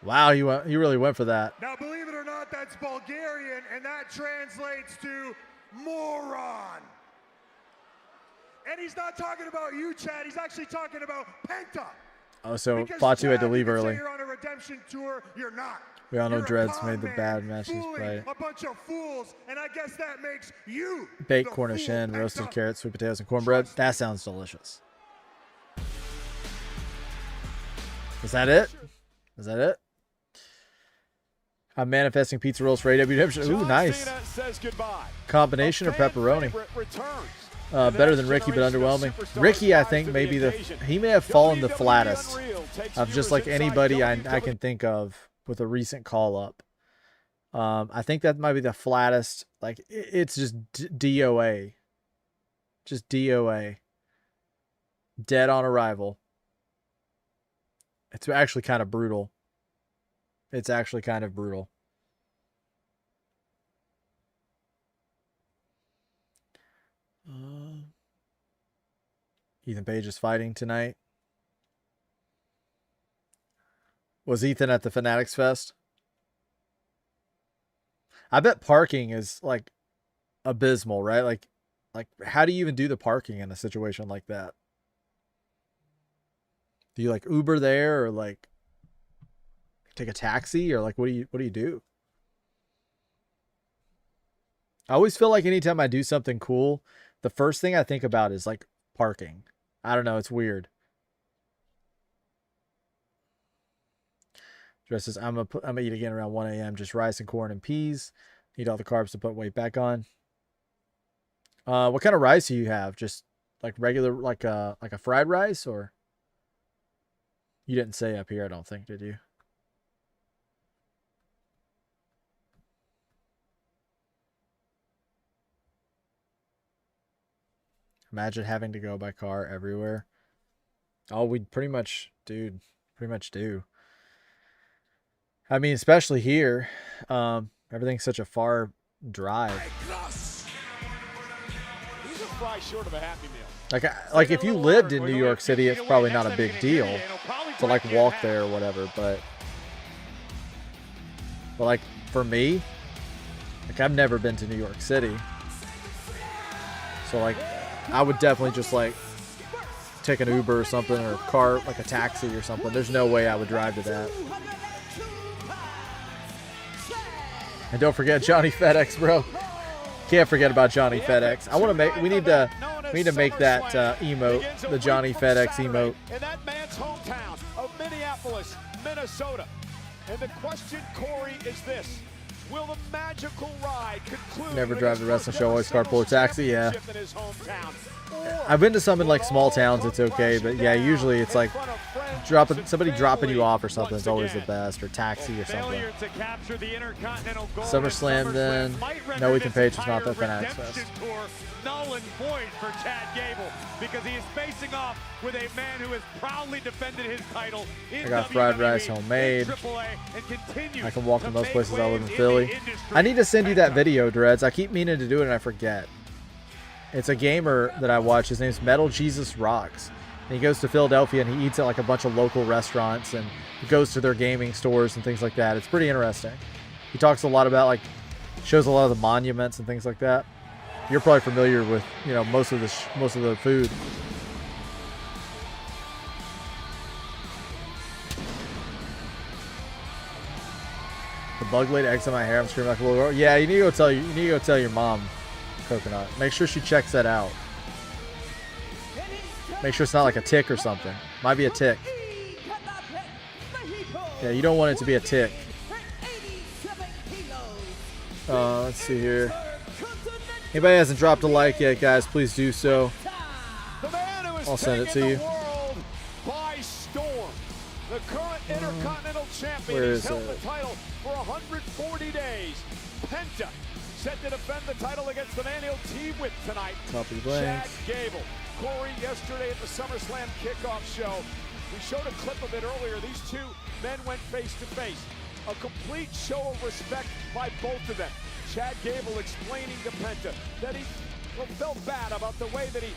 Wow, you really went for that. Now, believe it or not, that's Bulgarian, and that translates to moron. And he's not talking about you, Chad. He's actually talking about Penta. Oh, so Fatu had to leave early. You're on a redemption tour. You're not. We all know Dreads made the bad matches, right? A bunch of fools, and I guess that makes you baked Cornish hen, roasted carrots, sweet potatoes, and cornbread. That sounds delicious. Is that it? Is that it? I'm manifesting pizza rolls for AW Redemption. Ooh, nice. Combination or pepperoni? Better than Ricky, but underwhelming. Ricky, I think, he may have fallen the flattest of just like anybody I can think of with a recent call up. I think that might be the flattest. Like, it's just DOA. Just DOA. Dead on arrival. It's actually kind of brutal. It's actually kind of brutal. Ethan Page is fighting tonight. Was Ethan at the Fanatics Fest? I bet parking is like abysmal, right? Like how do you even do the parking in a situation like that? Do you like Uber there, or like take a taxi, or like what do you do? I always feel like anytime I do something cool, the first thing I think about is like parking. I don't know, it's weird. Dress says, I'm gonna eat again around 1 a.m. Just rice and corn and peas. Eat all the carbs to put weight back on. What kind of rice do you have? Just like regular, like a fried rice, or? You didn't say up here, I don't think, did you? Imagine having to go by car everywhere. Oh, we pretty much, dude, pretty much do. I mean, especially here, everything's such a far drive. These are fries short of a Happy Meal. Like if you lived in New York City, it's probably not a big deal to like walk there or whatever. But like for me, like I've never been to New York City, so like I would definitely just like take an Uber or something, or a car, like a taxi or something. There's no way I would drive to that. And don't forget Johnny FedEx, bro. Can't forget about Johnny FedEx. I want to make. We need to make that emote, the Johnny FedEx emote. In that man's hometown of Minneapolis, Minnesota. And the question, Corey, is this: will the magical ride conclude? Never drive the wrestling show. Always carpool or taxi. Yeah. I've been to some in like small towns. It's okay, but yeah, usually it's like somebody dropping you off or something. It's always the best, or taxi or something. SummerSlam then. No, Ethan Page is not that Fanatics Fest. Null and void for Chad Gable, because he is facing off with a man who has proudly defended his title in I got fried rice homemade. I can walk in most places I live in Philly. I need to send you that video, Dreads. I keep meaning to do it and I forget. It's a gamer that I watch. His name's Metal Jesus Rocks. And he goes to Philadelphia and he eats at like a bunch of local restaurants, and he goes to their gaming stores and things like that. It's pretty interesting. He talks a lot about, like, shows a lot of the monuments and things like that. You're probably familiar with, you know, most of the food. The bug laid eggs in my hair. I'm screaming like a little girl. Yeah, you need to go tell your mom, Coconut. Make sure she checks that out. Make sure it's not like a tick or something. Might be a tick. Yeah, you don't want it to be a tick. Let's see here. Anybody hasn't dropped a like yet, guys, please do so. I'll send it to you. By storm. The current Intercontinental Champion Where has is held it? the title for 140 days. Penta set to defend the title against the man he'll team with tonight. Copy blank. Chad Gable. Corey, yesterday at the SummerSlam kickoff show, we showed a clip of it earlier. These two men went face to face. A complete show of respect by both of them. Chad Gable explaining to Penta that he felt bad about the way that he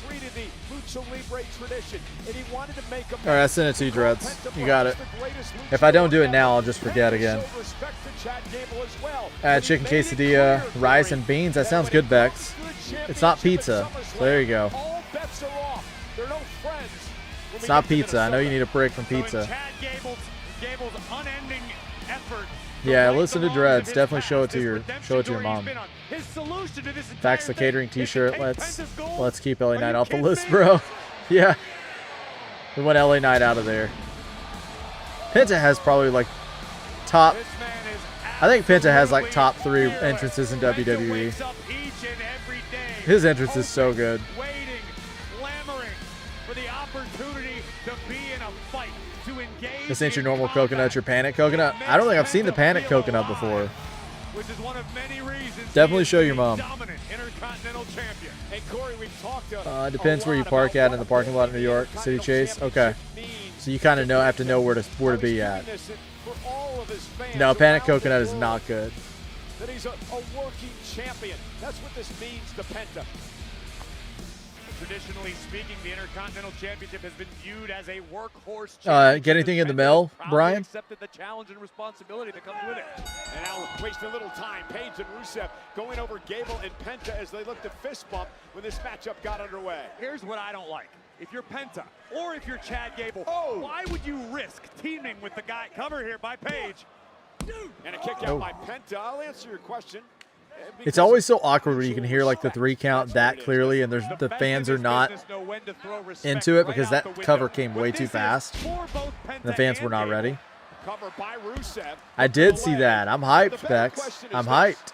treated the Lucha Libre tradition, and he wanted to make a... All right, I sent it to you, Dreads. You got it. If I don't do it now, I'll just forget again. Chicken quesadilla, rice, and beans. That sounds good, Bex. It's not pizza. So there you go. It's not pizza. I know you need a break from pizza. Gable's unending effort. Yeah, listen to Dreads. Definitely show it to your mom. Fax the catering T-shirt. Let's keep LA Knight off the list, bro. Yeah, we want LA Knight out of there. Penta has probably like top. I think Penta has like top 3 entrances in WWE. His entrance is so good. This ain't your normal coconut, your panic coconut. I don't think I've seen the panic coconut before. which is one of many reasons. Definitely show your mom. Dominant Intercontinental Champion. And Corey, we've talked It depends where you park at in the parking lot in New York. City Chase. Okay. So you kind of have to know where to be at. No, Panic Coconut is not good. That he's a working champion. That's what this means to Penta. Traditionally speaking, the Intercontinental Championship has been viewed as a workhorse. Get anything in the mail, Brian? Accepted the challenge and responsibility that comes with it. And now wasting a little time, Page and Rusev going over Gable and Penta as they look to fist bump when this matchup got underway. Here's what I don't like. If you're Penta or if you're Chad Gable, why would you risk teaming with the guy? Cover here by Page. And a kick out by Penta. I'll answer your question. It's always so awkward when you can hear like the 3 count that clearly, and the fans are not into it because that cover came way too fast. And the fans were not ready. I did see that. I'm hyped, Bex. I'm hyped.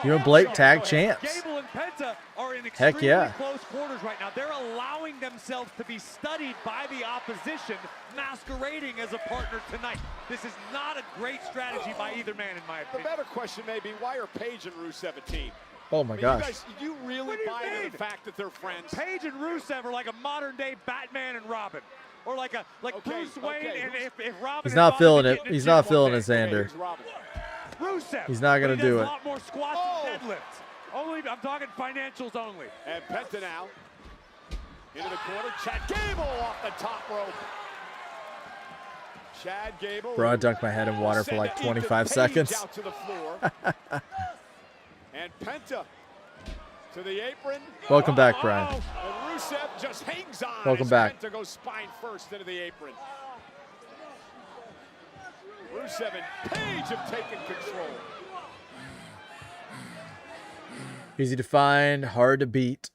You and Blake tag champs. Gable and Penta are in Heck yeah. close quarters right now. They're allowing themselves to be studied by the opposition, masquerading as a partner tonight. This is not a great strategy by either man, in my opinion. The better question may be, why are Page and Rusev a team? Oh my gosh. You guys, you really buy into the fact that they're friends? Page and Rusev are like a modern-day Batman and Robin. Or like Bruce Wayne and if Robin. He's not feeling it. He's not feeling it, Xander. Rusev. He's not going to do it. A lot more squats and deadlifts. Only, I'm talking financials only. And Penta now into the corner. Chad Gable off the top rope. Chad Gable. Bro, I dunked my head in water for like 25 seconds. Out to the floor. And Penta to the apron. Welcome back, Brian. And Rusev just hangs on. Welcome back. Penta goes spine first into the apron. Rusev and Page have taken control. Easy to find, hard to beat.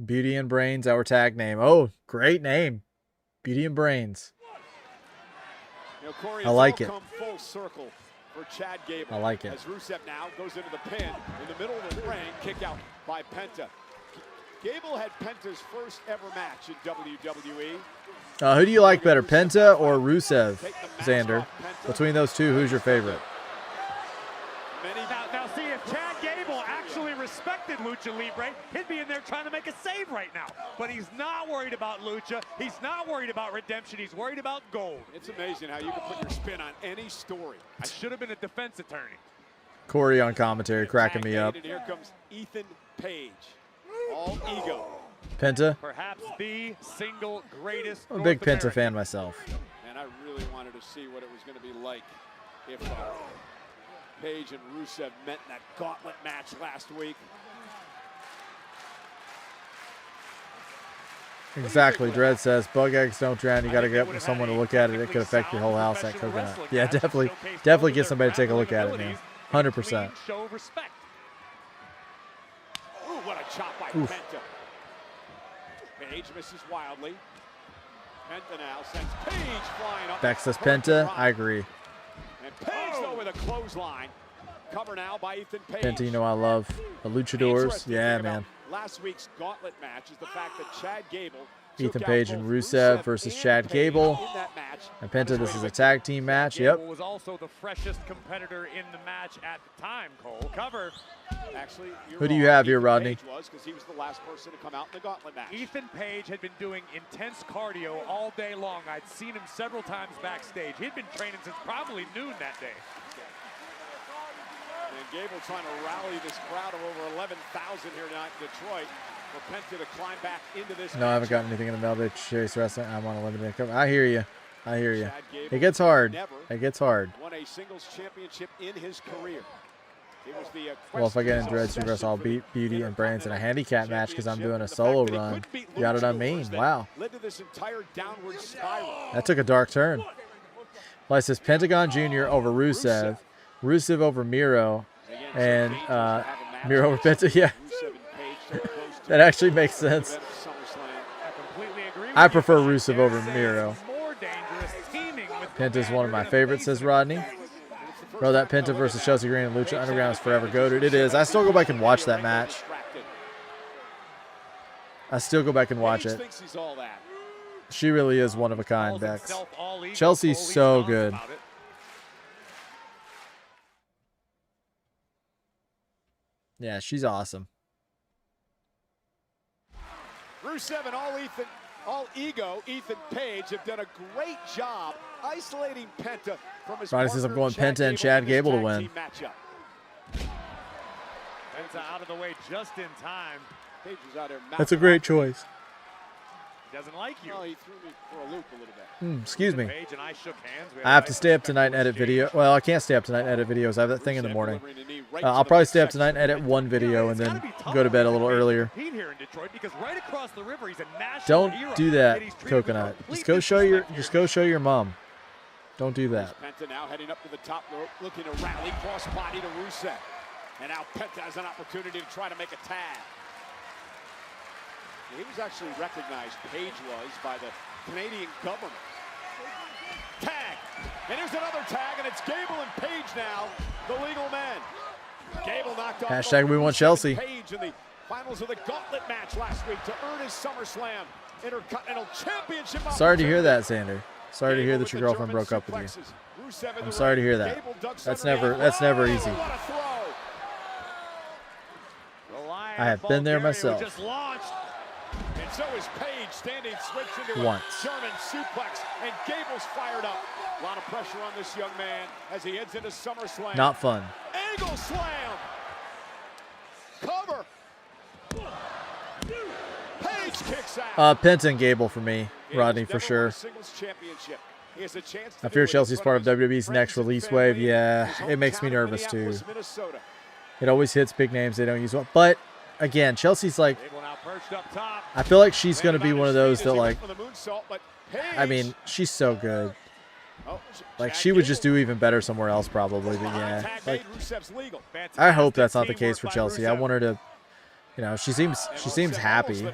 Beauty and Brains, our tag name. Oh, great name. Beauty and Brains. You know, Corey, I like it. Come full circle for Chad Gable. I like it. As Rusev now goes into the pin in the middle of the ring, kick out by Penta. Gable had Penta's first ever match in WWE. Who do you like better, Penta or Rusev, Xander? Between those two, who's your favorite? Now see, if Chad Gable actually respected Lucha Libre, he'd be in there trying to make a save right now. But he's not worried about Lucha. He's not worried about redemption. He's worried about gold. It's amazing how you can put your spin on any story. I should have been a defense attorney. Corey on commentary cracking me up. And here comes Ethan Page. All ego. Penta? Perhaps the single greatest. I'm a big Penta fan myself. And I really wanted to see what it was going to be like if Page and Rusev met in that gauntlet match last week. Exactly. Dredd says, bug eggs don't drown. You got to get someone to look at it. It could affect your whole house at Coconut. Yeah, definitely get somebody to take a look at it, man. 100%. Show of respect. Ooh, what a chop by Penta. Page misses wildly. Penta now sends Page flying up. Bex says Penta. I agree. And Page though with a clothesline. Cover now by Ethan Page. Penta, you know I love the luchadors. Yeah, man. Last week's gauntlet match is the fact that Chad Gable, Ethan Page and Rusev versus Chad Gable. And Penta, this is a tag team match. Yep. Gable was also the freshest competitor in the match at the time, Cole. Cover. Actually, who do you have here, Rodney? Because he was the last person to come out in the gauntlet match. Ethan Page had been doing intense cardio all day long. I'd seen him several times backstage. He'd been training since probably noon that day. And Gable trying to rally this crowd of over 11,000 here tonight in Detroit for Penta to climb back into this. No, I haven't gotten anything in the mail to Chase Wrestling. I'm on a limited cover. I hear you. I hear you. It gets hard. It gets hard. Won a singles championship in his career. It was the well, if I get in Dread Super, I'll beat Beauty and Brains in a handicap match because I'm doing a solo run. You got what I mean? Wow. Led to this entire downward spiral. That took a dark turn. Well, it says Pentagon Jr. over Rusev, Rusev over Miro, and Miro over Penta. Yeah. That actually makes sense. I prefer Rusev over Miro. Penta's one of my favorites, says Rodney. Bro, that Penta versus Chelsea Green and Lucha Underground is forever goated. It is. I still go back and watch that match. I still go back and watch it. She really is one of a kind, Bex. Chelsea's so good. Yeah, she's awesome. Rusev and all ego Ethan Page have done a great job isolating Penta from his Ronnie says I'm partner, going Penta and Chad in this Gable to tag win. team matchup. Penta out of the way just in time. Page was out there That's a great choice. He doesn't like you. Oh, he threw me for a loop a little bit. Excuse me. Page and I shook hands. We I have to stay up tonight and edit video. Well, I can't stay up tonight and edit videos. I have that thing in the morning. I'll probably stay up tonight and edit one video and then go to bed a little earlier. Here in Detroit because right across the river he's a national Don't hero, do that, and he's treated with Coconut. complete Just go show your mom. Don't do that. Penta now heading up to the top rope, looking to rally cross body to Rusev. And now Penta has an opportunity to try to make a tag. He was actually recognized, Page was, by the Canadian government. Tag! And here's another tag, and it's Gable and Page now, the legal men. Gable knocked off Hashtag we want Chelsea. Page in the finals of the gauntlet match last week to earn his SummerSlam Intercontinental Championship. Sorry to hear that, Xander. Sorry to hear that your girlfriend broke up with you. I'm sorry to hear that. That's never easy. I have been there myself. And so is Page standing switch into Once. a German suplex, and Gable's fired up. A lot of pressure on this young man as he heads into SummerSlam. Not fun. Angle slam. Cover. Page kicks out. Penta and Gable for me, Rodney, for sure. I fear Chelsea's part of WWE's next release wave. Yeah, it makes me nervous too. It always hits big names they don't use well. But again, Chelsea's like, I feel like she's going to be one of those that like, I mean, she's so good. Like she would just do even better somewhere else probably. But yeah, like, I hope that's not the case for Chelsea. I want her to, you know, she seems happy.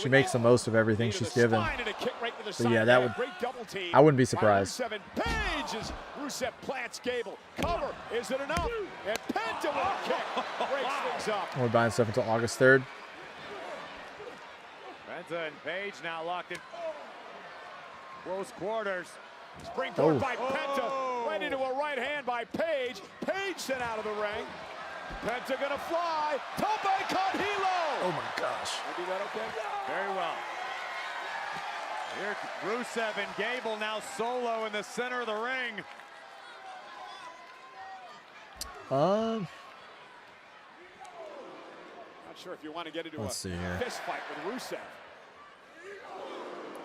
She makes the most of everything she's given. But yeah, I wouldn't be surprised. Rusev plants Gable. Cover. Is it enough? And Penta with a kick. Breaks things up. We're buying stuff until August 3rd. Penta and Page now locked in close quarters. Springboard by Penta. Right into a right hand by Page. Page sent out of the ring. Penta gonna fly. Tope con hilo. Oh my gosh. I do that okay? Very well. Here, Rusev and Gable now solo in the center of the ring. Not sure if you want to get into Let's see a here. fist fight with Rusev.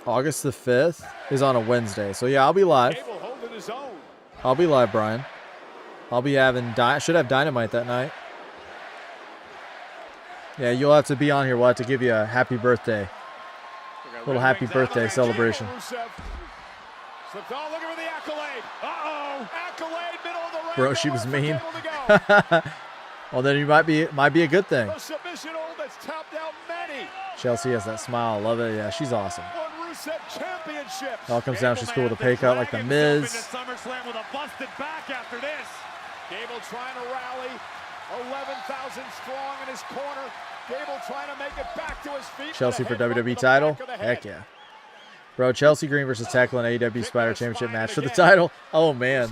August the 5th is on a Wednesday. So yeah, I'll be live. Gable holding his own. I'll be live, Brian. I'll be having should have Dynamite that night. Yeah, you'll have to be on here. We'll have to give you a happy birthday. Little happy birthday celebration. Slipped on, looking for the accolade. Uh-oh. Accolade, middle of the ring. Bro, she was mean. Well, then you might be a good thing. A submission hold that's tapped out many. Chelsea has that smile. Love it. Yeah, she's awesome. One Rusev championship. It all comes down. She's cool with a pay cut like the Miz. SummerSlam with a busted back after this. Gable trying to rally. 11,000 strong in his corner. Gable trying to make it back to his feet. Chelsea for WWE title. Heck yeah. Bro, Chelsea Green versus Tekla in AEW Spider Championship match for the title. Oh, man.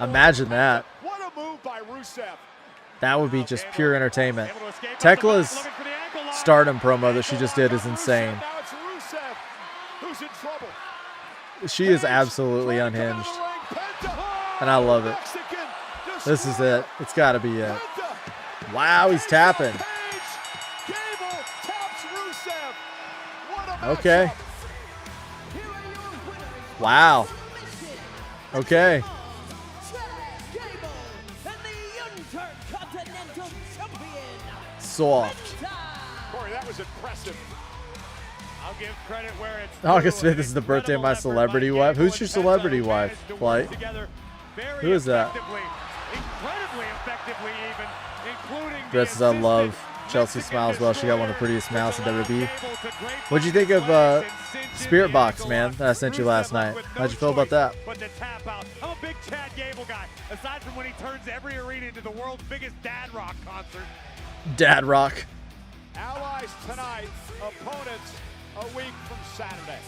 Imagine that. What a move by Rusev. That would be just pure entertainment. Tekla's Stardom promo that she just did is insane. Now it's Rusev who's in trouble. She is absolutely unhinged. And I love it. This is it. It's got to be it. Wow, he's tapping. Okay. Wow. Okay. Soft. Corey, that was impressive. I'll give credit where it's August 5th is the birthday of my celebrity wife. Who's your celebrity wife, Flight? Who is that? Incredibly effectively even, including Dresses I love. Chelsea smiles well. She got one of the prettiest smiles in WWE. What'd you think of Spirit Box, man, that I sent you last night? How'd you feel about that? But the tap out. I'm a big Chad Gable guy. Aside from when he turns every arena into the world's biggest dad rock concert. Dad rock. Allies tonight, opponents a week from Saturday.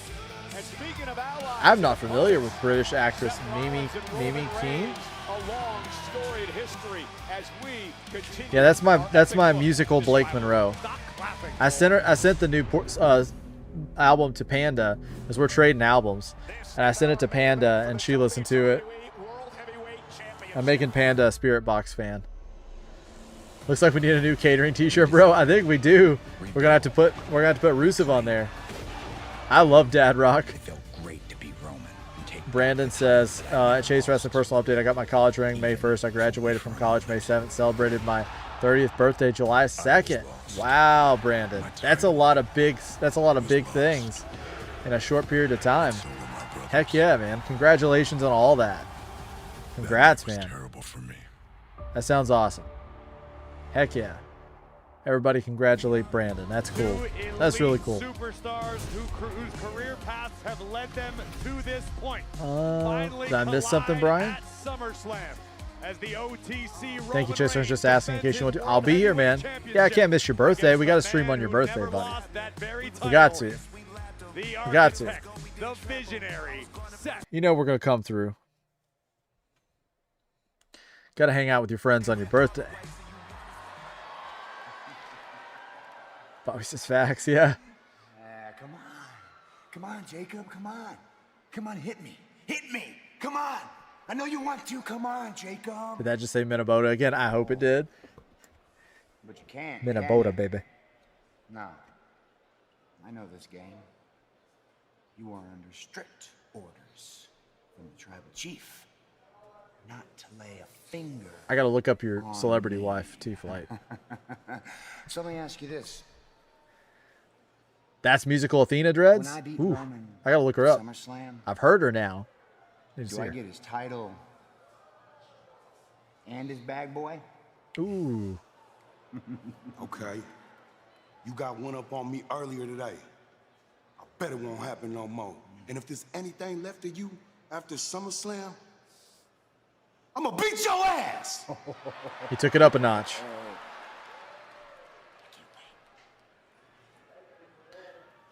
And speaking of allies, I'm not familiar with British actress Mimi Keene. a long, storied history as we continue. Yeah, that's my musical Blake Monroe. I sent the new album to Panda as we're trading albums, and I sent it to Panda and she listened to it. I'm making Panda a Spirit Box fan. Looks like we need a new catering T-shirt, bro. I think we do. We're gonna have to put Rusev on there. I love Dad Rock. Brandon says, at Chase Wrestling personal update, I got my college ring May 1st. I graduated from college May 7th. Celebrated my 30th birthday July 2nd. Wow, Brandon. That's a lot of big things in a short period of time. Heck yeah, man. Congratulations on all that. Congrats, man. That sounds awesome. Heck yeah. Everybody congratulate Brandon. That's cool. That's really cool. Superstars whose career paths have led them to this point. Did I miss something, Brian? As the OTC Thank you, Chester. Just asking in case you want to. I'll be here, man. Yeah, I can't miss your birthday. We got to stream on your birthday, buddy. We got to. We got to. The visionary. You know we're going to come through. Got to hang out with your friends on your birthday. Bobby says facts, yeah. Come on. Come on, Jacob. Come on. Come on, hit me. Hit me. Come on. I know you want to. Come on, Jacob. Did that just say Minnesota again? I hope it did. But you can't. Minnesota, baby. No. I know this game. You are under strict orders from the tribal chief not to lay a finger. I got to look up your celebrity wife, T-Flight. So let me ask you this. That's musical Athena Dreads? Ooh, I got to look her up. SummerSlam, I've heard her now. do I get his title and his bag boy? Ooh. Okay. You got one up on me earlier today. I bet it won't happen no more. And if there's anything left of you after SummerSlam, I'm gonna beat your ass! He took it up a notch.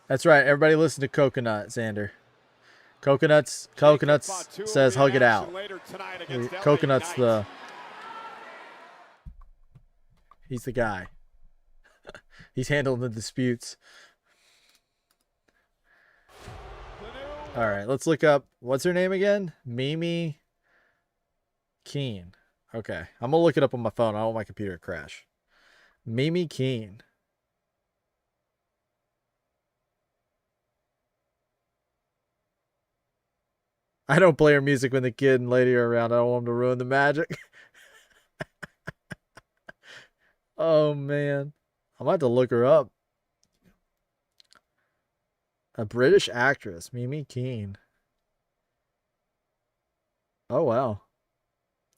That's right. Everybody listen to Coconut, Xander. Coconuts says hug it out. Coconut's he's the guy. He's handling the disputes. All right, let's look up, what's her name again? Mimi Keen. Okay, I'm gonna look it up on my phone. I don't want my computer to crash. Mimi Keen. I don't play her music when the kid and lady are around. I don't want them to ruin the magic. Oh, man. I'm about to look her up. A British actress, Mimi Keen. Oh, wow.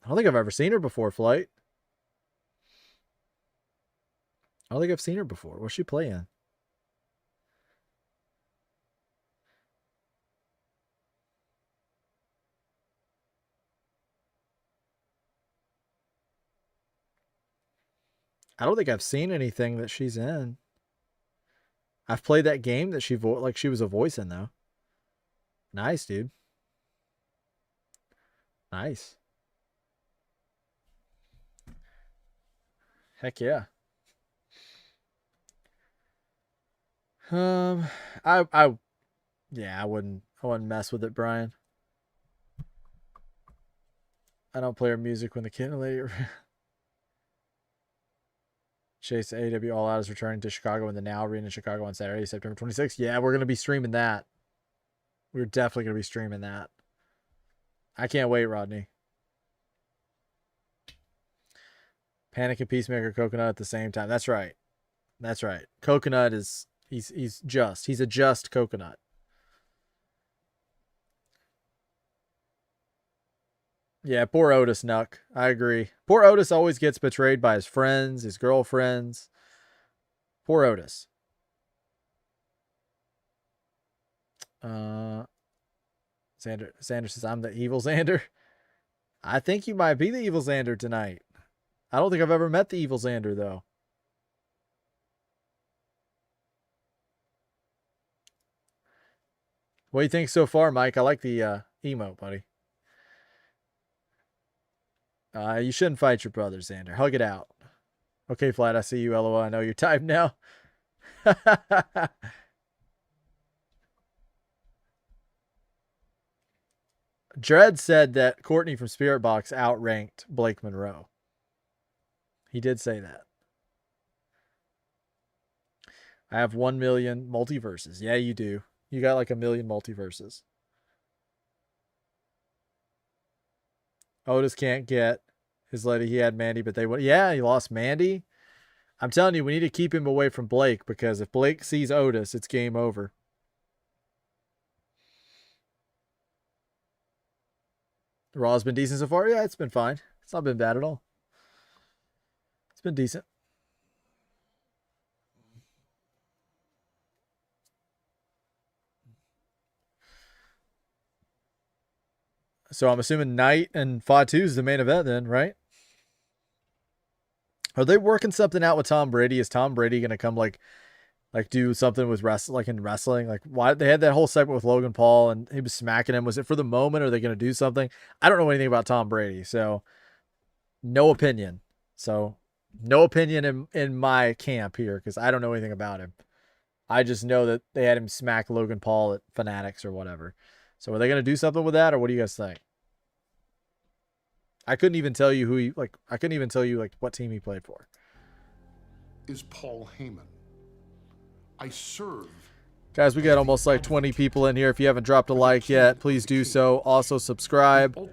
I don't think I've ever seen her before, Flight. I don't think I've seen her before. What's she playing? I don't think I've seen anything that she's in. I've played that game that she was a voice in, though. Nice, dude. Nice. Heck yeah. Yeah, I wouldn't mess with it, Brian. I don't play her music when the kid and lady are Chase AEW All Out is returning to Chicago in the Now Arena in Chicago on Saturday, September 26th. Yeah, we're going to be streaming that. We're definitely going to be streaming that. I can't wait, Rodney. Panic and Peacemaker Coconut at the same time. That's right. That's right. Coconut is he's a just Coconut. Yeah, poor Otis Nuck. I agree. Poor Otis always gets betrayed by his friends, his girlfriends. Poor Otis. Xander says, I'm the evil Xander. I think you might be the evil Xander tonight. I don't think I've ever met the evil Xander, though. What do you think so far, Mike? I like the emote, buddy. You shouldn't fight your brother, Xander. Hug it out. Okay, Flat, I see you. LOL. I know you're typed now. Dredd said that Courtney from Spirit Box outranked Blake Monroe. He did say that. I have 1 million multiverses. Yeah, you do. You got like 1 million multiverses. Otis can't get his lady. He had Mandy, but they went. Yeah, he lost Mandy. I'm telling you, we need to keep him away from Blake, because if Blake sees Otis, it's game over. Raw's been decent so far. Yeah, it's been fine. It's not been bad at all. It's been decent. So I'm assuming Knight and Fatu is the main event then, right? Are they working something out with Tom Brady? Is Tom Brady going to come like do something with in wrestling? Like, why they had that whole segment with Logan Paul and he was smacking him. Was it for the moment? Or are they going to do something? I don't know anything about Tom Brady, so no opinion. So no opinion in my camp here, because I don't know anything about him. I just know that they had him smack Logan Paul at Fanatics or whatever. So are they going to do something with that, or what do you guys think? I couldn't even tell you what team he played for. Is Paul Heyman. I serve. Guys, we got almost like 20 people in here. If you haven't dropped a like yet, please do so. Also subscribe. I'm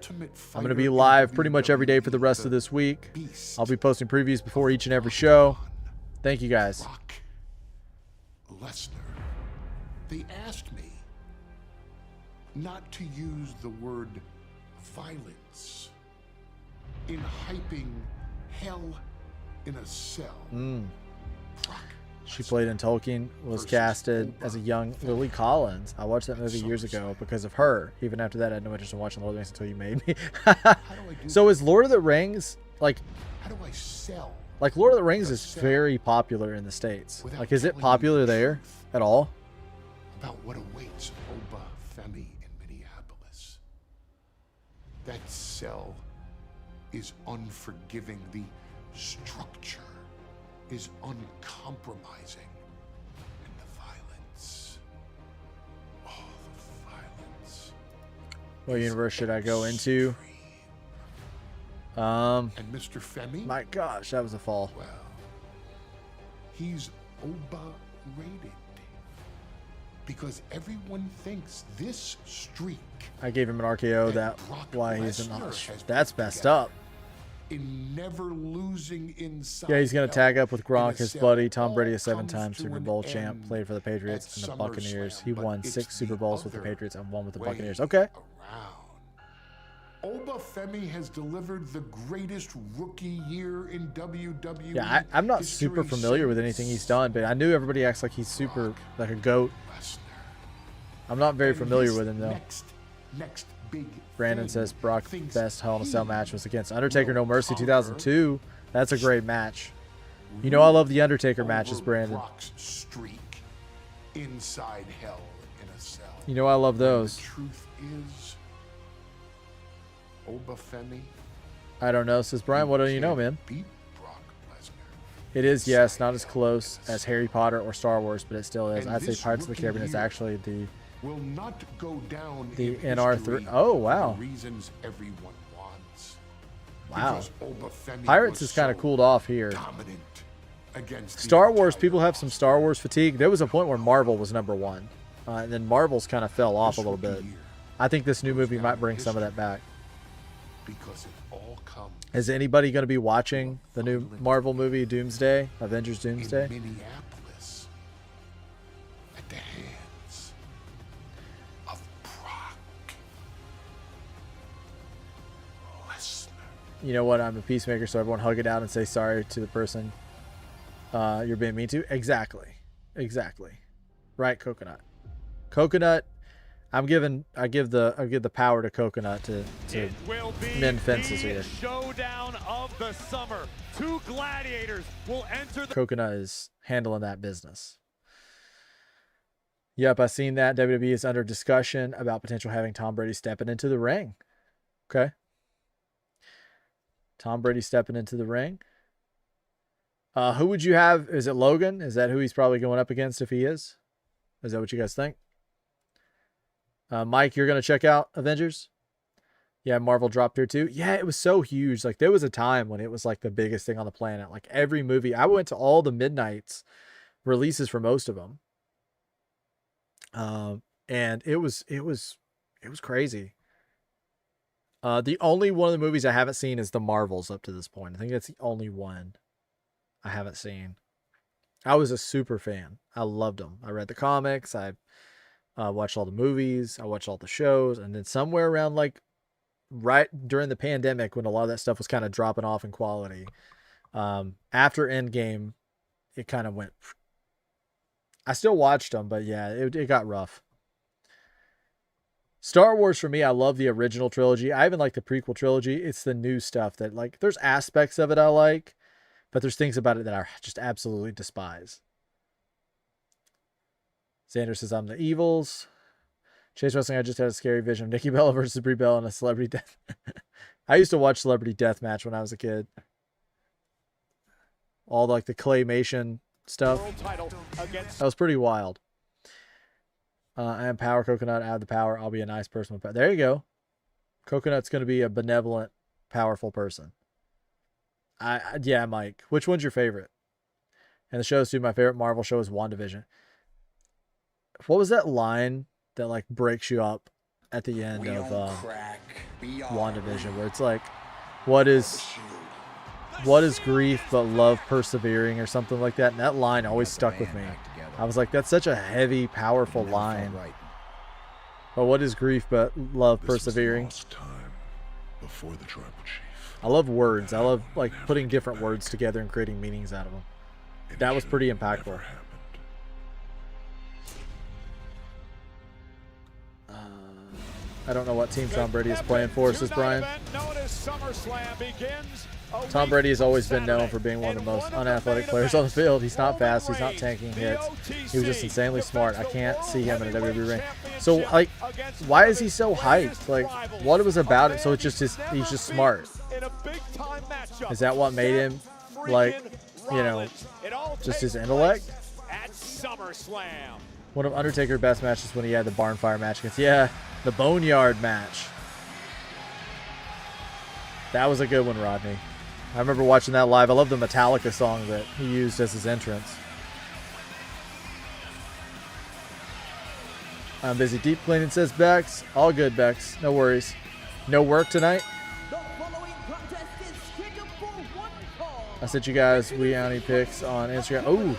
going to be live pretty much every day for the rest of this week. I'll be posting previews before each and every show. Thank you guys. Lesnar. They asked me not to use the word violence in hyping Hell in a Cell. She played in Tolkien, was casted as a young Lily Collins. I watched that movie years ago because of her. Even after that, I had no interest in watching Lord of the Rings until you made me. So is Lord of the Rings, like, how do I sell? Like, Lord of the Rings is very popular in the States. Like, is it popular there at all? About what awaits Oba Femi in Minneapolis. That cell is unforgiving. The structure is uncompromising. And the violence. Oh, the violence. What universe should I go into? And Mr. Femi? My gosh, that was a fall. Well, he's overrated. Because everyone thinks this streak. I gave him an RKO. That why he's in the. That's messed up. In never losing inside. Yeah, he's gonna tag up with Gronk, his buddy. Tom Brady, a 7-time Super Bowl champ, played for the Patriots and the Buccaneers. He won 6 Super Bowls with the Patriots and 1 with the Buccaneers. Okay. Oba Femi has delivered the greatest rookie year in WWE. Yeah, I'm not super familiar with anything he's done, but I knew everybody acts like he's super, like a GOAT. I'm not very familiar with him, though. Next big Brandon says Brock's best Hell in a Cell match was against Undertaker No Mercy 2002. That's a great match. You know I love the Undertaker matches, Brandon. Brock's streak inside Hell in a Cell. You know I love those. The truth is, Oba Femi. I don't know, says Brian. What do you know, man? Beat Brock Lesnar. It is, yes, not as close as Harry Potter or Star Wars, but it still is. I'd say Pirates of the Caribbean is actually the will not go down the in NR3. Oh, wow. Reasons everyone wants. Wow. Pirates has kind of cooled off here. Star Wars, people have some Star Wars fatigue. There was a point where Marvel was #1. And then Marvel's kind of fell off a little bit. I think this new movie might bring some of that back. Because it all comes. Is anybody going to be watching the new Marvel movie Doomsday? Avengers Doomsday? In Minneapolis. At the hands of Brock Lesnar. You know what? I'm a peacemaker, so everyone hug it out and say sorry to the person you're being mean to. Exactly. Exactly. Right, Coconut. Coconut. I give the power to Coconut to mend fences here. Showdown of the summer. 2 gladiators will enter the Coconut is handling that business. Yep, I've seen that. WWE is under discussion about potential having Tom Brady stepping into the ring. Okay. Tom Brady stepping into the ring. Who would you have? Is it Logan? Is that who he's probably going up against if he is? Is that what you guys think? Mike, you're going to check out Avengers? Yeah, Marvel dropped here too. Yeah, it was so huge. Like, there was a time when it was like the biggest thing on the planet. Like, every movie. I went to all the Midnights releases for most of them. And it was crazy. The only one of the movies I haven't seen is the Marvels up to this point. I think that's the only one I haven't seen. I was a super fan. I loved them. I read the comics. I watched all the movies. I watched all the shows. And then somewhere around like right during the pandemic when a lot of that stuff was kind of dropping off in quality, after Endgame, it kind of went. I still watched them, but yeah, it got rough. Star Wars for me, I love the original trilogy. I even like the prequel trilogy. It's the new stuff that, like, there's aspects of it I like, but there's things about it that I just absolutely despise. Xander says, I'm the evils. Chase Wrestling, I just had a scary vision of Nikki Bella versus Brie Bella in a celebrity death. I used to watch Celebrity Deathmatch when I was a kid. All like the claymation stuff. That was pretty wild. I am Power Coconut. I have the power. I'll be a nice person with power. There you go. Coconut's going to be a benevolent, powerful person. Yeah, Mike. Which one's your favorite? And the shows too. My favorite Marvel show is WandaVision. What was that line that like breaks you up at the end of WandaVision, where it's like, what is grief but love persevering, or something like that? And that line always stuck with me. I was like, that's such a heavy, powerful line. But what is grief but love persevering? Before the tribal chief. I love words. I love like putting different words together and creating meanings out of them. That was pretty impactful. I don't know what team Tom Brady is playing for, says Brian. Tom Brady has always been known for being one of the most unathletic players on the field. He's not fast. He's not tanking hits. He was just insanely smart. I can't see him in a WWE ring. So, like, why is he so hyped? Like, what was about it? So it's just he's just smart. Is that what made him, like, you know, just his intellect? One of Undertaker's best matches when he had the barn fire match against, yeah, the Boneyard match. That was a good one, Rodney. I remember watching that live. I love the Metallica song that he used as his entrance. I'm busy deep cleaning, says Bex. All good, Bex. No worries. No work tonight? I sent you guys Weowney pics on Instagram. Oh,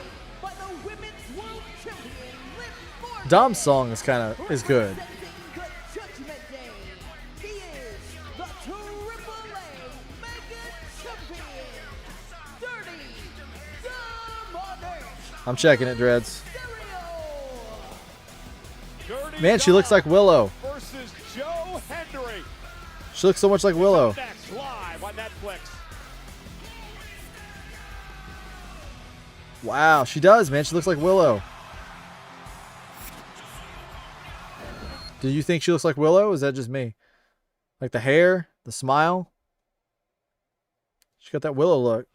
Dom's song is good. I'm checking it, Dreads. Man, she looks like Willow. She looks so much like Willow. Wow, she does, man. She looks like Willow. Do you think she looks like Willow? Or is that just me? Like the hair, the smile? She got that Willow look.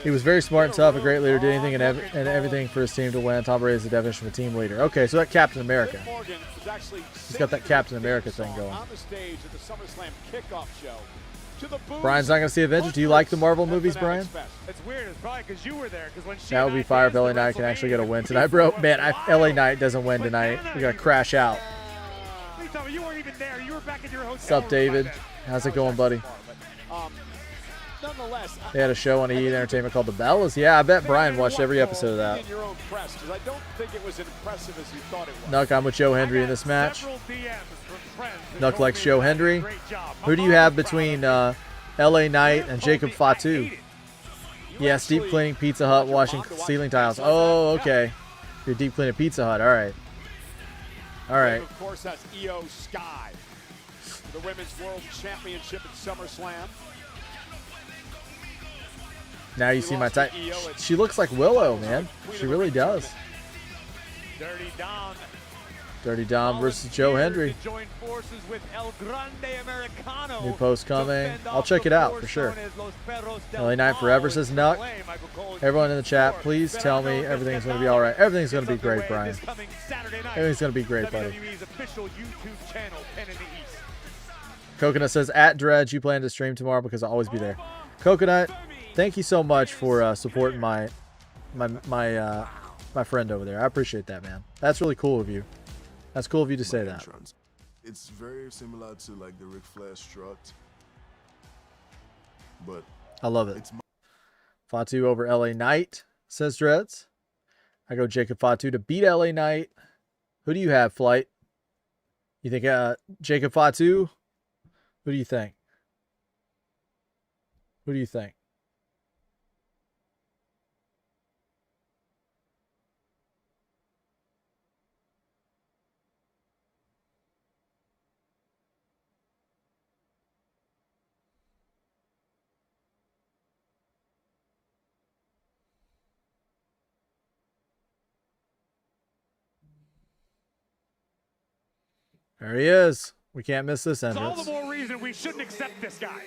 He was very smart and tough, a great leader, did anything and everything for his team to win. Tom Brady is the definition of a team leader. Okay, so that Captain America. He's got that Captain America thing going. Brian's not going to see Avengers. Do you like the Marvel movies, Brian? It's weird. It's probably because you were there. That would be fire if LA Knight can actually get a win tonight, bro. Man, LA Knight doesn't win tonight. We got to crash out. You weren't even there. You were back in your hotel. What's up, David? How's it going, buddy? They had a show on E! Entertainment called The Bellas. Yeah, I bet Brian watched every episode of that. Nuck, I'm with Joe Hendry in this match. Nuck likes Joe Hendry. Who do you have between LA Knight and Jacob Fatu? Yeah, deep cleaning Pizza Hut, washing ceiling tiles. Oh, okay. You're deep cleaning Pizza Hut. All right. All right. Of course, that's Io Sky, the Women's World Championship at SummerSlam. Now you see my type. She looks like Willow, man. She really does. Dirty Dom Dirty Dom versus Joe Hendry. Join forces with El Grande Americano. New post coming. I'll check it out for sure. LA Knight Forever says Nuck. Everyone in the chat, please tell me everything's going to be all right. Everything's going to be great, Brian. Everything's going to be great, buddy. Coconut says, at Dredge, you plan to stream tomorrow because I'll always be there. Coconut, thank you so much for supporting my friend over there. I appreciate that, man. That's really cool of you. That's cool of you to say that. It's very similar to like the Ric Flair strut, but I love it. Fatu over LA Knight, says Dreads. I go Jacob Fatu to beat LA Knight. Who do you have, Flight? You think Jacob Fatu? Who do you think? Who do you think? There he is. We can't miss this It's all entrance. the more reason we shouldn't accept this guy.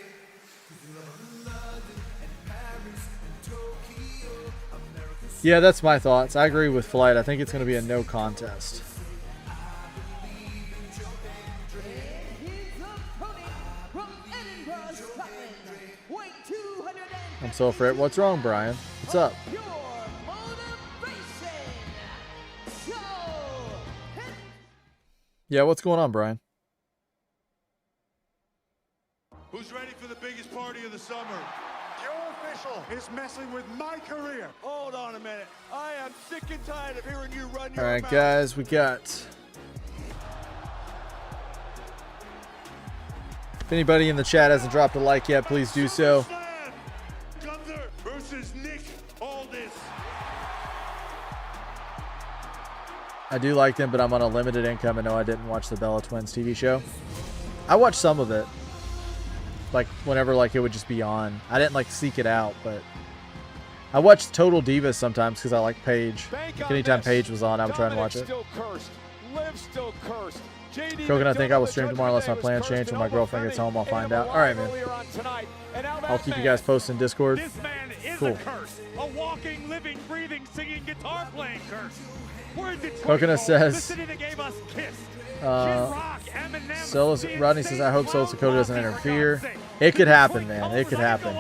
Yeah, that's my thoughts. I agree with Flight. I think it's going to be a no contest. I'm so afraid. What's wrong, Brian? What's up? Yeah, what's going on, Brian? Who's ready for the biggest party of the summer? Your official is messing with my career. Hold on a minute. I am sick and tired of hearing you run All your right, mouth. guys, we got... If anybody in the chat hasn't dropped a like yet, please do so. Gunther versus Nick Aldis. I do like them, but I'm on a limited income, and no, I didn't watch the Bella Twins TV show. I watched some of it, like whenever like it would just be on. I didn't like seek it out, but I watched Total Divas sometimes because I like Paige. Like, anytime Paige was on, I would try and watch it. Still cursed. Liv still cursed. Coconut, I think I will stream tomorrow unless my plan changed. When my girlfriend gets home, I'll find out. All right, man. I'll keep you guys posted in Discord. This man is Cool. a curse. A walking, living, breathing, singing, guitar playing curse. Where's it? Coconut says, The city that gave us Kiss. Rodney says, I hope Souls Dakota doesn't interfere. It could happen, man. It could happen.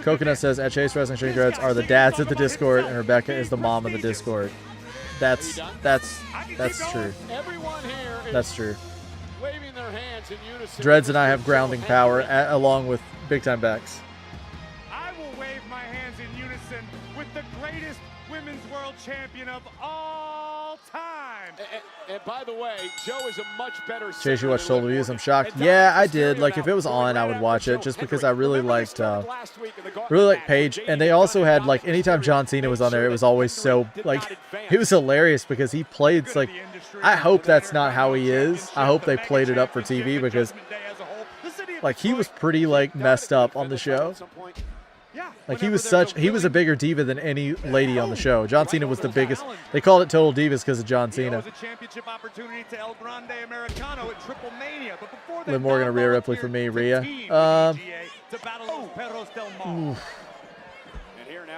Coconut says, at Chase Wrestling Stream Dreads are the dads of the Discord, and Rebecca is the mom of the Discord. That's true. That's true. Waving their hands in unison. Dreads and I have grounding power, along with Big Time Bex. I will wave my hands in unison with the greatest women's world champion of all time. And by the way, Joe is a much better. Chase, you watched Total Views? I'm shocked. Yeah, I did. Like, if it was on, I would watch it, just because I really liked Paige. And they also had, like, anytime John Cena was on there, it was always so, like, it was hilarious because he played, like, I hope that's not how he is. I hope they played it up for TV because, like, he was pretty, like, messed up on the show. Like, he was a bigger diva than any lady on the show. John Cena was the biggest. They called it Total Divas because of John Cena. Liv Morgan or Rhea Ripley for me. Rhea.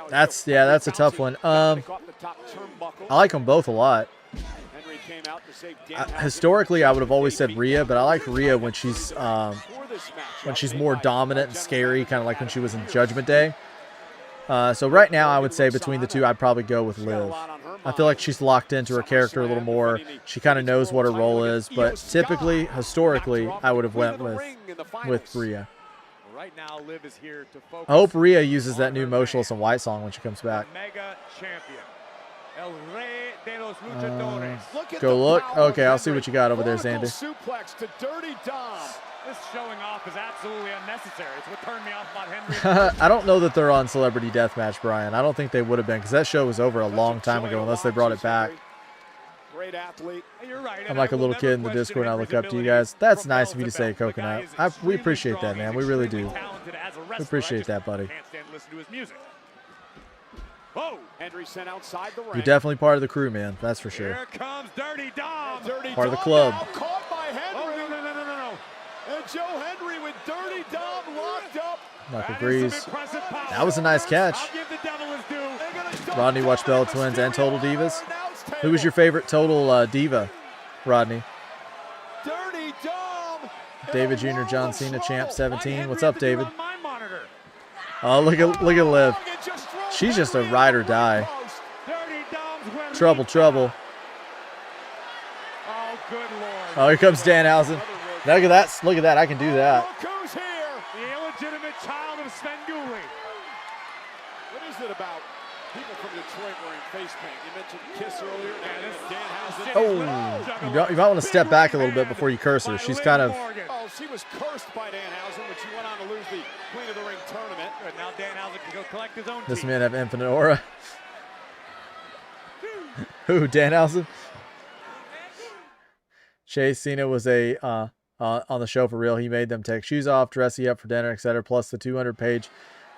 That's a tough one. I like them both a lot. Historically, I would have always said Rhea, but I like Rhea when she's more dominant and scary, kind of like when she was in Judgment Day. So right now, I would say between the two, I'd probably go with Liv. I feel like she's locked into her character a little more. She kind of knows what her role is, but typically, historically, I would have went with Rhea. Right now, Liv is here to focus. I hope Rhea uses that new Motionless and White song when she comes back. Mega champion. El Rey de los Luchadores. Go look. Okay, I'll see what you got over there, Sandy. Suplex to Dirty Dom. This showing off is absolutely unnecessary. It's what turned me off about Henry. I don't know that they're on Celebrity Deathmatch, Brian. I don't think they would have been because that show was over a long time ago unless they brought it back. Great athlete. You're right. I'm like a little kid in the Discord and I look up to you guys. That's nice of you to say, Coconut. We appreciate that, man. We really do. We appreciate that, buddy. Can't stand to listen to his music. Whoa. Henry sent outside the ring. You're definitely part of the crew, man. That's for sure. Here comes Dirty Dom. Part of the club. Now caught by Henry. Oh, no. And Joe Henry with Dirty Dom locked up. Knuckle grease. That was a nice catch. I'll give the devil his due. Rodney watched Bella Twins and Total Divas. Who was your favorite Total Diva, Rodney? Dirty Dom. David Jr. John Cena, champ 17. What's up, David? Oh, look at Liv. She's just a ride or die. Trouble. Oh, good Lord. Oh, here comes Danhausen. Look at that. Look at that. I can do that. Who's here? The illegitimate child of Svengoolie. What is it about people from Detroit wearing face paint? You mentioned Kiss earlier. Oh, you might want to step back a little bit before you curse her. She's kind of... Oh, she was cursed by Danhausen when she went on to lose the Queen of the Ring tournament. Good. Now Danhausen can go collect his own This team. man have infinite aura. Who, Danhausen? Chase Cena was on the show for real. He made them take shoes off, dress you up for dinner, etc. Plus the 200-page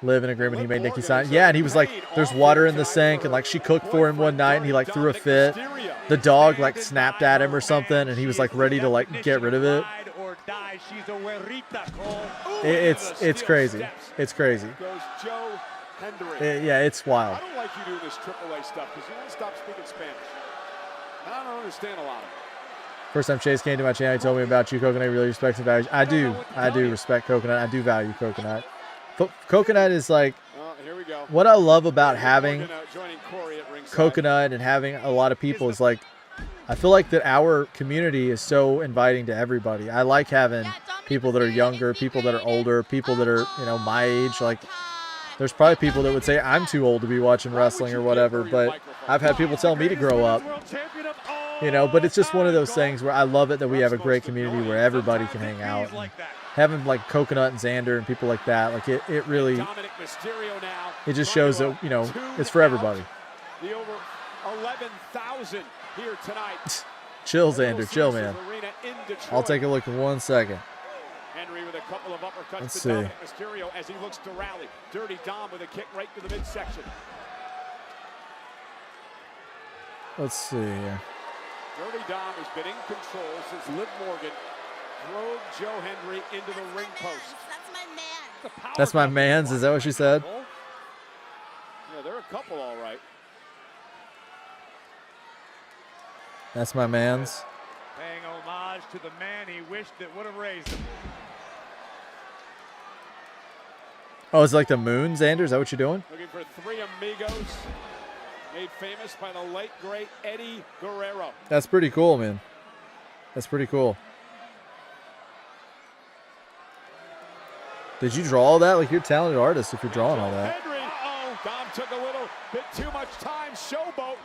live-in agreement he made Nikki sign. Yeah, and he was like, there's water in the sink, and like she cooked for him one night, and he like threw a fit. The dog like snapped at him or something, and he was like ready to like get rid of it. It's crazy. It's crazy. Goes Joe Hendry. Yeah, it's wild. I don't like you doing this AAA stuff because you won't stop speaking Spanish. And I don't understand a lot of it. First time Chase came to my channel, he told me about you. Coconut really respects and values. I do respect Coconut. I do value Coconut. Coconut is like here we go. What I love about having Coconut and having a lot of people is like, I feel like that our community is so inviting to everybody. I like having people that are younger, people that are older, people that are, you know, my age. Like, there's probably people that would say I'm too old to be watching wrestling or whatever, but I've had people tell me to grow up. You know, but it's just one of those things where I love it that we have a great community where everybody can hang out. And having like Coconut and Xander and people like that, like it really, it just shows that, you know, it's for everybody. The over 11,000 here tonight. Chill, Xander, chill, man. I'll take a look in 1 second. Henry with a couple of uppercuts Let's to see. Dominic Mysterio as he looks to rally. Dirty Dom with a kick right to the midsection. Let's see here. Dirty Dom has been in control since Liv Morgan drove Joe Hendry into the ring post. That's my man's. Is that what she said? Yeah, they're a couple, all right. That's my man's. Paying homage to the man he wished that would have raised him. Oh, it's like the moon, Xander? Is that what you're doing? Looking for three amigos made famous by the late, great Eddie Guerrero. That's pretty cool, man. That's pretty cool. Did you draw all that? Like, you're a talented artist if you're drawing all that. Henry. Dom took a little bit too much time showboating.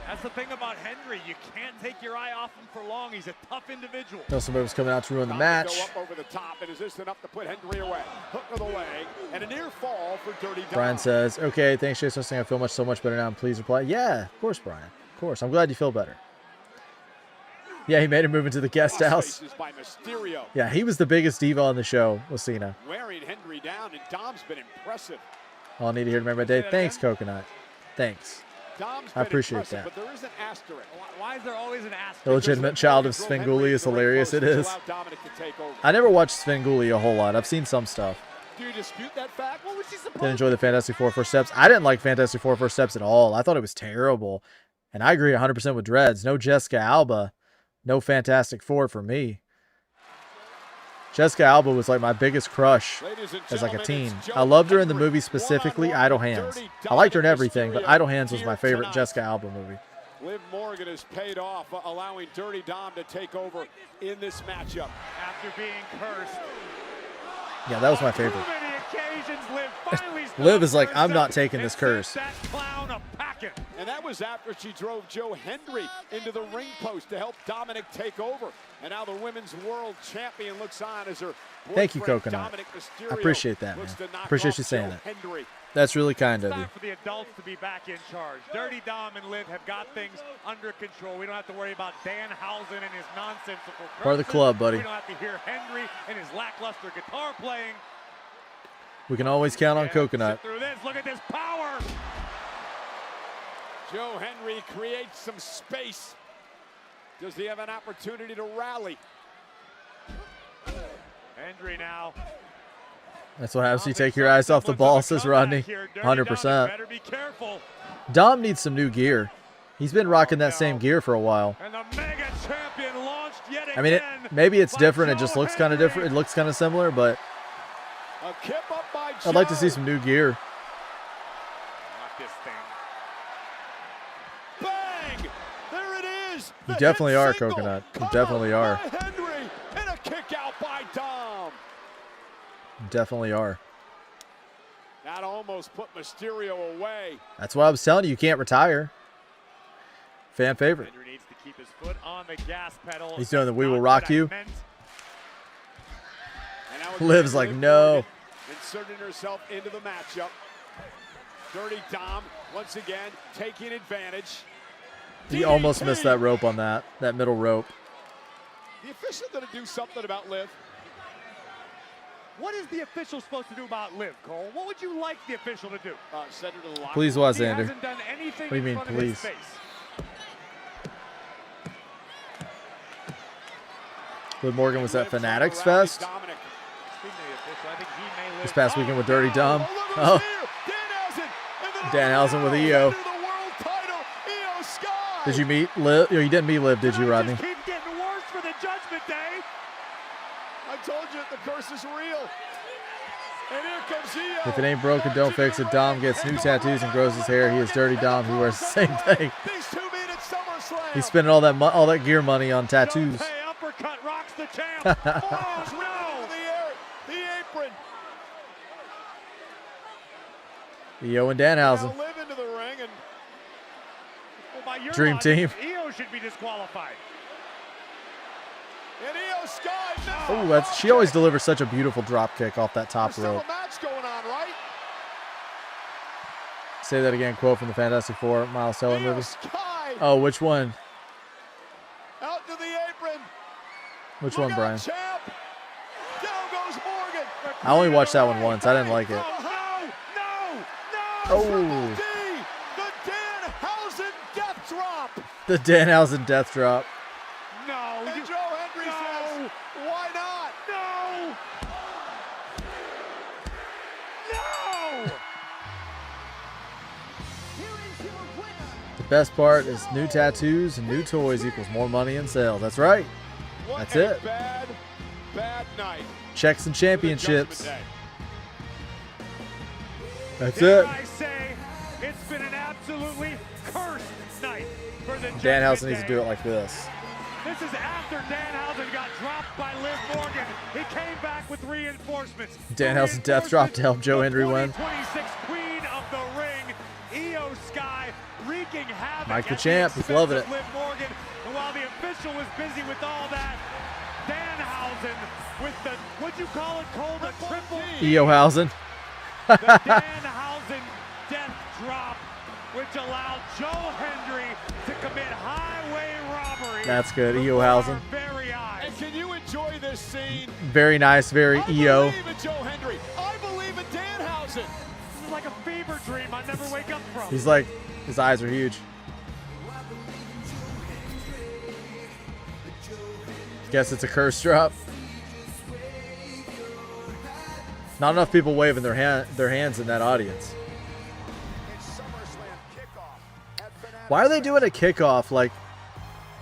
That's the thing about Henry. You can't take your eye off him for long. He's a tough individual. No, somebody was coming out to ruin the match. Go up over the top, and is this enough to put Henry away? Hook of the leg, and a near fall for Dirty Dom. Brian says, okay, thanks, Jason. I feel so much better now. Please reply. Yeah, of course, Brian. Of course. I'm glad you feel better. Yeah, he made him move into the guest house. By Mysterio. Yeah, he was the biggest diva on the show with Cena. Wearing Henry down, and Dom's been impressive. All I need to hear to remember my day. Thanks, Coconut. Thanks. I appreciate that. But there is an asterisk. Why is there always an asterisk? The legitimate child of Svengoolie is hilarious. It is. I never watched Svengoolie a whole lot. I've seen some stuff. Do you dispute that fact? What was she supposed Didn't enjoy the Fantastic Four First Steps. I didn't like Fantastic Four First Steps at all. I thought it was terrible. And I agree 100% with Dreads. No Jessica Alba. No Fantastic Four for me. Jessica Alba was like my biggest crush as like a teen. I loved her in the movie specifically, Idle Hands. I liked her in everything, but Idle Hands was my favorite Jessica Alba movie. Liv Morgan has paid off, allowing Dirty Dom to take over in this matchup. After being cursed. Yeah, that was my favorite. Liv Liv is like, I'm not taking this curse. And that was after she drove Joe Hendry into the ring post to help Dominic take over. And now the women's world champion looks on as her Thank you, Coconut. I appreciate that, man. I appreciate you saying that. That's really kind of you. It's time for the adults to be back in charge. Dirty Dom and Liv have got things under control. We don't have to worry about Danhausen and his nonsensical Part of the club, buddy. We don't have to hear Henry and his lackluster guitar playing. We can always count on Coconut. Through this, look at this power. Joe Henry creates some space. Does he have an opportunity to rally? Henry now. That's what happens. You take your eyes off the ball, says Rodney. 100%. Better be careful. Dom needs some new gear. He's been rocking that same gear for a while. And the mega champion launched yet I mean, maybe it's different. It just looks kind of different. It looks kind of similar, but A kip up by I'd like to Joe. see some new gear. Not this thing. Bang! There it is. You The definitely hit are, single. Coconut. You Come definitely out are. by Henry and a kick out by Dom. You definitely are. That almost put Mysterio away. That's why I was telling you, you can't retire. Fan favorite. Henry needs to keep his foot on the gas pedal. He's doing the "We Will Not Rock what I You." meant. And now Liv's like, no. Inserting herself into the matchup. Dirty Dom once again taking advantage. He almost missed that rope on that middle rope. The official going to do something about Liv. What is the official supposed to do about Liv, Cole? What would you like the official to do? Send her to the locker Please, room. was He Xander. hasn't done anything What do you mean, in front of his please? face. Liv Morgan was at Fanatics Fest Speaking of the official, I think he may live. this past weekend with Dirty Dom. Oh, Danhausen with EO. Did you meet Liv? Oh, you didn't meet Liv, did you, Rodney? Keep getting worse for the Judgment Day. I told you the curse is real. And here comes EO. If it ain't broken, don't fix it. Dom gets new tattoos and grows his hair. He is Dirty Dom. He wears the same thing. These two meet at SummerSlam. He's spending all that gear money on tattoos. Hey, uppercut rocks the champ. Oh, no. The apron. EO and Danhausen. Now Liv into the ring and Well, by your Dream logic, team. EO should be disqualified. and EO Sky. Oh, she always delivers such a beautiful drop kick off that top There's still rope. a match going on, right? Say that again. Quote from the Fantastic Four Miles Teller EO movie. Sky Oh, which one? out to the apron. Which Look one, out, Brian? champ. Down goes Morgan. I only watched that one once. I didn't like it. No, no, no. Oh, The Danhausen death drop. the Danhausen death drop. No. And Joe Henry says, why not? No. No. The best part is new tattoos and new toys equals more money in sales. That's right. What That's a it. bad, bad night. Checks and for the championships. Judgment Day. That's Dare it. I say, it's been an absolutely cursed night for the Danhausen needs to Judgment do Day. it like this. This is after Danhausen got dropped by Liv Morgan. He came back with reinforcements. Danhausen death drop to help Joe Henry win. 26 Queen of the Ring, Io Sky, wreaking havoc. Mike the at champ, he's expense loving of it. Liv Morgan. And while the official was busy with all that, Danhausen with the, what'd you call it, Cole? The triple EOhausen. the Danhausen death drop, which allowed Joe Henry to commit highway robbery. That's good. before EOhausen. our very eyes. And can you enjoy this scene? Very nice. Very I EO. believe in Joe Henry. I believe in Danhausen. This is like a fever dream I never wake up from. He's like, his eyes are huge. Guess it's a curse drop. Not enough people waving their hands in that audience. Why are they doing a kickoff like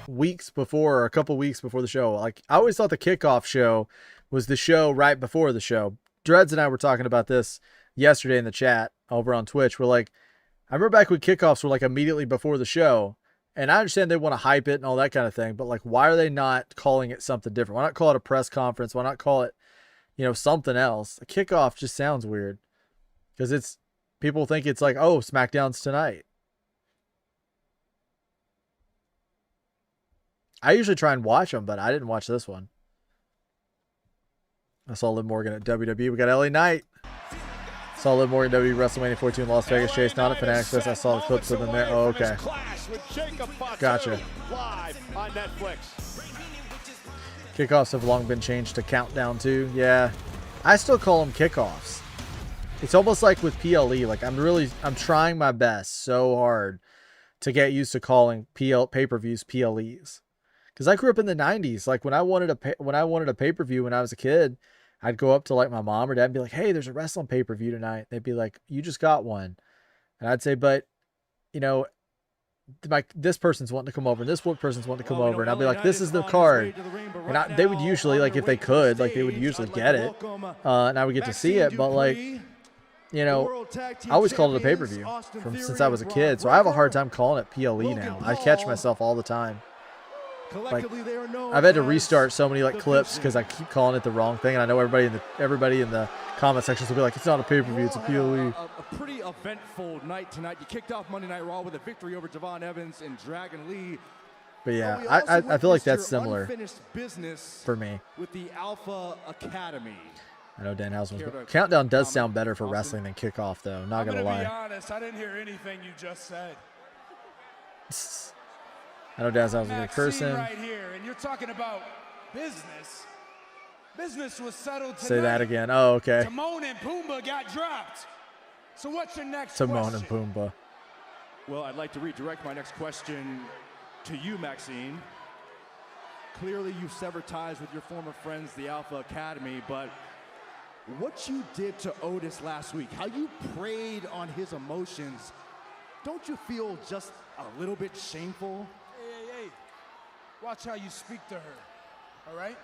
weeks before or a couple weeks before the show? Like, I always thought the kickoff show was the show right before the show. Dreads and I were talking about this yesterday in the chat over on Twitch. We're like, I remember back when kickoffs were like immediately before the show. And I understand they want to hype it and all that kind of thing, but like, why are they not calling it something different? Why not call it a press conference? Why not call it, something else? A kickoff just sounds weird because people think it's like, oh, SmackDown's tonight. I usually try and watch them, but I didn't watch this one. I saw Liv Morgan at WWE. We got LA Knight. Saw Liv Morgan WWE WrestleMania 14 in Las Vegas. Chase not at Fanatics Fest. I saw the clips of them there. Oh, okay. Gotcha. Live on Netflix. Kickoffs have long been changed to Countdown too. Yeah. I still call them kickoffs. It's almost like with PLE. Like, I'm trying my best so hard to get used to calling pay-per-views PLEs. Because I grew up in the 90s. Like when I wanted a pay-per-view when I was a kid, I'd go up to like my mom or dad and be like, hey, there's a wrestling pay-per-view tonight. They'd be like, you just got one. And I'd say, but, you know, like this person's wanting to come over and this person's wanting to come over. And I'll be like, this is the card. And they would usually, like if they could, like they would usually get it. And I would get to see it. But like, you know, I always called it a pay-per-view since I was a kid. So I have a hard time calling it PLE now. I catch myself all the time. Like I've had to restart so many like clips because I keep calling it the wrong thing, and I know everybody in the comment sections will be like, "It's not a pay-per-view, it's a PLE." A pretty eventful night tonight. You kicked off Monday Night Raw with a victory over Javon Evans and Dragon Lee. But yeah, I feel like that's similar business for me with the Alpha Academy. I know Dan Houseman. Countdown does sound better for wrestling than kickoff, though. Not gonna lie. To be honest, I didn't hear anything you just said. I know Dan's a good person. Right here, and you're talking about business. Business was settled tonight. Say that again. Oh, okay. Timon and Pumbaa got dropped. So what's your next Timon question? and Pumbaa. Well, I'd like to redirect my next question to you, Maxine. Clearly, you've severed ties with your former friends, the Alpha Academy, but what you did to Otis last week, how you preyed on his emotions, don't you feel just a little bit shameful? Hey. Watch how you speak to her. All right?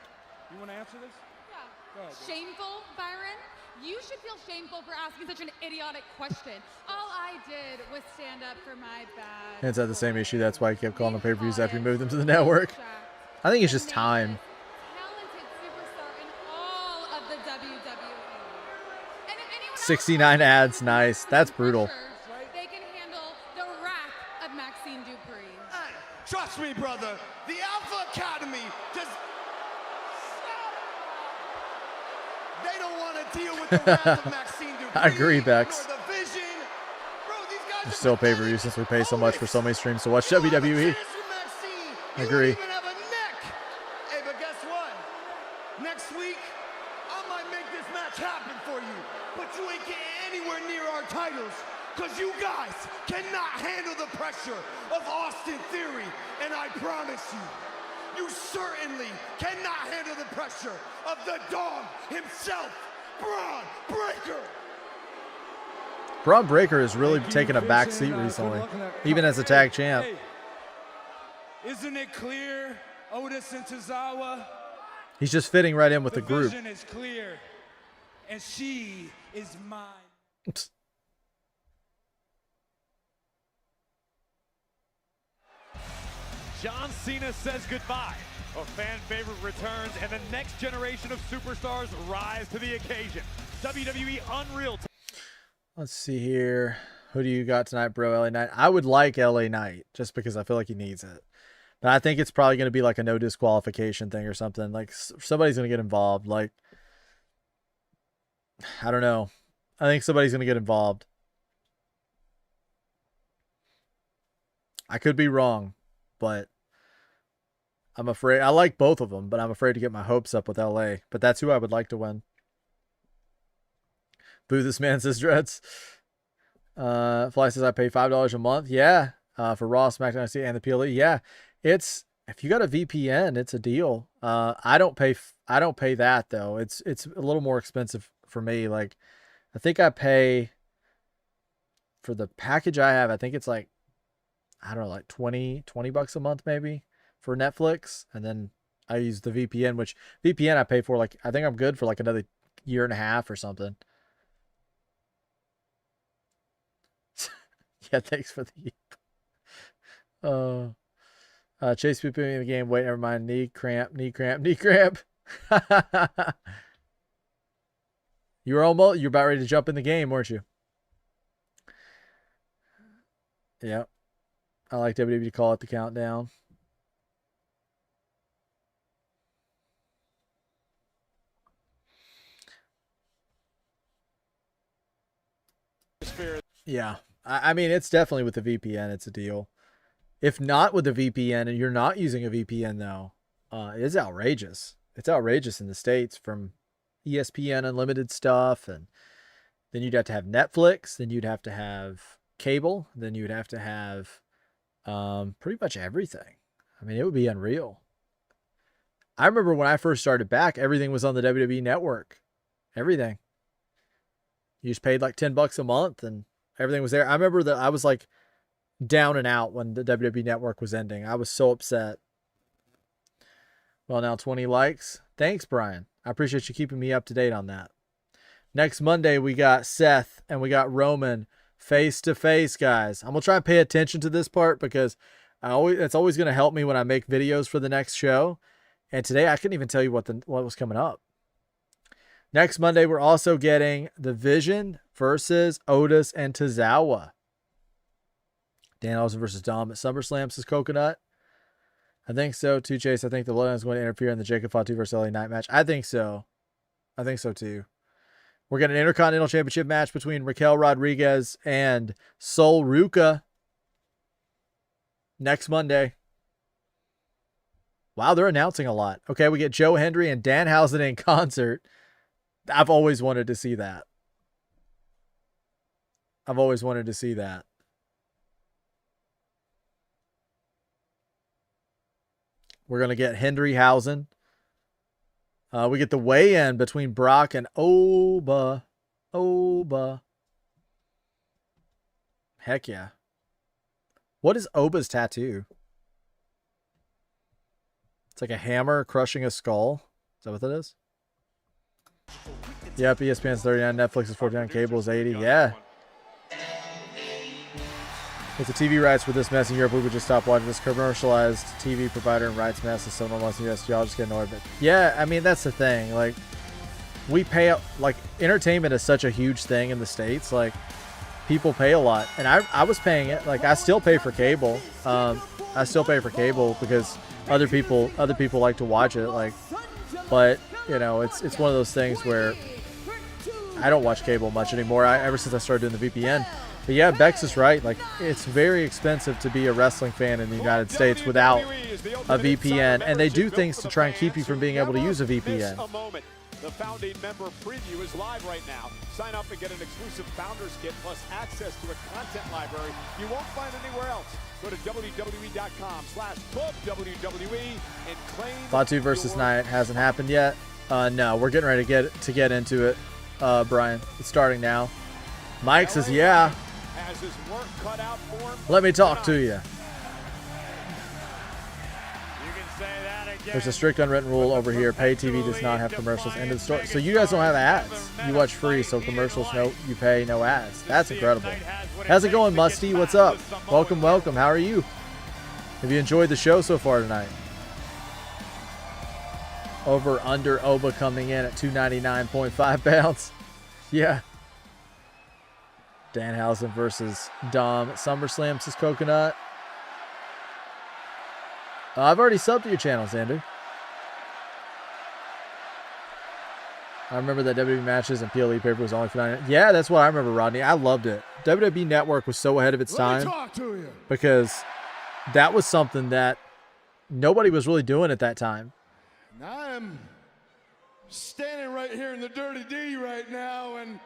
You want to answer this? Yeah. Go ahead, Shameful, Byron? You should feel shameful for asking such an idiotic question. All I did was stand up for my bad. It's at the same issue. That's why I kept calling them pay-per-views after you moved them to the network. I think it's just time. Talented superstar in all of the WWE. And if anyone 69 ads, nice. That's brutal. they can handle the wrath of Maxine Dupree. Hey, trust me, brother. The Alpha Academy does. They don't want to deal with the wrath of Maxine Dupree. I agree, Bex. Or the vision. Bro, these guys There's still pay-per-view since we pay so much for so many streams to watch WWE. I agree. even have a neck. Hey, but guess what? Next week, I might make this match happen for you. But you ain't getting anywhere near our titles. Because you guys cannot handle the pressure of Austin Theory. And I promise you, you certainly cannot handle the pressure of the dog himself, Braun Breaker. Braun Breaker has really taken a back seat recently, even as a tag champ. Hey, isn't it clear, Otis and Tozawa? He's just fitting right in with the group. The vision is clear, and she is mine. John Cena says goodbye. A fan favorite returns, and the next generation of superstars rise to the occasion. WWE Unreal. Let's see here. Who do you got tonight, bro? LA Knight. I would like LA Knight just because I feel like he needs it. But I think it's probably going to be like a no disqualification thing or something. Like somebody's going to get involved. Like, I don't know. I think somebody's going to get involved. I could be wrong, but I'm afraid. I like both of them, but I'm afraid to get my hopes up with LA. But that's who I would like to win. Boo this man, says Dreads. Fly says I pay $5 a month. Yeah. For Raw, SmackDown, NXT, and the PLE. Yeah. It's, if you got a VPN, it's a deal. I don't pay that though. It's a little more expensive for me. Like, I think I pay for the package I have. I think it's like, I don't know, like 20 bucks a month maybe for Netflix. And then I use the VPN, which VPN I pay for, like, I think I'm good for like another year and a half or something. Yeah, thanks for the Chase people in the game. Wait, never mind. Knee cramp. You're about ready to jump in the game, weren't you? Yep. I like WWE to call it the countdown. Yeah. I mean, it's definitely with the VPN. It's a deal. If not with the VPN and you're not using a VPN, though, it's outrageous. It's outrageous in the States from ESPN Unlimited stuff. And then you'd have to have Netflix. Then you'd have to have cable. Then you'd have to have Pretty much everything. I mean, it would be unreal. I remember when I first started back, everything was on the WWE Network. Everything. You just paid like $10 a month and everything was there. I remember that I was like down and out when the WWE Network was ending. I was so upset. Well, now 20 likes. Thanks, Brian. I appreciate you keeping me up to date on that. Next Monday, we got Seth and we got Roman face to face, guys. I'm going to try and pay attention to this part because it's always going to help me when I make videos for the next show. And today I couldn't even tell you what was coming up. Next Monday, we're also getting The Vision versus Otis and Tozawa. Danhausen versus Dom at SummerSlam, says Coconut. I think so too, Chase. I think the Bloodline is going to interfere in the Jacob Fatu versus LA Knight match. I think so. I think so too. We're getting an Intercontinental Championship match between Raquel Rodriguez and Sol Ruca next Monday. Wow, they're announcing a lot. Okay, we get Joe Hendry and Danhausen in concert. I've always wanted to see that. I've always wanted to see that. We're going to get Hendryhausen. We get the weigh-in between Brock and Oba. Heck yeah. What is Oba's tattoo? It's like a hammer crushing a skull. Is that what that is? Yep, ESPN's 39, Netflix is 49, cable is 80. Yeah. With the TV rights for this mess in Europe, we would just stop watching this commercialized TV provider and rights mess as someone wants in the US. Y'all just get annoyed. But yeah, I mean, that's the thing. Like, we pay, like, entertainment is such a huge thing in the States. Like, people pay a lot. And I was paying it. Like, I still pay for cable. I still pay for cable because other people like to watch it. Like, but, you know, it's one of those things where I don't watch cable much anymore. Ever since I started doing the VPN. But yeah, Bex is right. Like, it's very expensive to be a wrestling fan in the United States without a VPN, and they do things to try and keep you from being able to use a VPN. The founding member preview is live right now. Sign up and get an exclusive Founders Kit plus access to a content library you won't find anywhere else. Go to WWE.com/clubWWE and claim. Fatu versus Knight hasn't happened yet. No, we're getting ready to get into it, Brian. It's starting now. Mike says, yeah. Has his work cut out for him. Let me talk to you. You can say that again. There's a strict unwritten rule over here. Pay TV does not have commercials. End of the story. So you guys don't have ads. You watch free, so commercials, no, you pay, no ads. That's incredible. How's it going, Musty? What's up? Welcome, welcome. How are you? Have you enjoyed the show so far tonight? Over under Oba coming in at 299.5 pounds. Yeah. Danhausen versus Dom at SummerSlam, says Coconut. I've already subbed to your channel, Xander. I remember that WWE matches and PLE paper was only for $9. Yeah, that's what I remember, Rodney. I loved it. WWE Network was so ahead of its time because that was something that nobody was really doing at that time. And I am standing right here in the Dirty D right now, and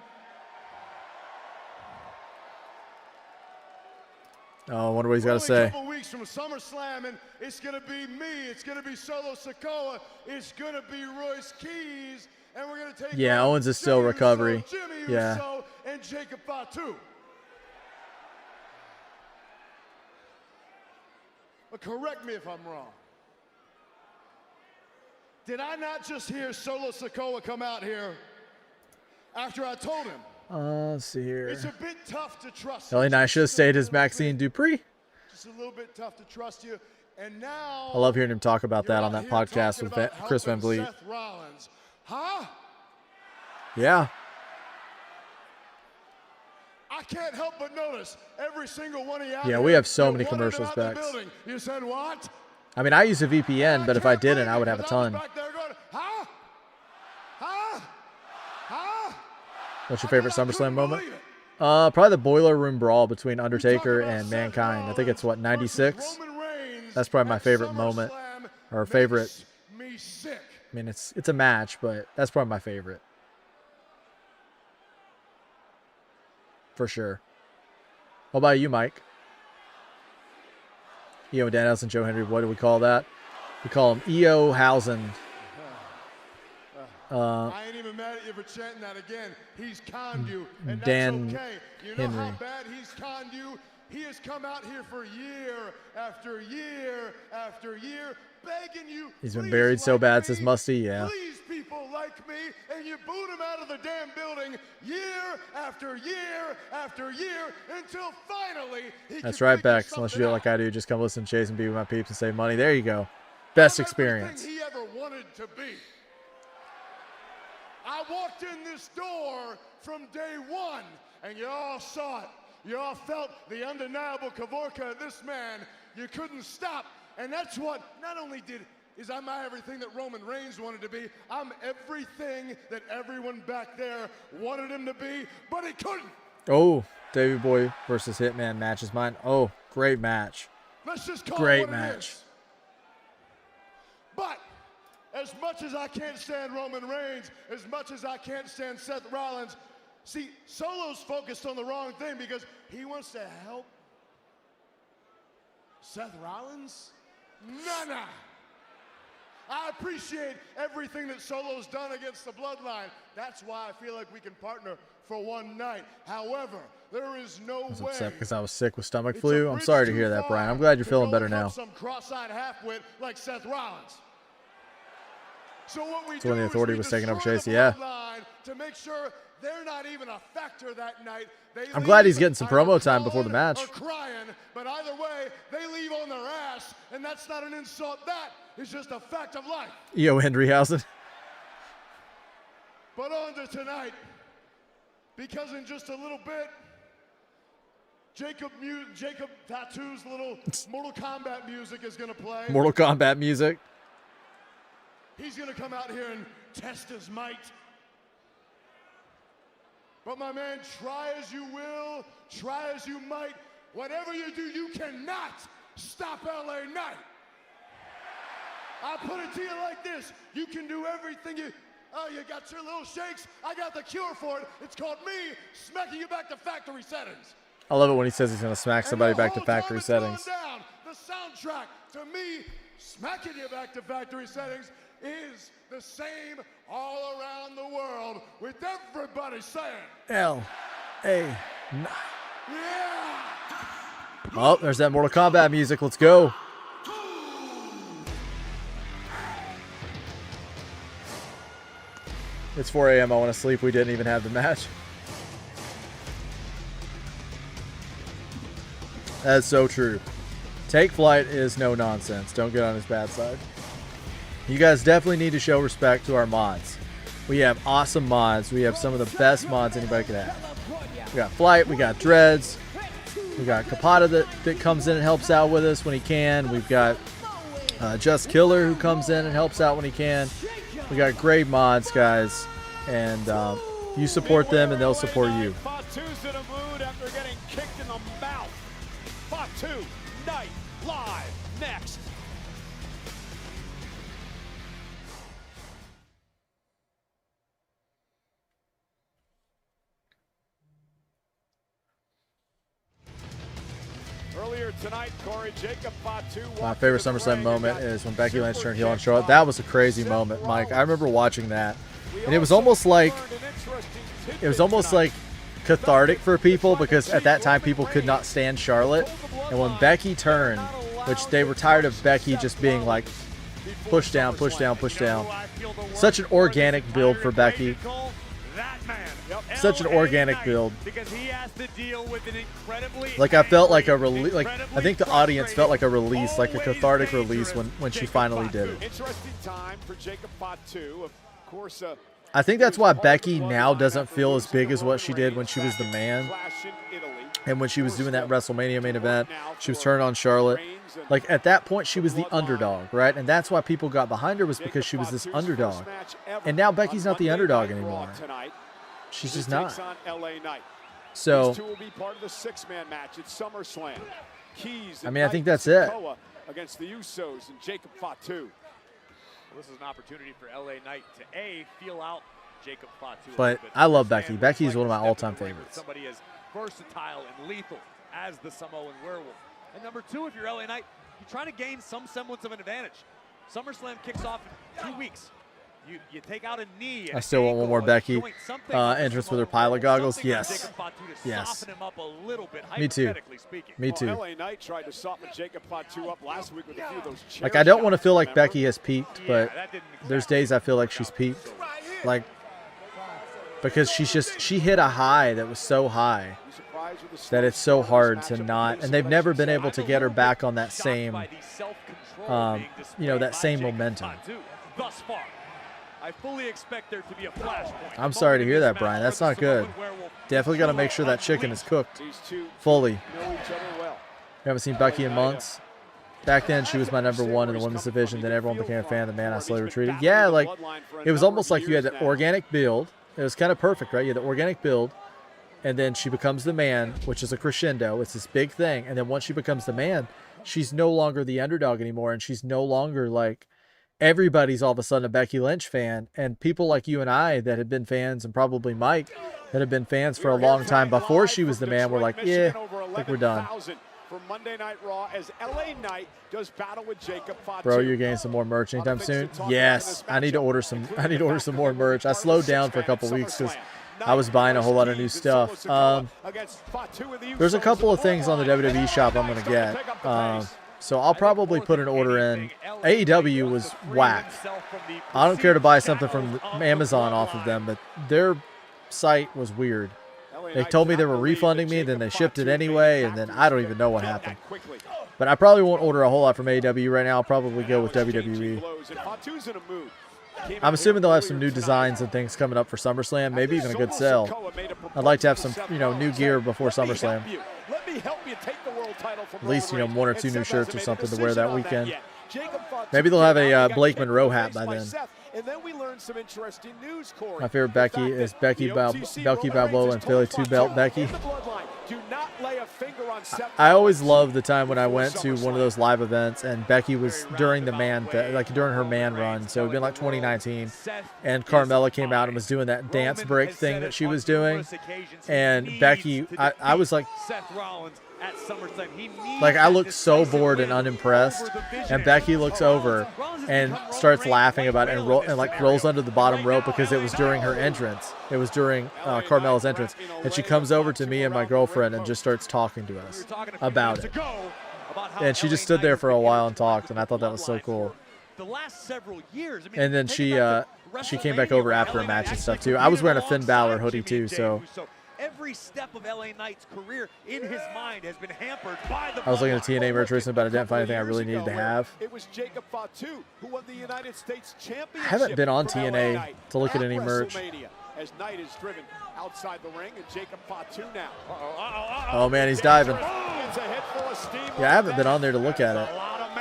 oh, I wonder what he's got to say. A couple weeks from SummerSlam, and it's going to be me. It's going to be Solo Sikoa. It's going to be Royce Keys, and we're going to take. Yeah, Owens is still recovery. Jimmy yeah. Uso and Jacob Fatu. But correct me if I'm wrong. Did I not just hear Solo Sikoa come out here after I told him? Let's see here. It's a bit tough to trust. LA Knight should have stayed as Maxine Dupree. Just a little bit tough to trust you. And now I love hearing him talk about that on that podcast with Chris Van Vliet. Seth Rollins. Huh? Yeah. I can't help but notice every single one of you out Yeah, here, we have so you're many running commercials about the back. building. You said what? I mean, I use a VPN, but if I didn't, I would have a ton. Back there going, huh? Huh? Huh? What's your favorite SummerSlam moment? Probably the Boiler Room Brawl between Undertaker and Mankind. I think it's, what, 96? That's probably my favorite moment. Or favorite. Me sick. I mean, it's a match, but that's probably my favorite. For sure. What about you, Mike? EO Danhausen, Joe Hendry. What do we call that? We call him EO Hausen. I ain't even mad at you for chanting that again. He's conned you, and that's Dan okay. You know Henry. how bad he's conned you? He has come out here for year after year after year, begging you. He's been buried so bad, says Musty. Yeah. Please, people like me, and you boot him out of the damn building year after year after year until finally he That's can right, figure Bex. Unless you do it something like I do, just come listen, Chase, and be with my peeps and save money. There you go. Best experience. everything he ever wanted to be. I walked in this door from day one, and you all saw it. You all felt the undeniable Kavorka of this man. You couldn't stop, and that's what not only I'm everything that Roman Reigns wanted to be. I'm everything that everyone back there wanted him to be, but he couldn't. Oh, Davey Boy versus Hitman match is mine. Oh, great match. Let's just call Great it what match. it is. But as much as I can't stand Roman Reigns, as much as I can't stand Seth Rollins, see, Solo's focused on the wrong thing because he wants to help Seth Rollins? Nah. I appreciate everything that Solo's done against the Bloodline. That's why I feel like we can partner for one night. However, there is no I was way. upset because I was sick with stomach It's flu. a I'm bridge sorry to too hear that, far Brian. I'm glad you're to feeling go better become now. Some cross-eyed halfwit like Seth Rollins. So what we So when do the is Authority we was taking over destroy Chase, the yeah. Bloodline to make sure they're not even a factor that night. I'm glad he's getting some promo time before the match. Or crying, but either way, they leave on their ass, and that's not an insult. That is just a fact of life. EO Hendryhausen. But on to tonight, because in just a little bit, Jacob Tattoo's little Mortal Kombat music is going to play. Mortal Kombat music. He's going to come out here and test his might. But my man, try as you will, try as you might, whatever you do, you cannot stop LA Knight. I'll put it to you like this. You can do everything you got your little shakes. I got the cure for it. It's called me smacking you back to factory settings. I love it when he says he's going to smack somebody back to factory settings. Down, the soundtrack to me smacking you back to factory settings is the same all around the world with everybody saying L.A. Yeah! Oh, there's that Mortal Kombat music. Let's go. It's 4 a.m. I want to sleep. We didn't even have the match. That's so true. Take Flight is no nonsense. Don't get on his bad side. You guys definitely need to show respect to our mods. We have awesome mods. We have some of the best mods anybody could have. We got Flight. We got Dreads. We got Capata that comes in and helps out with us when he can. We've got Just Killer who comes in and helps out when he can. We got great mods, guys. And you support them and they'll support you. Fatu's in a mood after getting kicked in the mouth. Fatu Night Live next. Earlier tonight, Corey, Jacob Fatu. My favorite SummerSlam moment is when Becky Lynch turned heel on Charlotte. That was a crazy moment, Mike. I remember watching that. And it was almost like cathartic for people because at that time people could not stand Charlotte. And when Becky turned, which they were tired of Becky just being like push down, push down, push down. Such an organic build for Becky. Such an organic build. Like I felt like a release. Like I think the audience felt like a release, like a cathartic release when she finally did it. Interesting time for Jacob Fatu. Of course, I think that's why Becky now doesn't feel as big as what she did when she was the man. And when she was doing that WrestleMania main event, she was turning on Charlotte. Like at that point, she was the underdog, right? And that's why people got behind her was because she was this underdog. And now Becky's not the underdog anymore. She's just not. So, these two will be part of the six-man match at SummerSlam. Keys. I mean, I think that's it. Against the Usos and Jacob Fatu. Well, this is an opportunity for LA Knight to feel out Jacob Fatu. But I love Becky. Becky's one of my all-time favorites. Somebody as versatile and lethal as the Samoan Werewolf. And number two, if you're LA Knight, You're trying to gain some semblance of an advantage. SummerSlam kicks off in 2 weeks. You take out a knee. I still want one more Becky entrance with her pilot goggles. Yes. Yes. Me too. Me too. LA Knight tried to soften Jacob Fatu up last week with a few of those chair Like, I don't want to shots, feel like remember? Becky has peaked, but there's days I feel like she's peaked. Like, because she hit a high that was so high that it's so hard to not, and they've never been able to get her back on that same, you know, that same momentum. Thus far, I fully expect there to be a flashpoint. I'm sorry to hear that, Brian. That's not good. Definitely got to make sure that chicken is cooked fully. We haven't seen Becky in months. Back then, she was my #1 in the women's division. Then everyone became a fan of the man. I slowly retreated. Yeah, like, it was almost like you had the organic build. It was kind of perfect, right? You had the organic build, and then she becomes the man, which is a crescendo. It's this big thing. And then once she becomes the man, she's no longer the underdog anymore, and she's no longer like, everybody's all of a sudden a Becky Lynch fan, and people like you and I that had been fans, and probably Mike that had been fans for a long time before she was the man, we're like, yeah, I think we're done. For Monday Night Raw as LA Knight does battle with Jacob Fatu. Bro, you're getting some more merch anytime soon? Yes, I need to order some. I need to order some more merch. I slowed down for a couple weeks because I was buying a whole lot of new stuff. There's a couple of things on the WWE shop I'm gonna get. So I'll probably put an order in. AEW was whack. I don't care to buy something from Amazon off of them, but their site was weird. They told me they were refunding me, then they shipped it anyway, and then I don't even know what happened. But I probably won't order a whole lot from AEW right now. I'll probably go with WWE. I'm assuming they'll have some new designs and things coming up for SummerSlam, maybe even a good sale. I'd like to have some, you know, new gear before SummerSlam. At least, you know, 1 or 2 new shirts or something to wear that weekend. Maybe they'll have a Blake Monroe hat by then. And then we learned some interesting news, Corey. My favorite Becky is Becky Balboa and Philly 2-belt Becky. I always loved the time when I went to one of those live events and Becky was during the during her man run. So it'd been like 2019, and Carmella came out and was doing that dance break thing that she was doing, and Becky, I was like, I looked so bored and unimpressed, and Becky looks over and starts laughing about it and like rolls under the bottom rope because it was during her entrance. It was during Carmella's entrance, and she comes over to me and my girlfriend and just starts talking to us about it. And she just stood there for a while and talked, and I thought that was so cool. And then she came back over after a match and stuff too. I was wearing a Finn Balor hoodie too, so. Every step of LA Knight's career in his mind has been hampered by the I was looking at TNA merch recently, but I didn't find anything I really needed to have. It was Jacob Fatu who won the United States Championship. I haven't been on TNA to look at any merch. As Knight is driven outside the ring, and Jacob Fatu now. Oh man, he's diving. Yeah, I haven't been on there to look at it.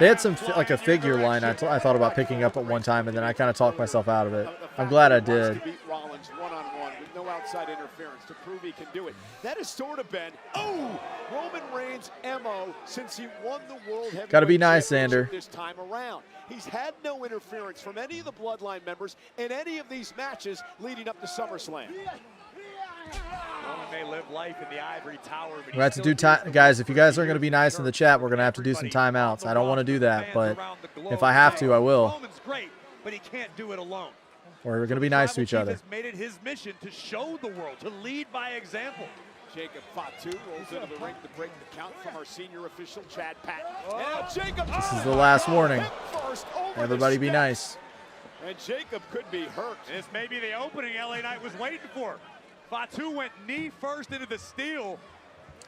They had some like a figure line I thought about picking up at one time, and then I kind of talked myself out of it. I'm glad I did. Rollins one-on-one with no outside interference to prove he can do it. That has sort of been Roman Reigns' MO since he won the World Heavyweight Gotta be nice, Championship Xander. this time around. He's had no interference from any of the Bloodline members in any of these matches leading up to SummerSlam. Roman may live life in the ivory tower, but We're going to have to do time, guys. If you guys are going to be nice in the chat, we're going to have to do some timeouts. I don't want to do that, but if I have to, I will. Roman's great, but he can't do it alone. We're going to be nice to each other. He's made it his mission to show the world, to lead by example. Jacob Fatu rolls into the ring to break the count from our senior official, Chad Patton. And now Jacob, This is the last warning. Everybody be nice. And Jacob could be hurt. This may be the opening LA Knight was waiting for. Fatu went knee first into the steel.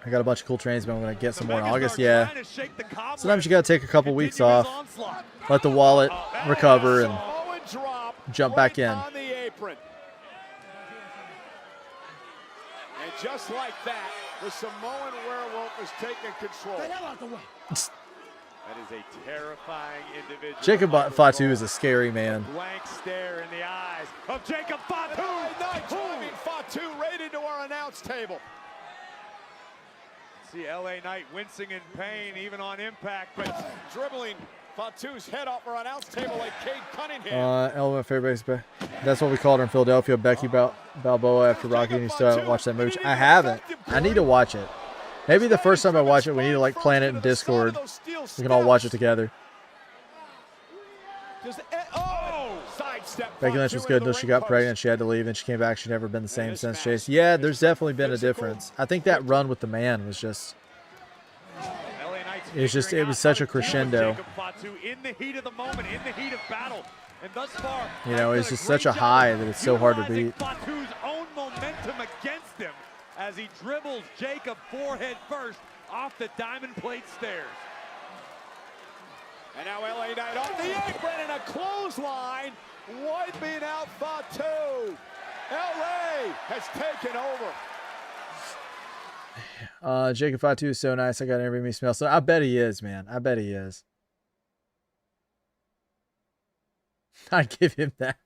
I got a bunch of cool trains, but I'm going to get some more in August. Yeah. Sometimes you got to take a couple weeks off, let the wallet recover, and jump back in. On the apron. And just like that, the Samoan werewolf is taking control. That is a terrifying individual. Jacob Fatu is a scary man. Blank stare in the eyes of Jacob Fatu. Knight driving Fatu right into our announce table. See LA Knight wincing in pain even on impact, but dribbling Fatu's head off our announce table like Cade Cunningham. Element Fairbanks, that's what we called her in Philadelphia, Becky Balboa after Rocky, and you still haven't watched that movie. I haven't. I need to watch it. Maybe the first time I watch it, we need to like plan it in Discord. We can all watch it together. Becky Lynch was good until she got pregnant. She had to leave, and she came back. She's never been the same since. Chase. Yeah, there's definitely been a difference. I think that run with the man was just. It was such a crescendo. In the heat of the moment, in the heat of battle, and thus far, you know, it's just such a high that it's so hard to beat. Fatu's own momentum against him as he dribbles Jacob forehead first off the diamond plate stairs. And now LA Knight off the apron and a clothesline, wiping out Fatu. LA has taken over. Jacob Fatu is so nice. I got every me smell. So I bet he is, man. I bet he is. I'd give him that.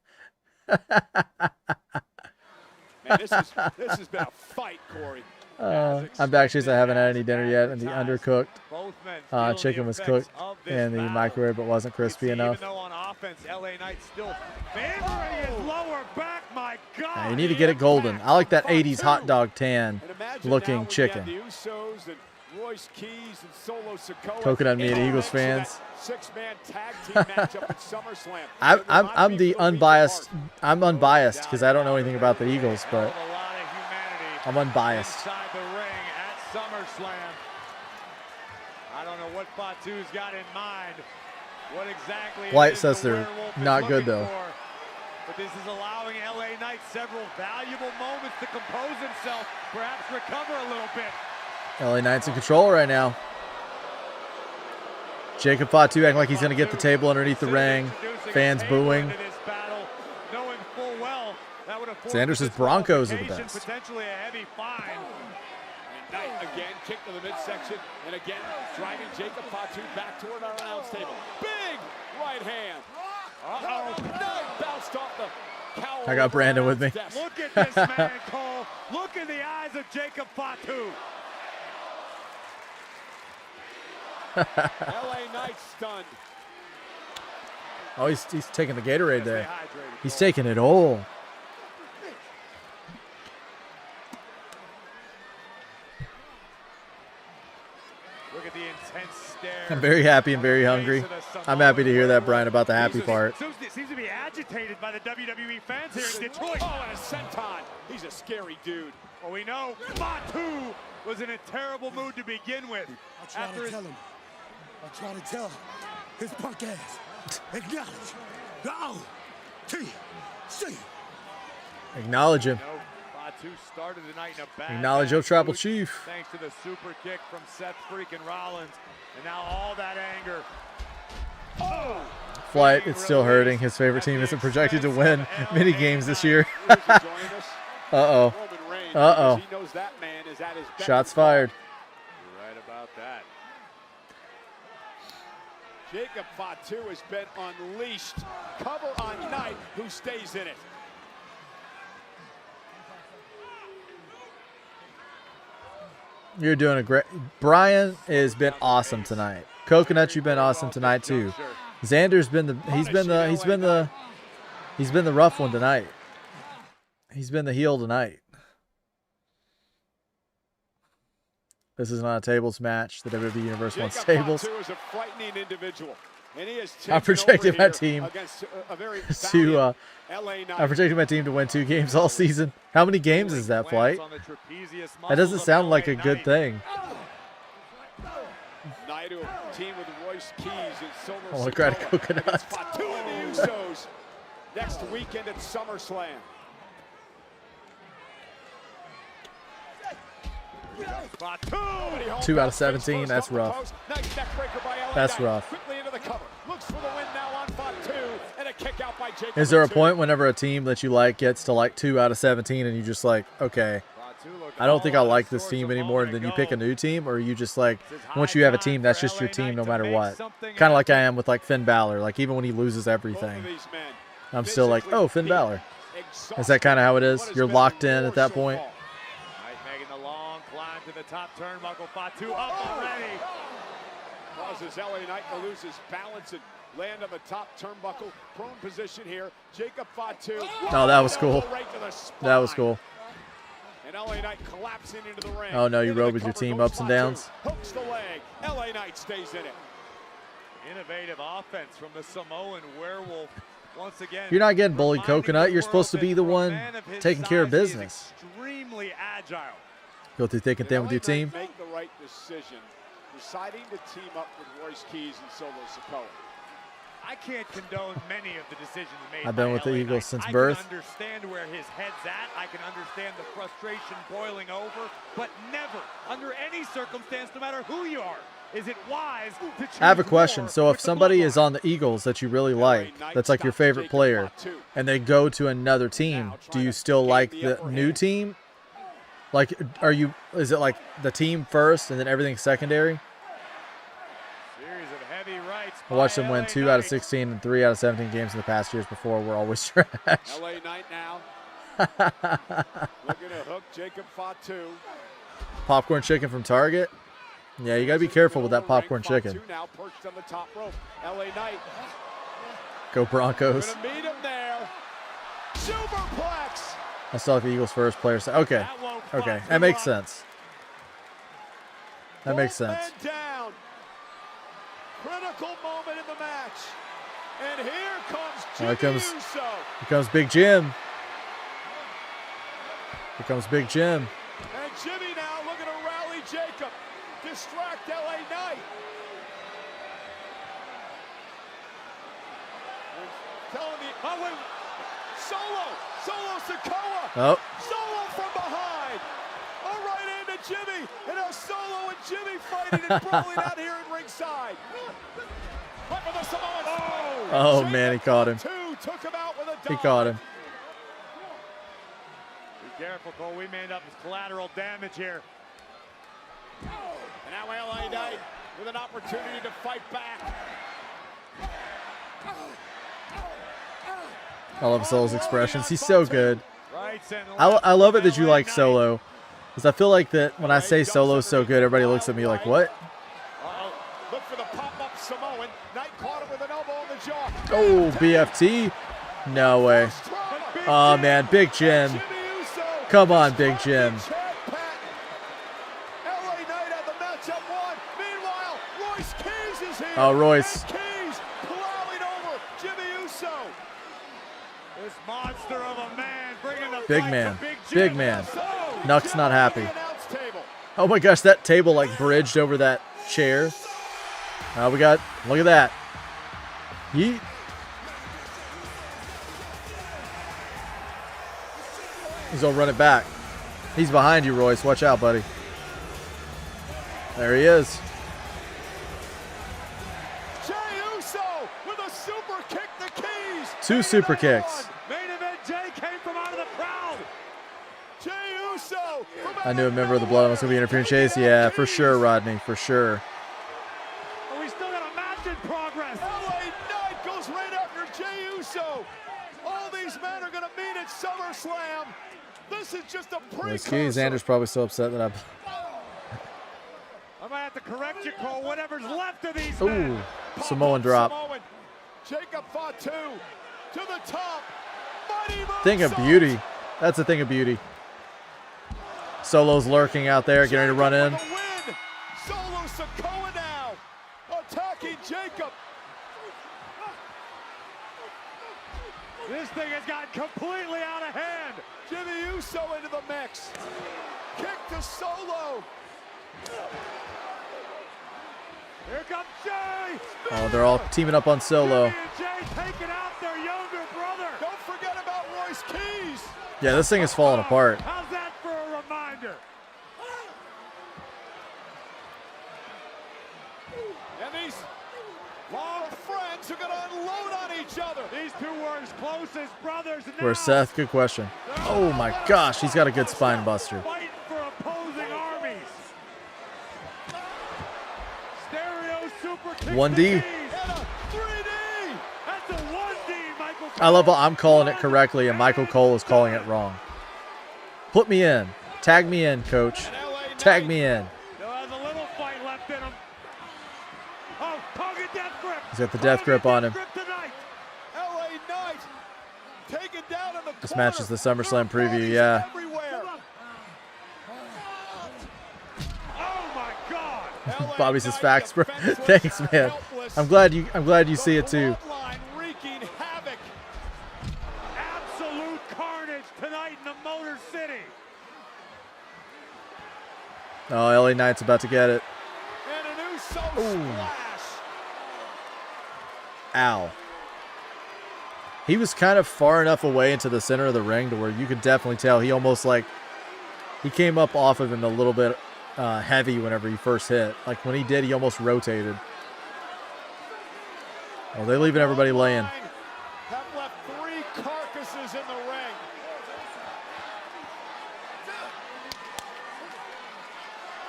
Man, this has been a fight, Corey. I'm back, Chase. I haven't had any dinner yet, and the undercooked chicken was cooked in the microwave but wasn't crispy enough. Even though on offense, LA Knight still favoring his lower back. My God! Yeah, you need to get it golden. I like that 80s hot dog tan looking chicken. Coconut meat, Eagles fans. Six-man tag team matchup at SummerSlam. I'm the unbiased. I'm unbiased because I don't know anything about the Eagles, but I'm unbiased. Inside the ring at SummerSlam. I don't know what Fatu's got in mind. What exactly? White says they're not good though. But this is allowing LA Knight several valuable moments to compose himself, perhaps recover a little bit. LA Knight's in control right now. Jacob Fatu acting like he's going to get the table underneath the ring. Fans booing. Sanders says Broncos are the best. Potentially a heavy fine. And Knight again kicked to the midsection, and again driving Jacob Fatu back toward our announce table. Big right hand. Knight bounced off the cowl. I got Brandon with me. Look at this man, Cole. Look in the eyes of Jacob Fatu. LA Knight stunned. Oh, he's taking the Gatorade there. He's taking it all. Look at the intense stare. I'm very happy and very hungry. I'm happy to hear that, Brian, about the happy part. Seems to be agitated by the WWE fans here in Detroit. Oh, and a senton. He's a scary dude. Well, we know Fatu was in a terrible mood to begin with. I try to tell his punk ass. Acknowledge the OTC. Acknowledge him. Fatu started the night in a bad Acknowledge your tribal chief. Thanks to the super kick from Seth freaking Rollins. And now all that anger. Oh! Flight, it's still hurting. His favorite team isn't projected to win many games this year. Uh-oh. Uh-oh. Shots fired. You're right about that. Jacob Fatu has been unleashed. Cover on Knight, who stays in it. You're doing a great. Brian has been awesome tonight. Coconut, you've been awesome tonight too. Xander's been the rough one tonight. He's been the heel tonight. This is not a tables match. The WWE Universe wants tables. I projected my team to I projected my team to win 2 games all season. How many games is that, Flight? That doesn't sound like a good thing. I want to cry to Coconut. Next weekend at SummerSlam. 2 out of 17. That's rough. That's rough. Is there a point whenever a team that you like gets to like 2 out of 17 and you just like, okay, I don't think I like this team anymore, and then you pick a new team? Or you just like, once you have a team, that's just your team no matter what? Kind of like I am with like Finn Balor. Like even when he loses everything, I'm still like, oh, Finn Balor. Is that kind of how it is? You're locked in at that point? To the top turnbuckle, Fatu up already. Causes LA Knight to lose his balance and land on the top turnbuckle. Prone position here. Jacob Fatu. Oh, that was cool. That was cool. And LA Knight collapsing into the ring. Oh no, you rode with your team ups and downs. Hooks the leg. LA Knight stays in it. Innovative offense from the Samoan Werewolf. Once again, You're not getting bullied, Coconut. You're supposed to be the one taking care of business. Extremely agile. Go through thick and thin with your team. Make the right decision, deciding to team up with Royce Keys and Solo Sikoa. I can't condone many of the decisions made. I've been by with the LA Eagles Knight. since I birth. can understand where his head's at. I can understand the frustration boiling over, but never, under any circumstance, no matter who you are, is it wise to choose I have a question. war So if with the somebody is on the Eagles that you really like, that's like your favorite player, and they go to another team, do you still like the new team? Like, is it like the team first and then everything secondary? Series of heavy rights. I watched them win 2 out of 16 and 3 out of 17 games in the past years before. We're always trash. LA Knight now. Looking to hook Jacob Fatu. Popcorn chicken from Target. Yeah, you got to be careful with that popcorn chicken. Fatu now perched on the top rope. LA Knight. Go Broncos. Gonna meet him there. Superplex. I saw the Eagles first player. Okay. Okay. That makes sense. That makes sense. Both men down. Critical moment in the match. And here comes Jimmy Uso. Here comes Big Jim. Here comes Big Jim. And Jimmy now looking to rally Jacob. Distract LA Knight. Solo Sikoa. Oh. Solo from behind. A right hand to Jimmy. And a Solo and Jimmy fighting and brawling out here at ringside. Oh man, he caught him. Took him out with a He caught him. Be careful, Cole. We may end up with collateral damage here. And now LA Knight with an opportunity to fight back. I love Solo's expressions. He's so good. I love it that you like Solo, because I feel like that when I say Solo's so good, everybody looks at me like, what? Look for the pop-up Samoan. Knight caught him with an elbow on the jaw. Oh, BFT? No way. Oh man, Big Jim. Come on, Big Jim. LA Knight had the matchup won. Meanwhile, Royce Keys is here. Oh, Royce. Keys plowing over Jimmy Uso. This monster of a man bringing the Big fight man. to Big Jim. Big man. Nuck's not happy. Oh my gosh, that table like bridged over that chair. We got, look at that. Yeet. He's gonna run it back. He's behind you, Royce. Watch out, buddy. There he is. Jey Uso with a super kick to Keys. 2 super kicks. Main event, Jay came from out of the crowd. Jey Uso. I knew a member of the Blood was gonna be interfering chase. Yeah, for sure, Rodney, for sure. We still got a match in progress. LA Knight goes right after Jey Uso. All these men are going to meet at SummerSlam. This is just a precursor. Xander's probably so upset that I might have to correct you, Cole. Whatever's left of these Ooh, men. Samoan drop. Samoan. Jacob Fatu to the top. Thing of beauty. That's a thing of beauty. Solo's lurking out there, getting ready to run in. Solo Sikoa now attacking Jacob. This thing has gotten completely out of hand. Jimmy Uso into the mix. Kick to Solo. Here comes Jay. Oh, they're all teaming up on Solo. Jimmy and Jay taking out their younger brother. Don't forget about Royce Keys. Yeah, this thing is falling apart. How's that for a reminder? And these long friends are going to unload on each other. These two were as close as brothers. Where's Seth? Good question. Oh my gosh, he's got a good spine buster. Fighting for opposing armies. Stereo super kick 1D. That's a 1D, Michael Cole. I love how I'm calling it correctly and Michael Cole is calling it wrong. Put me in. Tag me in, coach. Tag me in. Still has a little fight left in him. Oh, target death grip. He's got the death grip on him. LA Knight taken down in the This match is the SummerSlam preview, yeah. Bobby says facts, bro. Thanks, man. I'm glad you see it too. Wreaking havoc. Absolute carnage tonight in the Motor City. Oh, LA Knight's about to get it. And an Uso splash. Ow. He was kind of far enough away into the center of the ring to where you could definitely tell he almost like he came up off of him a little bit heavy whenever he first hit. Like when he did, he almost rotated. Well, they're leaving everybody laying. Have left 3 carcasses in the ring.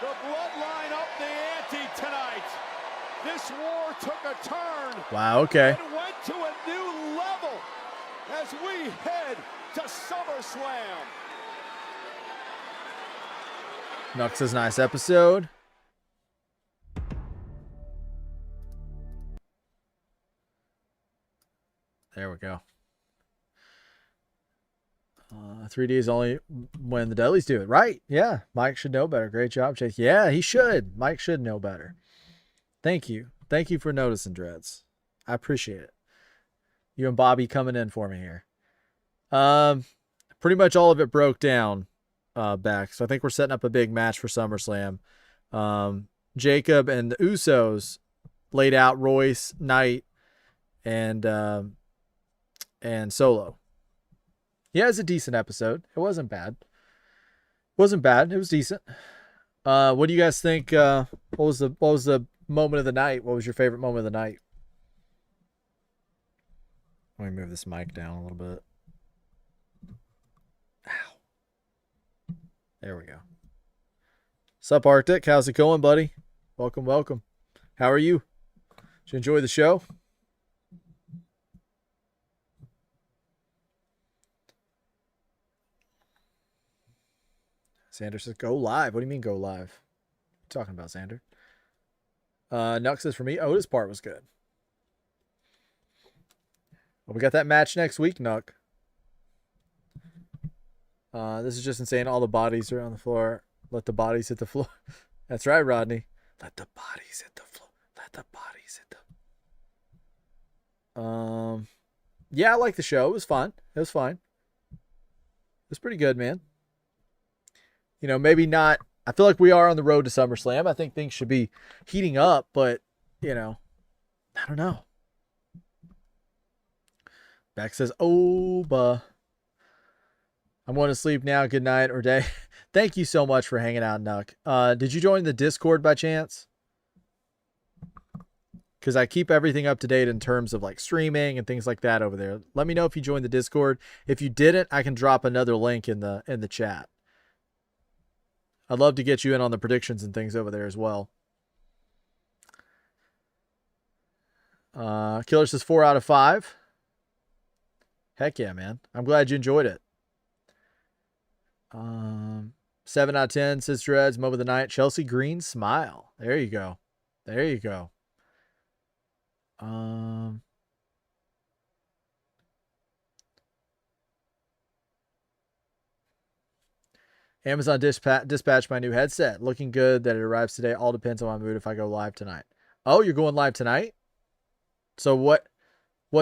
The bloodline up the ante tonight. This war took a turn. Wow, okay. And went to a new level as we head to SummerSlam. Nux says nice episode. There we go. 3D is only when the Dudleys do it. Right. Yeah. Mike should know better. Great job, Chase. Yeah, he should. Mike should know better. Thank you. Thank you for noticing, Dreads. I appreciate it. You and Bobby coming in for me here. Pretty much all of it broke down back. So I think we're setting up a big match for SummerSlam. Jacob and the Usos laid out Royce, Knight, and Solo. Yeah, it was a decent episode. It wasn't bad. It was decent. What do you guys think? What was the moment of the night? What was your favorite moment of the night? Let me move this mic down a little bit. Ow. There we go. Sup, Arctic? How's it going, buddy? Welcome, welcome. How are you? Did you enjoy the show? Xander says, go live. What do you mean go live? What are you talking about, Xander? Nux says, for me, Otis part was good. Well, we got that match next week, Nux. This is just insane. All the bodies are on the floor. Let the bodies hit the floor. That's right, Rodney. Let the bodies hit the floor. Let the bodies hit the... Yeah, I like the show. It was fun. It was fine. It was pretty good, man. You know, maybe not. I feel like we are on the road to SummerSlam. I think things should be heating up, but, you know, I don't know. Beck says, oh, I'm going to sleep now. Good night or day. Thank you so much for hanging out, Nuck. Did you join the Discord by chance? Because I keep everything up to date in terms of like streaming and things like that over there. Let me know if you joined the Discord. If you didn't, I can drop another link in the chat. I'd love to get you in on the predictions and things over there as well. Killer says 4 out of 5. Heck yeah, man. I'm glad you enjoyed it. 7 out of 10 says Dreads. Moment of the night. Chelsea Green smile. There you go. There you go. Amazon dispatched my new headset. Looking good that it arrives today. All depends on my mood if I go live tonight. Oh, you're going live tonight? So what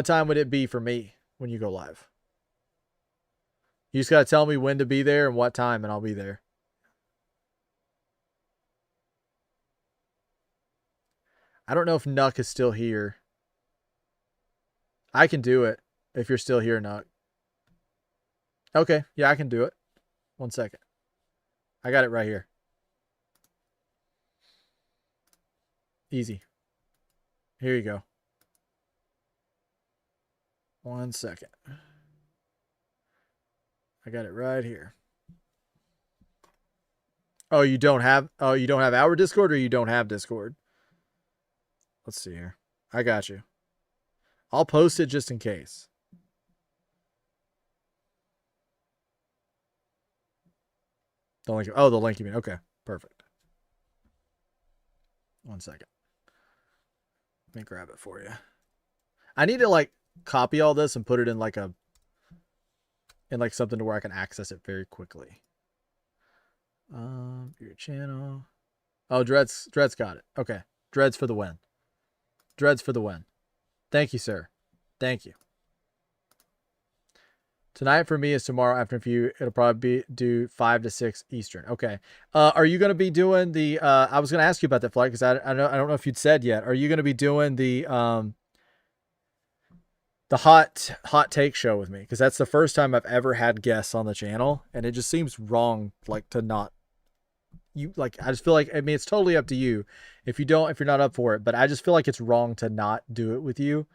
time would it be for me when you go live? You just got to tell me when to be there and what time, and I'll be there. I don't know if Nuck is still here. I can do it if you're still here, Nuck. Okay, yeah, I can do it. 1 second. I got it right here. Easy. Here you go. 1 second. I got it right here. Oh, you don't have our Discord, or you don't have Discord? Let's see here. I got you. I'll post it just in case. The link. Oh, the link you mean. Okay, perfect. 1 second. Let me grab it for you. I need to like copy all this and put it in like something to where I can access it very quickly. Your channel. Oh, Dreads got it. Okay. Dreads for the win. Dreads for the win. Thank you, sir. Thank you. Tonight for me is tomorrow afternoon for you. It'll probably do 5 to 6 Eastern. Okay. Are you going to be doing the, I was going to ask you about that flight because I don't know if you'd said yet. Are you going to be doing the hot take show with me? Because that's the first time I've ever had guests on the channel, and it just seems wrong, like, to not, I just feel like, I mean, it's totally up to you if you're not up for it, but I just feel like it's wrong to not do it with you.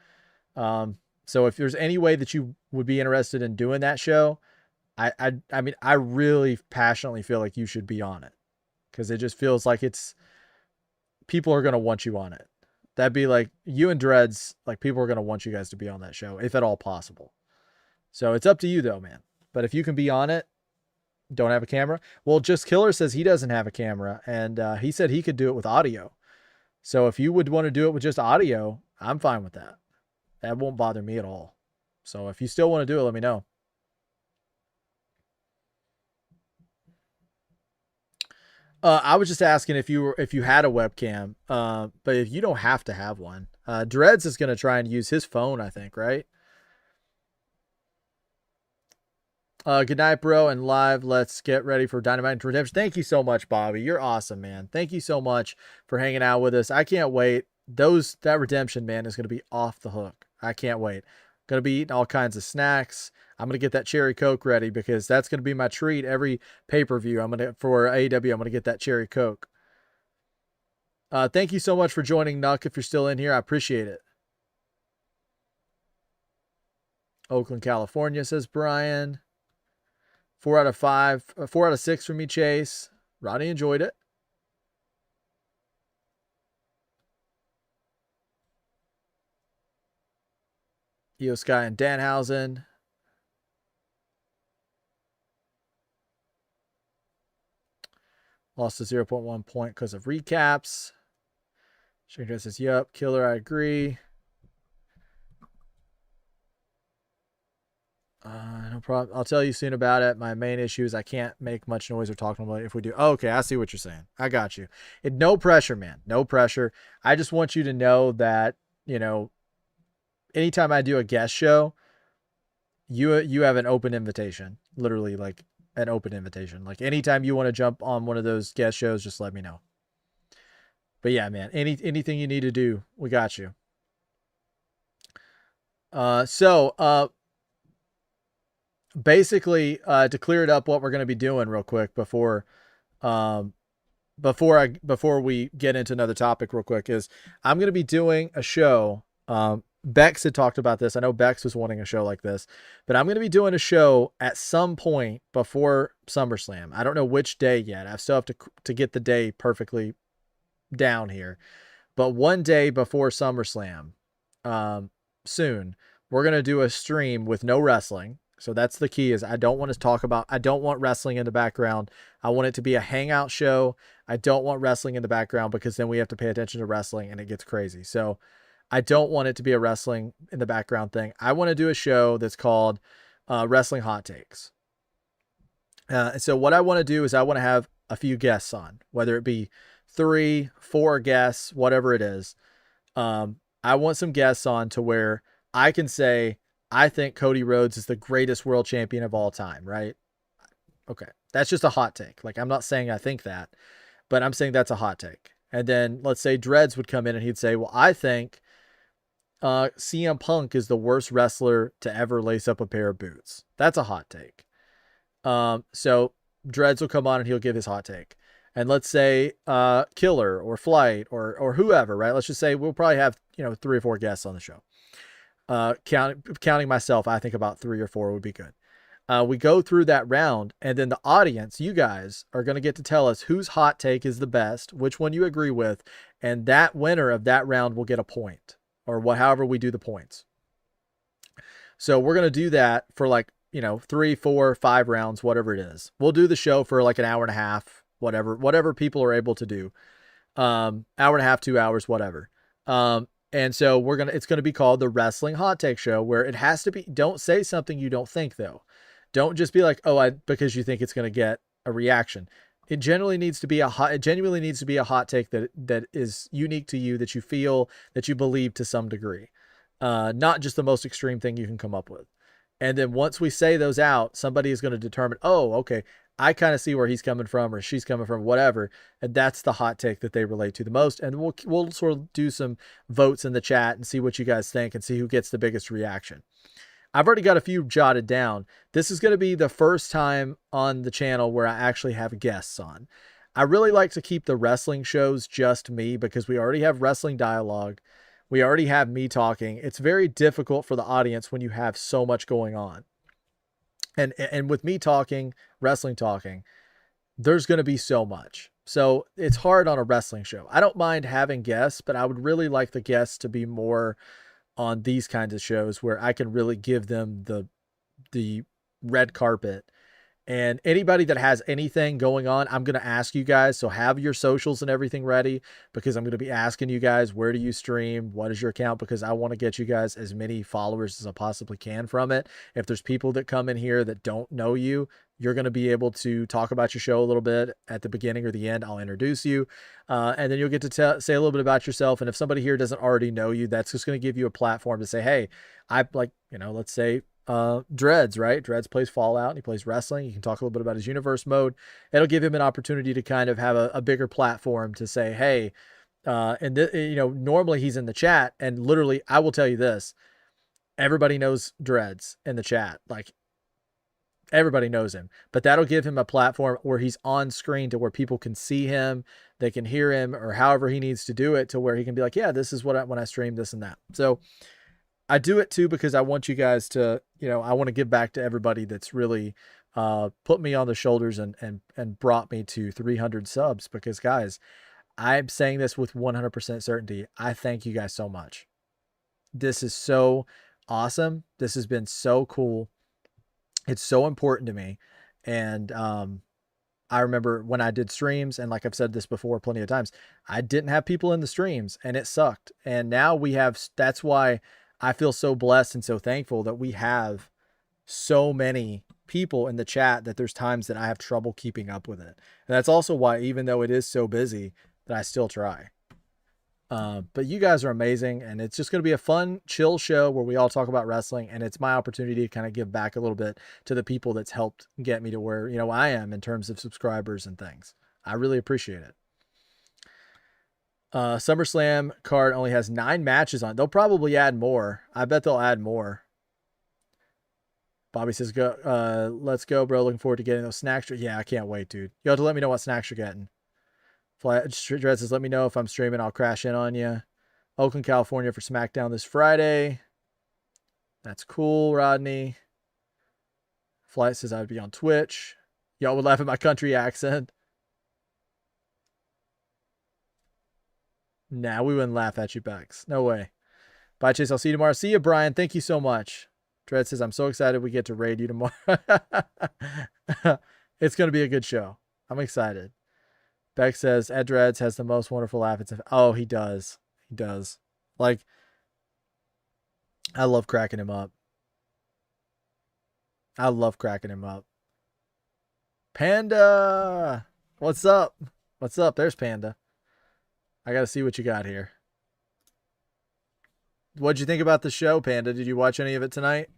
So if there's any way that you would be interested in doing that show, I mean, I really passionately feel like you should be on it, because it just feels like people are going to want you on it. That'd be like you and Dreads, like, people are going to want you guys to be on that show, if at all possible. So it's up to you though, man. But if you can be on it, don't have a camera. Well, Just Killer says he doesn't have a camera, and he said he could do it with audio. So if you would want to do it with just audio, I'm fine with that. That won't bother me at all. So if you still want to do it, let me know. I was just asking if you had a webcam, but if you don't have to have one. Dreads is going to try and use his phone, I think, right? Good night, bro, and live. Let's get ready for Dynamite and Redemption. Thank you so much, Bobby. You're awesome, man. Thank you so much for hanging out with us. I can't wait. That Redemption, man, is going to be off the hook. I can't wait. Going to be eating all kinds of snacks. I'm going to get that cherry Coke ready, because that's going to be my treat every pay-per-view. For AEW, I'm going to get that cherry Coke. Thank you so much for joining, Nuck. If you're still in here, I appreciate it. Oakland, California, says Brian. 4 out of 5. 4 out of 6 for me, Chase. Rodney enjoyed it. Io Sky and Danhausen. Lost to 0.1 point because of recaps. Shane says, yep. Killer, I agree. No problem. I'll tell you soon about it. My main issue is I can't make much noise or talk normally if we do. Oh, okay, I see what you're saying. I got you. No pressure, man. No pressure. I just want you to know that, anytime I do a guest show, you have an open invitation. Literally, like, an open invitation. Like, anytime you want to jump on one of those guest shows, just let me know. But yeah, man, anything you need to do, we got you. Basically, to clear it up, what we're going to be doing real quick before we get into another topic real quick is I'm going to be doing a show. Bex had talked about this. I know Bex was wanting a show like this, but I'm going to be doing a show at some point before SummerSlam. I don't know which day yet. I still have to get the day perfectly down here, but one day before SummerSlam, soon, we're going to do a stream with no wrestling. So that's the key, is I don't want wrestling in the background. I want it to be a hangout show. I don't want wrestling in the background, because then we have to pay attention to wrestling and it gets crazy. So I don't want it to be a wrestling in the background thing. I want to do a show that's called Wrestling Hot Takes. And so what I want to do is I want to have a few guests on, whether it be 3, 4 guests, whatever it is. I want some guests on to where I can say, I think Cody Rhodes is the greatest world champion of all time, right? Okay. That's just a hot take. Like, I'm not saying I think that, but I'm saying that's a hot take. And then let's say Dreads would come in and he'd say, well, I think CM Punk is the worst wrestler to ever lace up a pair of boots. That's a hot take. So Dreads will come on and he'll give his hot take. And let's say Killer or Flight or whoever, right? Let's just say we'll probably have 3 or 4 guests on the show. Counting myself, I think about 3 or 4 would be good. We go through that round, and then the audience, you guys, are going to get to tell us whose hot take is the best, which one you agree with, and that winner of that round will get a point, or however we do the points. So we're going to do that for 3, 4, 5 rounds, whatever it is. We'll do the show for like an hour and a half, whatever people are able to do. Hour and a half, 2 hours, whatever. And so it's going to be called the Wrestling Hot Take Show, where it has to be, don't say something you don't think though. Don't just be like, because you think it's going to get a reaction. It genuinely needs to be a hot take that is unique to you, that you feel, that you believe to some degree. Not just the most extreme thing you can come up with. And then once we say those out, somebody is going to determine, oh, okay, I kind of see where he's coming from or she's coming from, whatever. And that's the hot take that they relate to the most. And we'll sort of do some votes in the chat and see what you guys think and see who gets the biggest reaction. I've already got a few jotted down. This is going to be the first time on the channel where I actually have guests on. I really like to keep the wrestling shows just me because we already have wrestling dialogue. We already have me talking. It's very difficult for the audience when you have so much going on. And with me talking, wrestling talking, there's going to be so much. So it's hard on a wrestling show. I don't mind having guests, but I would really like the guests to be more on these kinds of shows where I can really give them the red carpet. And anybody that has anything going on, I'm going to ask you guys. So have your socials and everything ready, because I'm going to be asking you guys, where do you stream? What is your account? Because I want to get you guys as many followers as I possibly can from it. If there's people that come in here that don't know you, you're going to be able to talk about your show a little bit at the beginning or the end. I'll introduce you. And then you'll get to say a little bit about yourself. And if somebody here doesn't already know you, that's just going to give you a platform to say, hey, I like, let's say, Dreads, right? Dreads plays Fallout and he plays wrestling. You can talk a little bit about his universe mode. It'll give him an opportunity to kind of have a bigger platform to say, hey, and normally he's in the chat, and literally I will tell you this, everybody knows Dreads in the chat. Like, everybody knows him, but that'll give him a platform where he's on screen to where people can see him, they can hear him, or however he needs to do it to where he can be like, yeah, this is what when I stream this and that. So I do it too, because I want you guys to, I want to give back to everybody that's really put me on the shoulders and brought me to 300 subs, because guys, I'm saying this with 100% certainty. I thank you guys so much. This is so awesome. This has been so cool. It's so important to me. And I remember when I did streams, and like I've said this before plenty of times, I didn't have people in the streams and it sucked. And now we have, that's why I feel so blessed and so thankful that we have so many people in the chat that there's times that I have trouble keeping up with it. And that's also why, even though it is so busy, that I still try. But you guys are amazing, and it's just going to be a fun, chill show where we all talk about wrestling, and it's my opportunity to kind of give back a little bit to the people that's helped get me to where, I am in terms of subscribers and things. I really appreciate it. SummerSlam card only has 9 matches on it. They'll probably add more. I bet they'll add more. Bobby says, "Go, let's go, bro. Looking forward to getting those snacks." Yeah, I can't wait, dude. You have to let me know what snacks you're getting. Dread says, "Let me know if I'm streaming. I'll crash in on you." Oakland, California for SmackDown this Friday. That's cool, Rodney. Flight says I'd be on Twitch. Y'all would laugh at my country accent. Nah, we wouldn't laugh at you, Bex. No way. Bye, Chase. I'll see you tomorrow. See you, Brian. Thank you so much. Dread says, I'm so excited we get to raid you tomorrow. It's going to be a good show. I'm excited. Beck says, Ed Dreads has the most wonderful laugh. Oh, he does. He does. Like, I love cracking him up. I love cracking him up. Panda! What's up? What's up? There's Panda. I got to see what you got here. What'd you think about the show, Panda? Did you watch any of it tonight?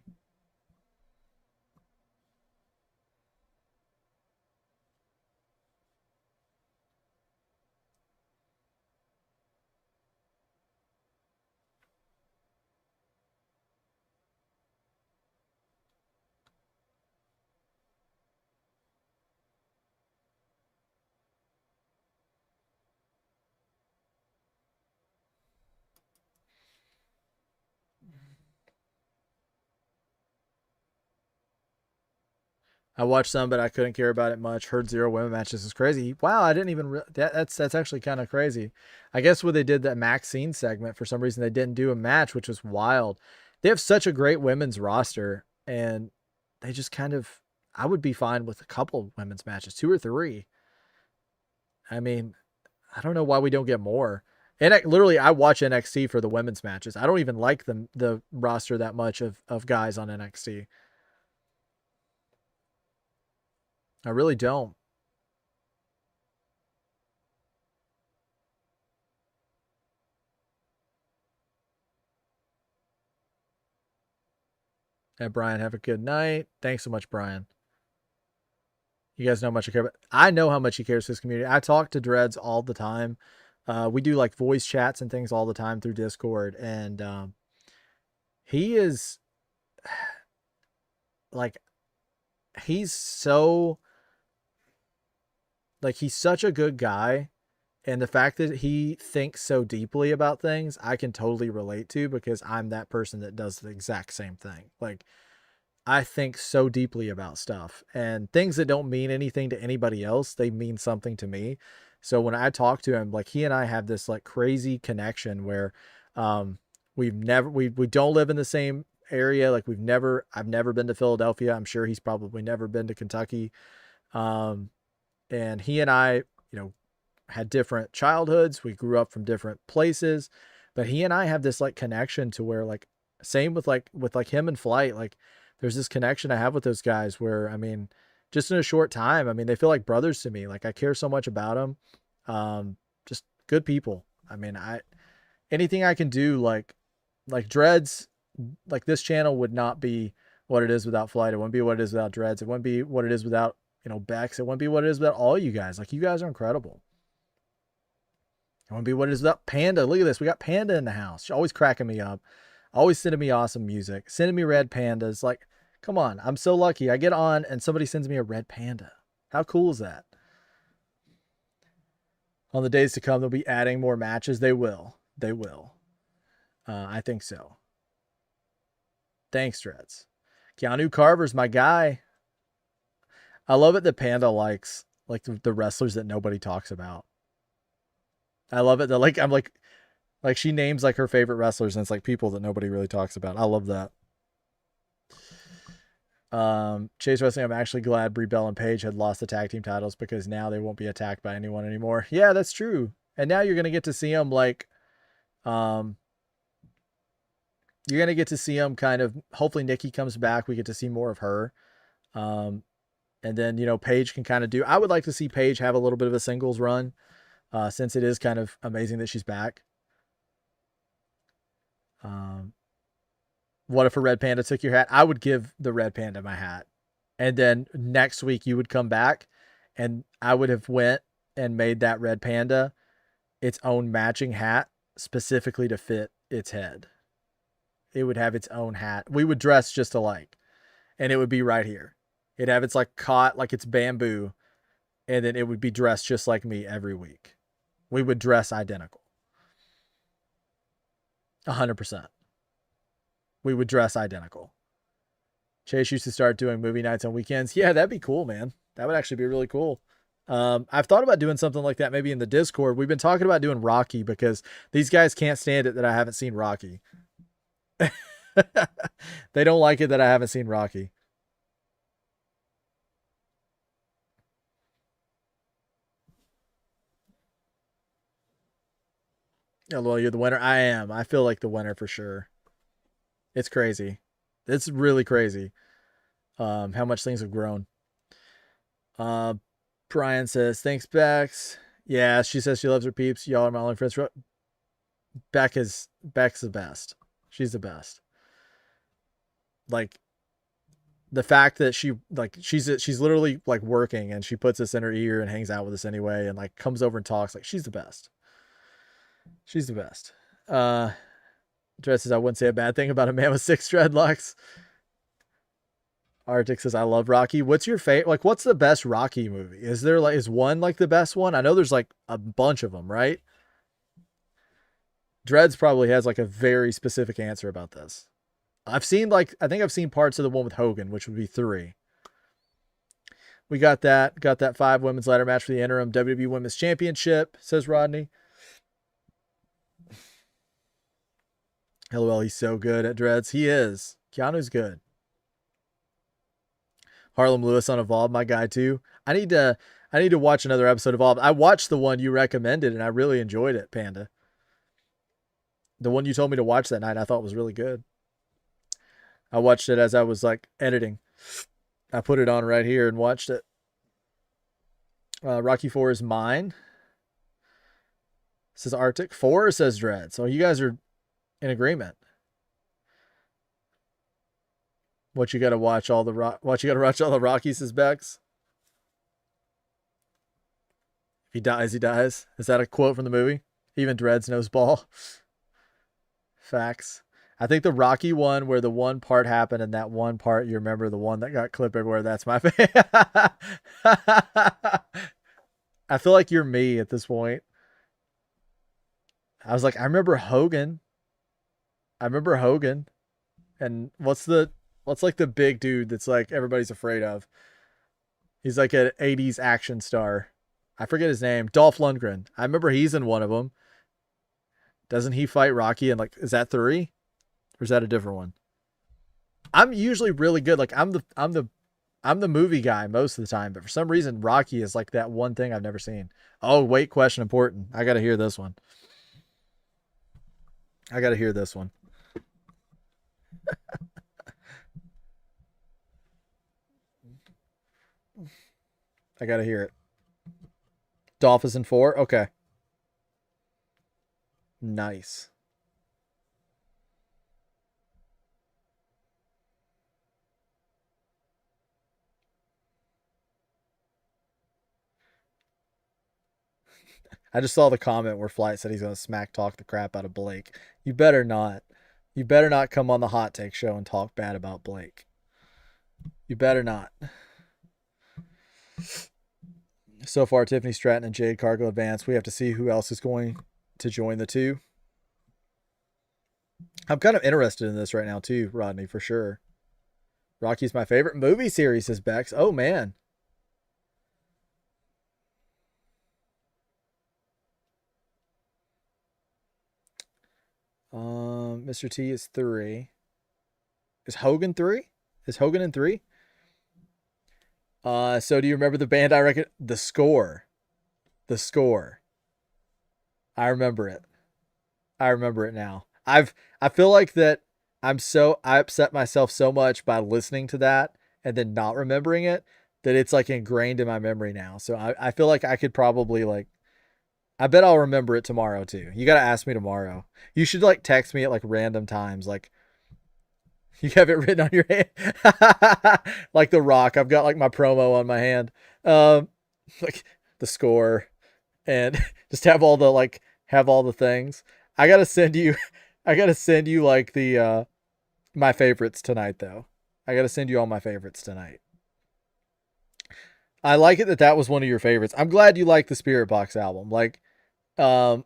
I watched some, but I couldn't care about it much. Heard 0 women matches is crazy. Wow, I didn't even that's actually kind of crazy. I guess when they did that Maxine segment, for some reason they didn't do a match, which was wild. They have such a great women's roster, and they just kind of, I would be fine with a couple women's matches, 2 or 3. I mean, I don't know why we don't get more. And literally, I watch NXT for the women's matches. I don't even like the roster that much of guys on NXT. I really don't. And Brian, have a good night. Thanks so much, Brian. You guys know how much I care about. I know how much he cares for his community. I talk to Dreads all the time. We do like voice chats and things all the time through Discord. And he is like, he's so, like, he's such a good guy. And the fact that he thinks so deeply about things, I can totally relate to, because I'm that person that does the exact same thing. Like, I think so deeply about stuff, and things that don't mean anything to anybody else, they mean something to me. So when I talk to him, like, he and I have this like crazy connection where we don't live in the same area. Like, I've never been to Philadelphia. I'm sure he's probably never been to Kentucky. And he and I, had different childhoods. We grew up from different places, but he and I have this like connection to where, like, same with him and Flight, like, there's this connection I have with those guys where, I mean, just in a short time, I mean, they feel like brothers to me. Like, I care so much about them. Just good people. I mean, anything I can do, like Dreads, like, this channel would not be what it is without Flight. It wouldn't be what it is without Dreads. It wouldn't be what it is without, Bex. It wouldn't be what it is without all you guys. Like, you guys are incredible. It wouldn't be what it is without Panda. Look at this. We got Panda in the house. She's always cracking me up. Always sending me awesome music. Sending me red pandas. Like, come on. I'm so lucky. I get on and somebody sends me a red panda. How cool is that? On the days to come, they'll be adding more matches. They will. They will. I think so. Thanks, Dreads. Keanu Carver's my guy. I love it that Panda likes, like, the wrestlers that nobody talks about. I love it that, like, I'm like she names like her favorite wrestlers, and it's like people that nobody really talks about. I love that. Chase Wrestling, I'm actually glad Brie Bell and Paige had lost the tag team titles, because now they won't be attacked by anyone anymore. Yeah, that's true. And now you're going to get to see them, like, you're going to get to see them kind of, hopefully Nikki comes back. We get to see more of her. And then, Paige can kind of do, I would like to see Paige have a little bit of a singles run. Since it is kind of amazing that she's back. What if a red panda took your hat? I would give the red panda my hat. And then next week you would come back and I would have went and made that red panda its own matching hat specifically to fit its head. It would have its own hat. We would dress just alike, and it would be right here. It'd have its like caught, like it's bamboo, and then it would be dressed just like me every week. We would dress identical. 100%. We would dress identical. Chase used to start doing movie nights on weekends. Yeah, that'd be cool, man. That would actually be really cool. I've thought about doing something like that maybe in the Discord. We've been talking about doing Rocky because these guys can't stand it that I haven't seen Rocky. They don't like it that I haven't seen Rocky. Oh, well, you're the winner. I am. I feel like the winner for sure. It's crazy. It's really crazy. How much things have grown. Brian says, thanks, Bex. Yeah, she says she loves her peeps. Y'all are my only friends. Beck's the best. She's the best. Like, the fact that she's literally like working and she puts us in her ear and hangs out with us anyway and like comes over and talks, like, she's the best. She's the best. Dresses, I wouldn't say a bad thing about a man with 6 dreadlocks. Arctic says, I love Rocky. What's your favorite? Like, what's the best Rocky movie? Is one like the best one? I know there's like a bunch of them, right? Dreads probably has like a very specific answer about this. I think I've seen parts of the one with Hogan, which would be 3. We got that 5 women's ladder match for the interim WWE Women's Championship, says Rodney. LOL, he's so good at Dreads. He is. Keanu's good. Harlem Lewis on Evolve, my guy too. I need to watch another episode of Evolve. I watched the one you recommended and I really enjoyed it, Panda. The one you told me to watch that night I thought was really good. I watched it as I was like editing. I put it on right here and watched it. Rocky 4 is mine. Says Arctic. 4 says Dread. So you guys are in agreement. What you got to watch all the Rockies, says Bex. If he dies, he dies. Is that a quote from the movie? Even Dreads knows ball. Facts. I think the Rocky one where the one part happened and that one part, you remember the one that got clipped everywhere. That's my favorite. I feel like you're me at this point. I was like, I remember Hogan. And what's like the big dude that's like everybody's afraid of? He's like an 80s action star. I forget his name. Dolph Lundgren. I remember he's in one of them. Doesn't he fight Rocky? And like, is that 3? Or is that a different one? I'm usually really good. Like I'm the movie guy most of the time, but for some reason Rocky is like that one thing I've never seen. Oh, wait, question important. I got to hear this one. I got to hear it. Dolph is in 4? Okay. Nice. I just saw the comment where Flight said he's going to smack talk the crap out of Blake. You better not. You better not come on the Hot Take show and talk bad about Blake. You better not. So far, Tiffany Stratton and Jade Cargill advance. We have to see who else is going to join the 2. I'm kind of interested in this right now too, Rodney, for sure. Rocky's my favorite movie series, says Bex. Oh, man. Mr. T is 3. Is Hogan 3? Is Hogan in 3? So do you remember the band I reckon? The Score. The Score. I remember it. I remember it now. I feel like that I upset myself so much by listening to that and then not remembering it that it's like ingrained in my memory now. So I feel like I could probably like, I bet I'll remember it tomorrow too. You got to ask me tomorrow. You should like text me at like random times. Like you have it written on your hand. Like The Rock. I've got like my promo on my hand. Like The Score and just have all the things. I got to send you like the, my favorites tonight though. I got to send you all my favorites tonight. I like it that was one of your favorites. I'm glad you like the Spirit Box album. Like, and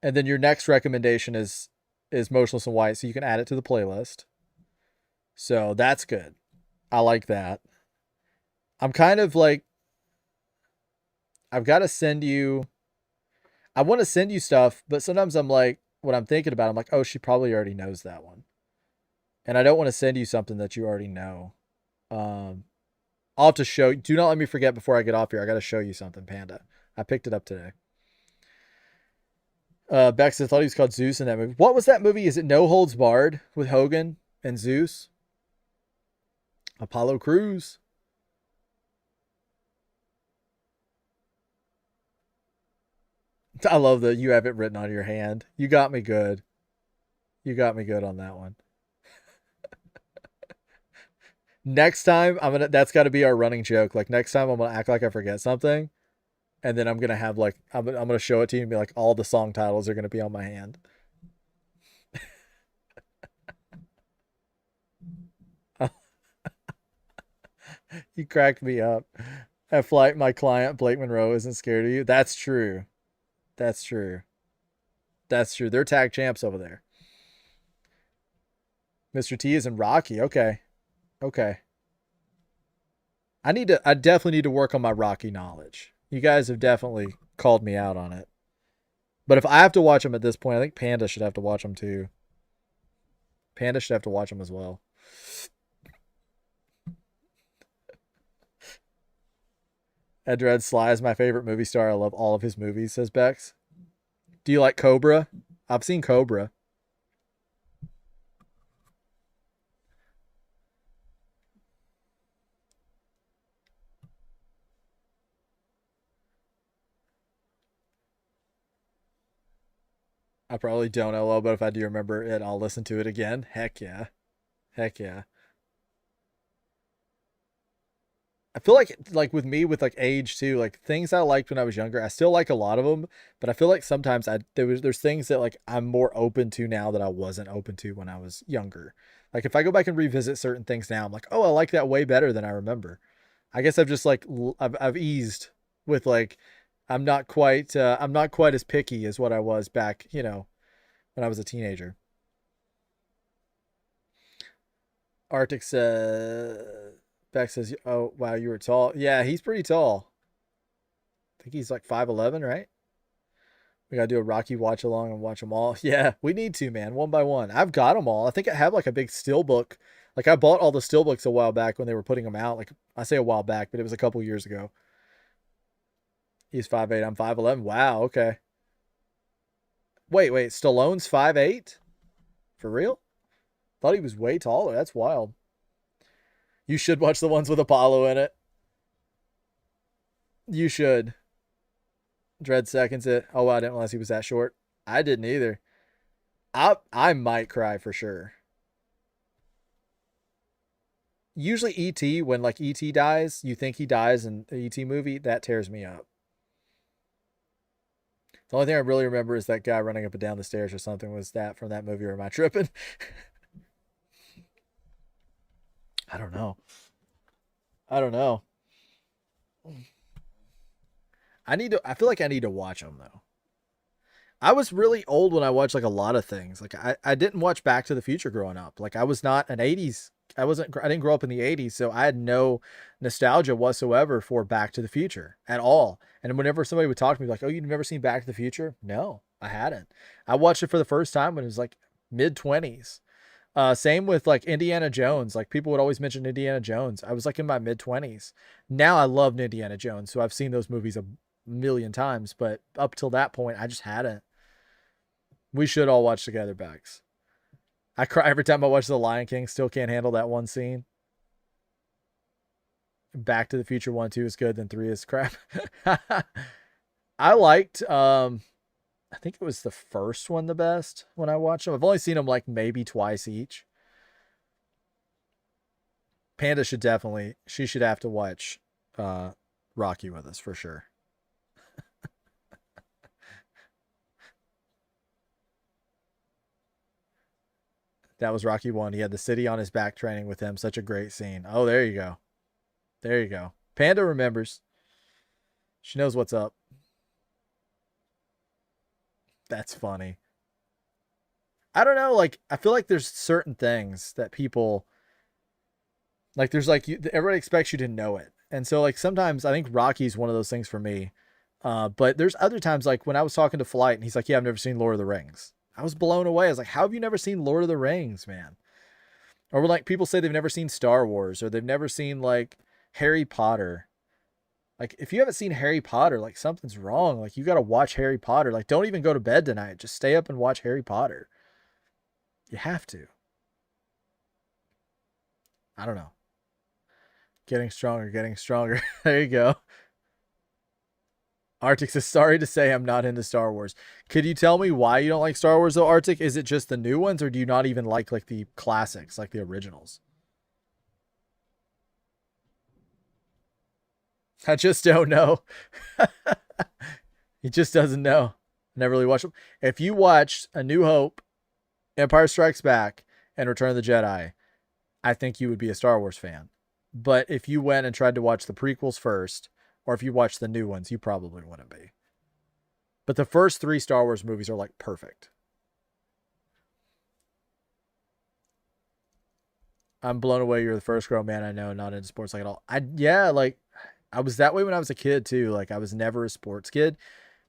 then your next recommendation is Motionless in White, so you can add it to the playlist. So that's good. I like that. I'm kind of like, I've got to send you, I want to send you stuff, but sometimes I'm like, when I'm thinking about it, I'm like, oh, she probably already knows that one. And I don't want to send you something that you already know. I'll have to show you. Do not let me forget before I get off here. I got to show you something, Panda. I picked it up today. Bex, I thought he was called Zeus in that movie. What was that movie? Is it No Holds Barred with Hogan and Zeus? Apollo Crews. I love that you have it written on your hand. You got me good. You got me good on that one. Next time, that's got to be our running joke. Like next time I'm going to act like I forget something. And then I'm going to have like, I'm going to show it to you and be like, all the song titles are going to be on my hand. You cracked me up. At Flight, my client, Blake Monroe, isn't scared of you. That's true. That's true. That's true. They're tag champs over there. Mr. T is in Rocky. Okay. Okay. I definitely need to work on my Rocky knowledge. You guys have definitely called me out on it. But if I have to watch them at this point, I think Panda should have to watch them too. Panda should have to watch them as well. Ed Sly is my favorite movie star. I love all of his movies, says Bex. Do you like Cobra? I've seen Cobra. I probably don't, LO, but if I do remember it, I'll listen to it again. Heck yeah. Heck yeah. I feel like with me, with like age too, like things I liked when I was younger, I still like a lot of them, but I feel like sometimes there's things that like I'm more open to now that I wasn't open to when I was younger. Like if I go back and revisit certain things now, I'm like, oh, I like that way better than I remember. I guess I've just like I've eased with like I'm not quite as picky as what I was back, when I was a teenager. Arctic Beck says, "Oh wow, you were tall." Yeah, he's pretty tall. I think he's like 5'11", right? We gotta do a Rocky watch along and watch them all. Yeah, we need to, man, one by one. I've got them all. I think I have like a big steelbook. Like I bought all the steelbooks a while back when they were putting them out. Like I say a while back, but it was a couple years ago. He's 5'8". I'm 5'11". Wow. Okay. Wait. Stallone's 5'8"? For real? Thought he was way taller. That's wild. You should watch the ones with Apollo in it. You should. Dread seconds it. Oh, wow, I didn't realize he was that short. I didn't either. I might cry for sure. Usually E.T., when like E.T. dies, you think he dies in the E.T. movie, that tears me up. The only thing I really remember is that guy running up and down the stairs or something. Was that from that movie, or am I tripping? I don't know. I feel like I need to watch them though. I was really old when I watched like a lot of things. Like I didn't watch Back to the Future growing up. Like I was not an 80s. I didn't grow up in the 80s, so I had no nostalgia whatsoever for Back to the Future at all. And whenever somebody would talk to me like, "Oh, you've never seen Back to the Future?" No, I hadn't. I watched it for the first time when it was like mid-20s. Same with like Indiana Jones. Like people would always mention Indiana Jones. I was like in my mid-20s. Now I love Indiana Jones, so I've seen those movies a million times, but up till that point, I just hadn't. We should all watch together, Bex. I cry every time I watch The Lion King. Still can't handle that one scene. Back to the Future 1, 2 is good, then 3 is crap. I liked, I think it was the first one the best when I watched them. I've only seen them like maybe twice each. Panda should have to watch Rocky with us for sure. That was Rocky 1. He had the city on his back training with him. Such a great scene. Oh, there you go. There you go. Panda remembers. She knows what's up. That's funny. I don't know. Like, I feel like there's certain things that people like. There's like everybody expects you to know it, and so like sometimes I think Rocky's one of those things for me. But there's other times like when I was talking to Flight and he's like, "Yeah, I've never seen Lord of the Rings." I was blown away. I was like, "How have you never seen Lord of the Rings, man?" Or like people say they've never seen Star Wars or they've never seen like Harry Potter. Like, if you haven't seen Harry Potter, like, something's wrong. Like, you got to watch Harry Potter. Like, don't even go to bed tonight. Just stay up and watch Harry Potter. You have to. I don't know. Getting stronger, getting stronger. There you go. Arctic says, sorry to say I'm not into Star Wars. Could you tell me why you don't like Star Wars, though, Arctic? Is it just the new ones, or do you not even like the classics, like the originals? I just don't know. He just doesn't know. Never really watched them. If you watched A New Hope, Empire Strikes Back, and Return of the Jedi, I think you would be a Star Wars fan. But if you went and tried to watch the prequels first, or if you watched the new ones, you probably wouldn't be. But the first 3 Star Wars movies are like perfect. I'm blown away. You're the first grown man I know not into sports like at all. I was that way when I was a kid too. Like, I was never a sports kid.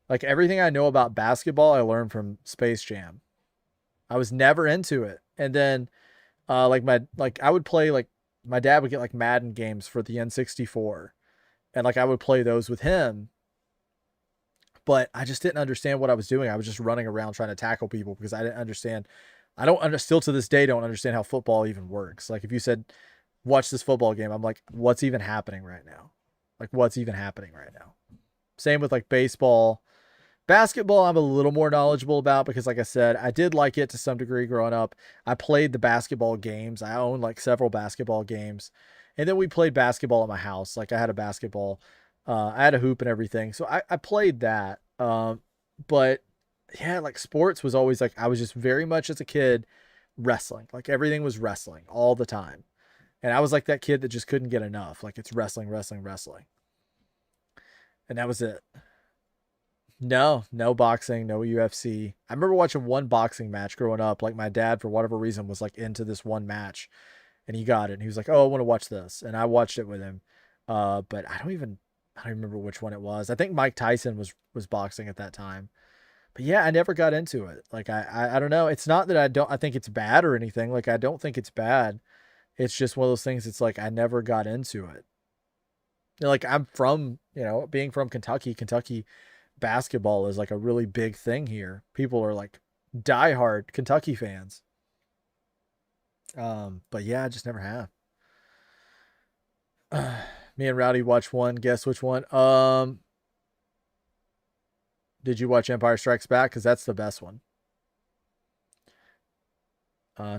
Like, everything I know about basketball, I learned from Space Jam. I was never into it. And then, I would play, like, my dad would get like Madden games for the N64. And like, I would play those with him. But I just didn't understand what I was doing. I was just running around trying to tackle people because I didn't understand. Still to this day, don't understand how football even works. Like, if you said, watch this football game, I'm like, what's even happening right now? Like, what's even happening right now? Same with like baseball. Basketball, I'm a little more knowledgeable about because, like I said, I did like it to some degree growing up. I played the basketball games. I own like several basketball games. And then we played basketball at my house. Like I had a basketball, I had a hoop and everything. So I played that. But yeah, like sports was always like, I was just very much as a kid wrestling. Like everything was wrestling all the time. And I was like that kid that just couldn't get enough. Like it's wrestling, wrestling, wrestling. And that was it. No boxing, no UFC. I remember watching one boxing match growing up. Like my dad, for whatever reason, was like into this one match and he got it. And he was like, oh, I want to watch this. And I watched it with him. But I don't remember which one it was. I think Mike Tyson was boxing at that time. But yeah, I never got into it. Like I don't know. It's not that I think it's bad or anything. Like I don't think it's bad. It's just one of those things. It's like I never got into it. Like I'm from, being from Kentucky basketball is like a really big thing here. People are like diehard Kentucky fans. But yeah, I just never have. Me and Rowdy watched one. Guess which one? Did you watch Empire Strikes Back? Because that's the best one.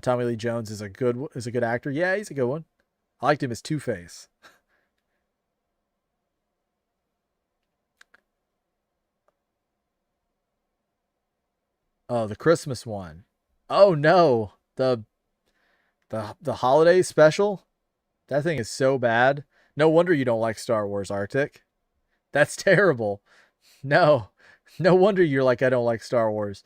Tommy Lee Jones is a good actor. Yeah, he's a good one. I liked him as Two-Face. Oh, the Christmas one. Oh no, the holiday special. That thing is so bad. No wonder you don't like Star Wars, Arctic. That's terrible. No wonder you're like, I don't like Star Wars.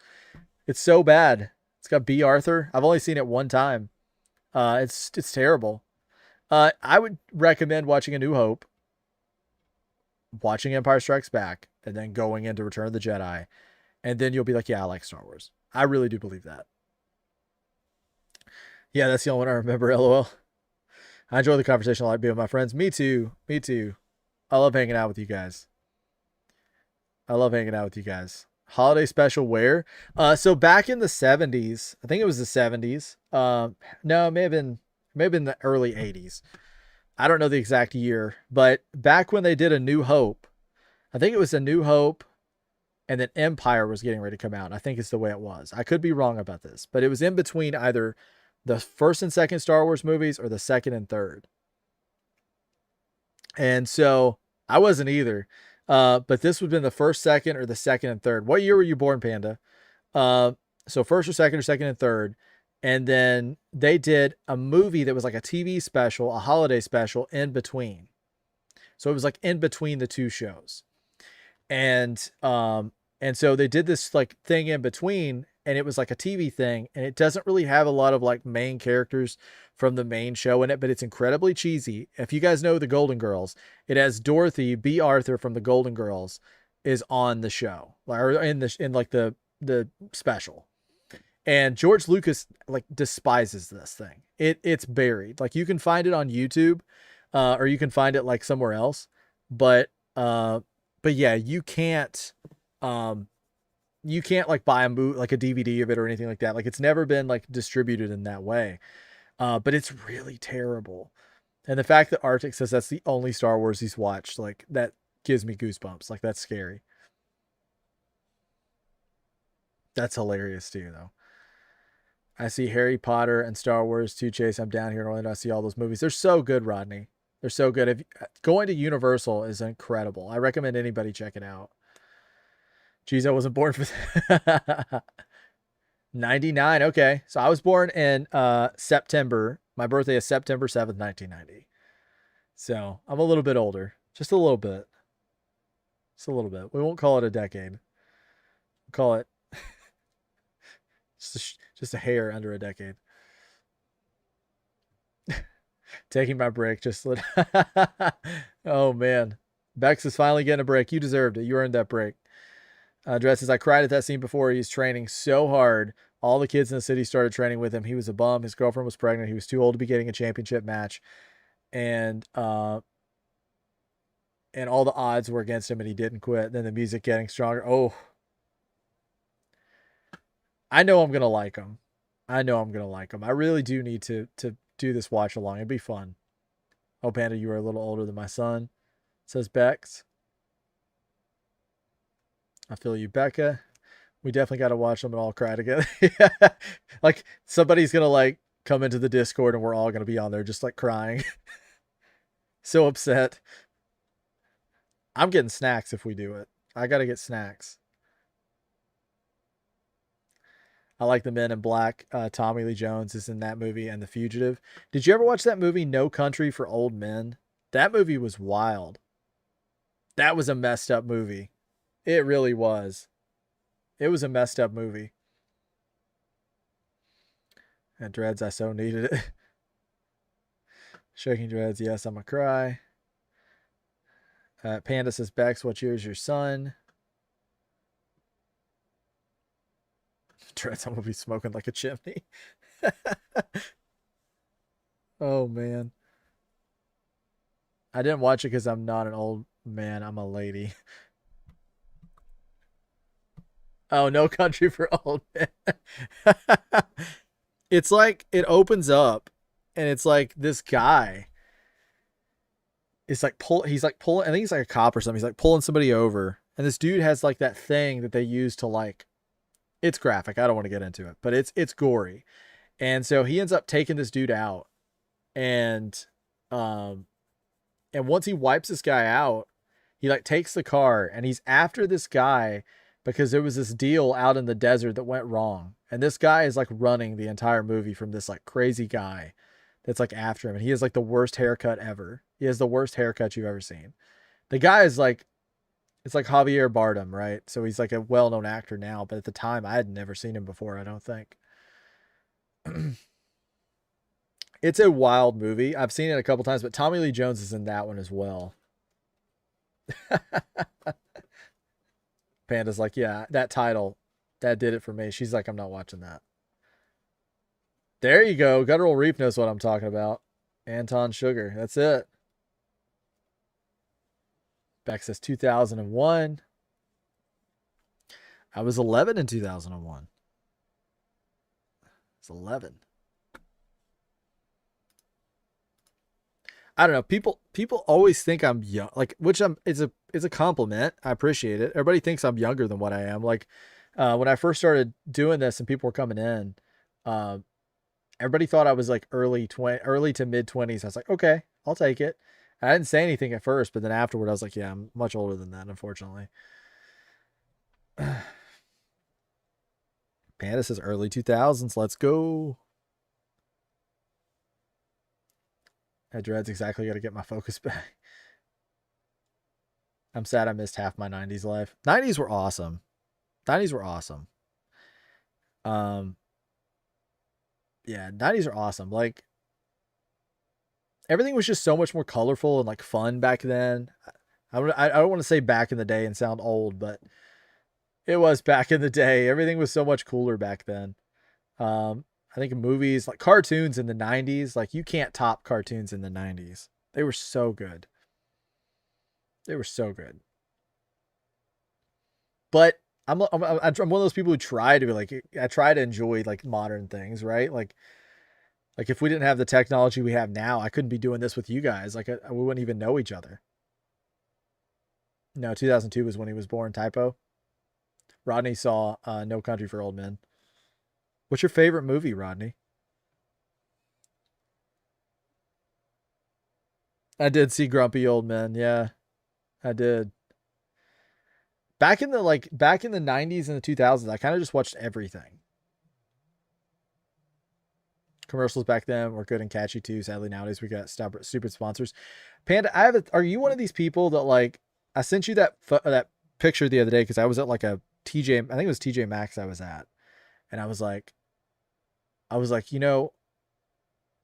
It's so bad. It's got B. Arthur. I've only seen it one time. It's terrible. I would recommend watching A New Hope, watching Empire Strikes Back, and then going into Return of the Jedi. And then you'll be like, yeah, I like Star Wars. I really do believe that. Yeah, that's the only one I remember, LOL. I enjoy the conversation. I like being with my friends. Me too. I love hanging out with you guys. Holiday special where? So back in the 70s, I think it was the 70s. No, it may have been the early 80s. I don't know the exact year, but back when they did A New Hope, I think it was A New Hope, and then Empire was getting ready to come out. I think it's the way it was. I could be wrong about this, but it was in between either the first and second Star Wars movies or the second and third. And so I wasn't either. But this would have been the first, second, or the second and third. What year were you born, Panda? So first or second and third. And then they did a movie that was like a TV special, a holiday special in between. So it was like in between the two shows. And so they did this like thing in between, and it was like a TV thing, and it doesn't really have a lot of like main characters from the main show in it, but it's incredibly cheesy. If you guys know the Golden Girls, it has Dorothy B. Arthur from the Golden Girls is on the show, or in the special. And George Lucas like despises this thing. It's buried. Like you can find it on YouTube, or you can find it like somewhere else, but yeah, you can't like buy like a DVD of it or anything like that. Like it's never been like distributed in that way. But it's really terrible. And the fact that Arctic says that's the only Star Wars he's watched, like that gives me goosebumps. Like that's scary. That's hilarious too, though. I see Harry Potter and Star Wars 2 Chase. I'm down here in Orlando. I see all those movies. They're so good, Rodney. They're so good. Going to Universal is incredible. I recommend anybody check it out. Geez, I wasn't born for that. 99. Okay. So I was born in September. My birthday is September 7th, 1990. So I'm a little bit older. Just a little bit. Just a little bit. We won't call it a decade. We'll call it just a hair under a decade. Taking my break. Oh, man. Bex is finally getting a break. You deserved it. You earned that break. Dresses, I cried at that scene before. He's training so hard. All the kids in the city started training with him. He was a bum. His girlfriend was pregnant. He was too old to be getting a championship match. And all the odds were against him, and he didn't quit. Then the music getting stronger. Oh, I know I'm going to like him. I really do need to do this watch along. It'd be fun. Oh, Panda, you are a little older than my son, says Bex. I feel you, Becca. We definitely got to watch them and all cry together. Like somebody's going to like come into the Discord and we're all going to be on there just like crying. So upset. I'm getting snacks if we do it. I got to get snacks. I like the Men in Black. Tommy Lee Jones is in that movie and The Fugitive. Did you ever watch that movie, No Country for Old Men? That movie was wild. That was a messed up movie. It really was. It was a messed up movie. And Dreads, I so needed it. Shaking Dreads, yes, I'm a cry. Panda says, Bex, what year is your son? Dreads, I'm going to be smoking like a chimney. Oh, man. I didn't watch it because I'm not an old man. I'm a lady. Oh, No Country for Old Men. It's like, it opens up, and it's like this guy. It's like he's like pulling, I think he's like a cop or something. He's like pulling somebody over. And this dude has like that thing that they use to like, it's graphic. I don't want to get into it, but it's gory. And so he ends up taking this dude out. And once he wipes this guy out, he like takes the car and he's after this guy because there was this deal out in the desert that went wrong. And this guy is like running the entire movie from this like crazy guy that's like after him. And he has like the worst haircut ever. He has the worst haircut you've ever seen. The guy is like, it's like Javier Bardem, right? So he's like a well-known actor now, but at the time I had never seen him before, I don't think. It's a wild movie. I've seen it a couple times, but Tommy Lee Jones is in that one as well. Panda's like, yeah, that title, that did it for me. She's like, I'm not watching that. There you go. Guttural Reap knows what I'm talking about. Anton Sugar. That's it. Beck says 2001. I was 11 in 2001. It's 11. I don't know. People always think I'm young, like, which it's a compliment. I appreciate it. Everybody thinks I'm younger than what I am. Like, when I first started doing this and people were coming in, everybody thought I was like early to mid 20s. I was like, okay, I'll take it. I didn't say anything at first, but then afterward I was like, yeah, I'm much older than that, unfortunately. Panda says early 2000s. Let's go. That Dread's exactly got to get my focus back. I'm sad I missed half my 90s life. 90s were awesome. 90s were awesome. Yeah, 90s are awesome. Like, everything was just so much more colorful and like fun back then. I don't want to say back in the day and sound old, but it was back in the day. Everything was so much cooler back then. I think movies, like cartoons in the 90s, like you can't top cartoons in the 90s. They were so good. They were so good. But I'm one of those people who try to be like, I try to enjoy like modern things, right? Like if we didn't have the technology we have now, I couldn't be doing this with you guys. Like we wouldn't even know each other. No, 2002 was when he was born. Typo. Rodney saw No Country for Old Men. What's your favorite movie, Rodney? I did see Grumpy Old Men. Yeah, I did. Back in the 90s and the 2000s, I kind of just watched everything. Commercials back then were good and catchy too. Sadly, nowadays we got stupid sponsors. Panda, are you one of these people that like, I sent you that picture the other day because I was at like a TJ, I think it was TJ Maxx I was at. And I was like, you know,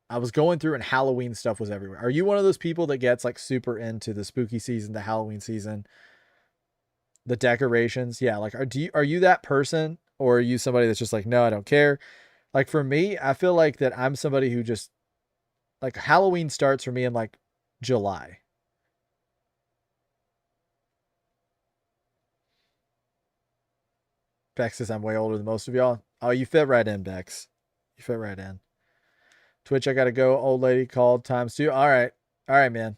I was going through and Halloween stuff was everywhere. Are you one of those people that gets like super into the spooky season, the Halloween season, the decorations? Yeah. Like, are you that person, or are you somebody that's just like, no, I don't care? Like for me, I feel like that I'm somebody who just like Halloween starts for me in like July. Bex says I'm way older than most of y'all. Oh, you fit right in, Bex. You fit right in. Twitch, I gotta go. Old lady called ×2. All right. All right, man.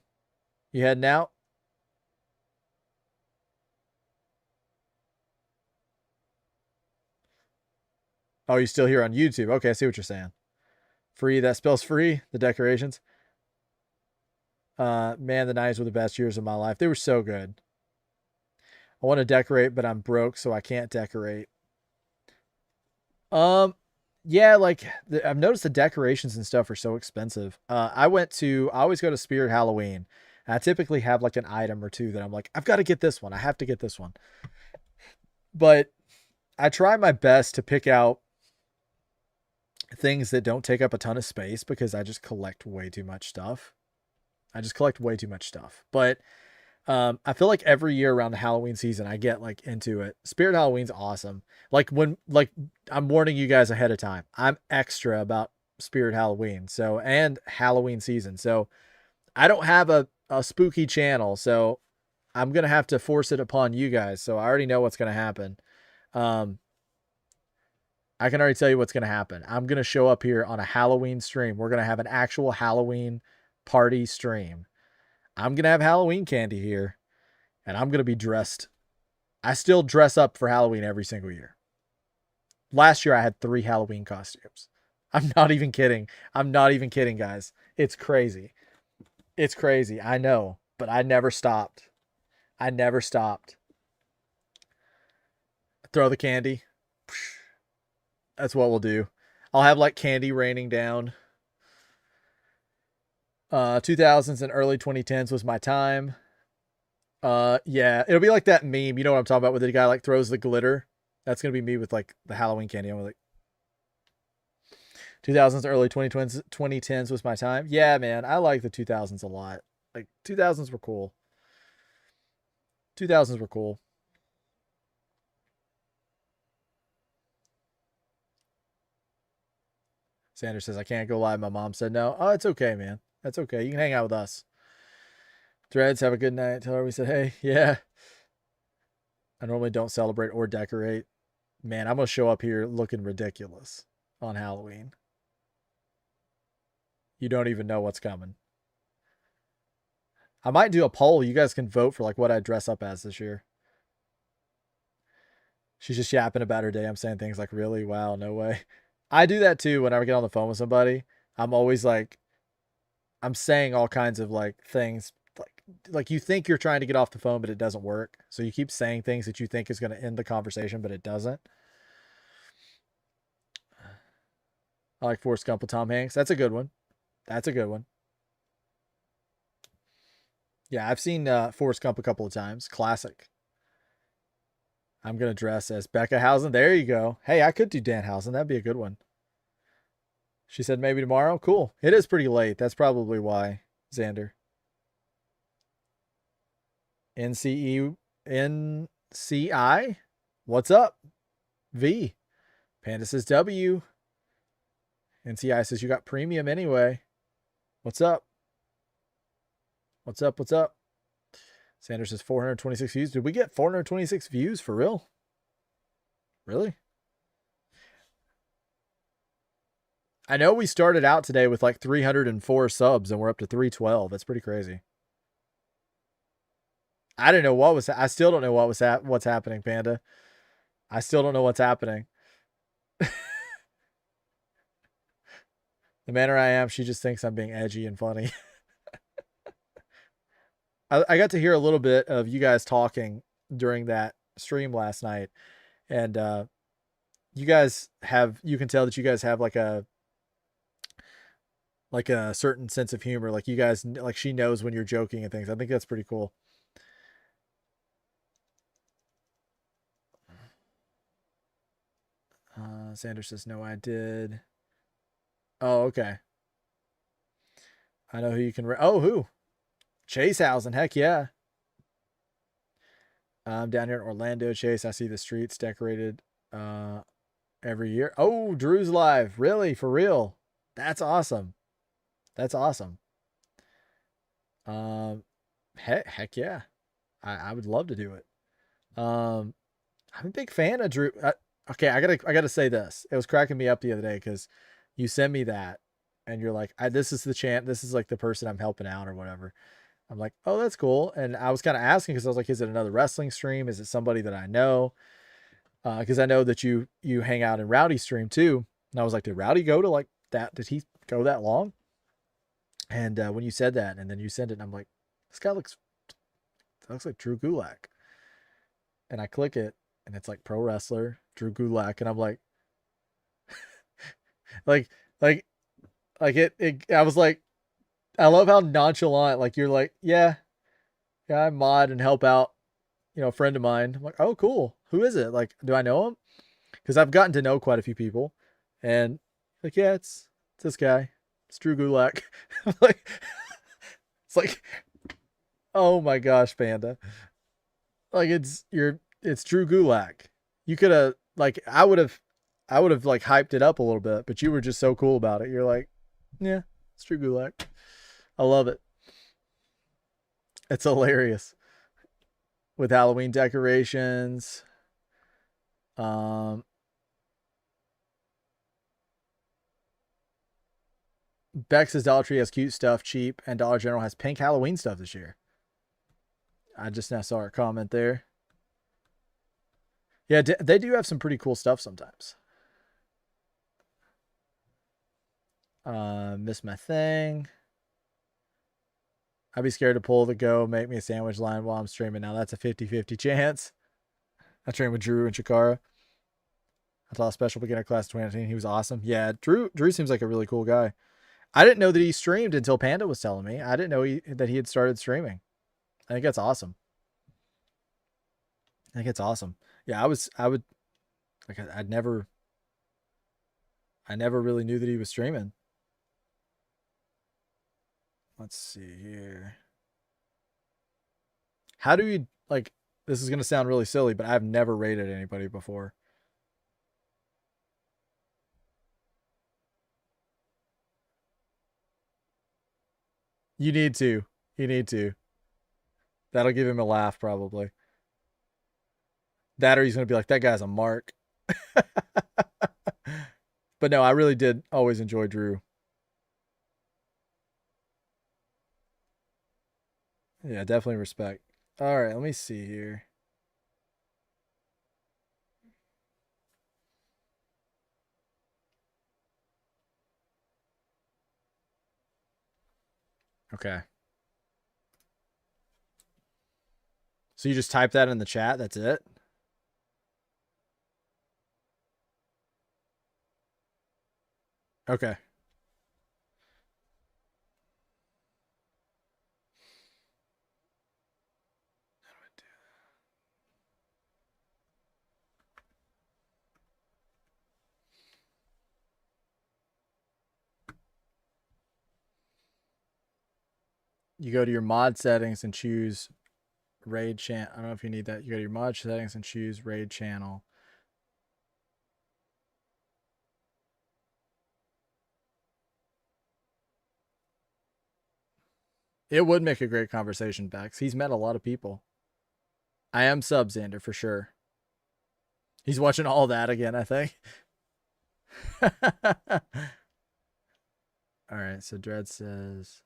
You heading out? Oh, you're still here on YouTube. Okay, I see what you're saying. Free, that spells free, the decorations. Man, the 90s were the best years of my life. They were so good. I want to decorate, but I'm broke, so I can't decorate. Yeah, like I've noticed the decorations and stuff are so expensive. I always go to Spirit Halloween. And I typically have like an item or two that I'm like, I've got to get this one. I have to get this one. But I try my best to pick out things that don't take up a ton of space because I just collect way too much stuff. But I feel like every year around the Halloween season, I get like into it. Spirit Halloween's awesome. Like I'm warning you guys ahead of time. I'm extra about Spirit Halloween. And Halloween season. So I don't have a spooky channel. So I'm going to have to force it upon you guys. So I already know what's going to happen. I can already tell you what's going to happen. I'm going to show up here on a Halloween stream. We're going to have an actual Halloween party stream. I'm going to have Halloween candy here, and I'm going to be dressed. I still dress up for Halloween every single year. Last year, I had 3 Halloween costumes. I'm not even kidding. Guys. It's crazy. I know, but I never stopped. Throw the candy. That's what we'll do. I'll have like candy raining down. 2000s and early 2010s was my time. Yeah, it'll be like that meme. You know what I'm talking about, where the guy like throws the glitter. That's gonna be me with like the Halloween candy. I'm like, 2000s, early 2010s was my time. Yeah, man, I like the 2000s a lot. Like 2000s were cool. Sanders says, I can't go live. My mom said no. Oh, it's okay, man. That's okay. You can hang out with us. Threads, have a good night. Tell her we said, hey, yeah. I normally don't celebrate or decorate. Man, I'm going to show up here looking ridiculous on Halloween. You don't even know what's coming. I might do a poll. You guys can vote for like what I dress up as this year. She's just yapping about her day. I'm saying things like, really? Wow, no way. I do that too whenever I get on the phone with somebody. I'm always like, I'm saying all kinds of like things like you think you're trying to get off the phone, but it doesn't work. So you keep saying things that you think is going to end the conversation, but it doesn't. I like Forrest Gump with Tom Hanks. That's a good one. Yeah, I've seen Forrest Gump a couple of times. Classic. I'm going to dress as Becca Housen. There you go. Hey, I could do Dan Housen. That'd be a good one. She said maybe tomorrow. Cool. It is pretty late. That's probably why, Xander. NCI? What's up? V. Panda says W. NCI says you got premium anyway. What's up? Sanders says 426 views. Did we get 426 views for real? Really? I know we started out today with like 304 subs and we're up to 312. That's pretty crazy. I didn't know what was. I still don't know what's happening, Panda. I still don't know what's happening. The manner I am, she just thinks I'm being edgy and funny. I got to hear a little bit of you guys talking during that stream last night, and you can tell that you guys have like a certain sense of humor. Like you guys, like she knows when you're joking and things. I think that's pretty cool. Sanders says, no, I did. Oh, okay. I know who you can. Who? Chase Housen. Heck yeah. I'm down here in Orlando, Chase. I see the streets decorated every year. Oh, Drew's live. Really? For real? That's awesome. Heck yeah. I would love to do it. I'm a big fan of Drew. Okay, I gotta say this. It was cracking me up the other day because you sent me that and you're like, this is the champ. This is like the person I'm helping out or whatever. I'm like, oh, that's cool. And I was kind of asking because I was like, is it another wrestling stream? Is it somebody that I know? Because I know that you hang out in Rowdy's stream too. And I was like, did Rowdy go to like that? Did he go that long? And when you said that, and then you sent it, and I'm like, this guy looks like Drew Gulak. And I click it, and it's like pro wrestler Drew Gulak, and I'm like, like it. I was like, I love how nonchalant, like you're like, yeah, I mod and help out, a friend of mine. I'm like, oh, cool. Who is it? Like, do I know him? Because I've gotten to know quite a few people, and like, yeah, it's this guy. It's Drew Gulak. Like, it's like, oh my gosh, Panda. Like it's Drew Gulak. You could have like I would have like hyped it up a little bit, but you were just so cool about it. You're like, yeah, it's Drew Gulak. I love it. It's hilarious. With Halloween decorations. Bex's Dollar Tree has cute stuff, cheap, and Dollar General has pink Halloween stuff this year. I just now saw her comment there. Yeah, they do have some pretty cool stuff sometimes. Miss my thing. I'd be scared to pull the go, make me a sandwich line while I'm streaming. Now that's a 50-50 chance. I trained with Drew and Chikara. I taught a special beginner class in 2019. He was awesome. Yeah, Drew seems like a really cool guy. I didn't know that he streamed until Panda was telling me. I didn't know that he had started streaming. I think that's awesome. I think it's awesome. Yeah, I never really knew that he was streaming. Let's see here. How do you, like, this is going to sound really silly, but I've never rated anybody before. You need to. That'll give him a laugh, probably. That or he's going to be like, that guy's a mark. But no, I really did always enjoy Drew. Yeah, definitely respect. All right, let me see here. Okay. So you just type that in the chat, that's it? Okay. You go to your mod settings and choose raid channel. I don't know if you need that. You go to your mod settings and choose raid channel. It would make a great conversation, Bex. He's met a lot of people. I am sub Xander for sure. He's watching all that again, I think. All right, so Dread says,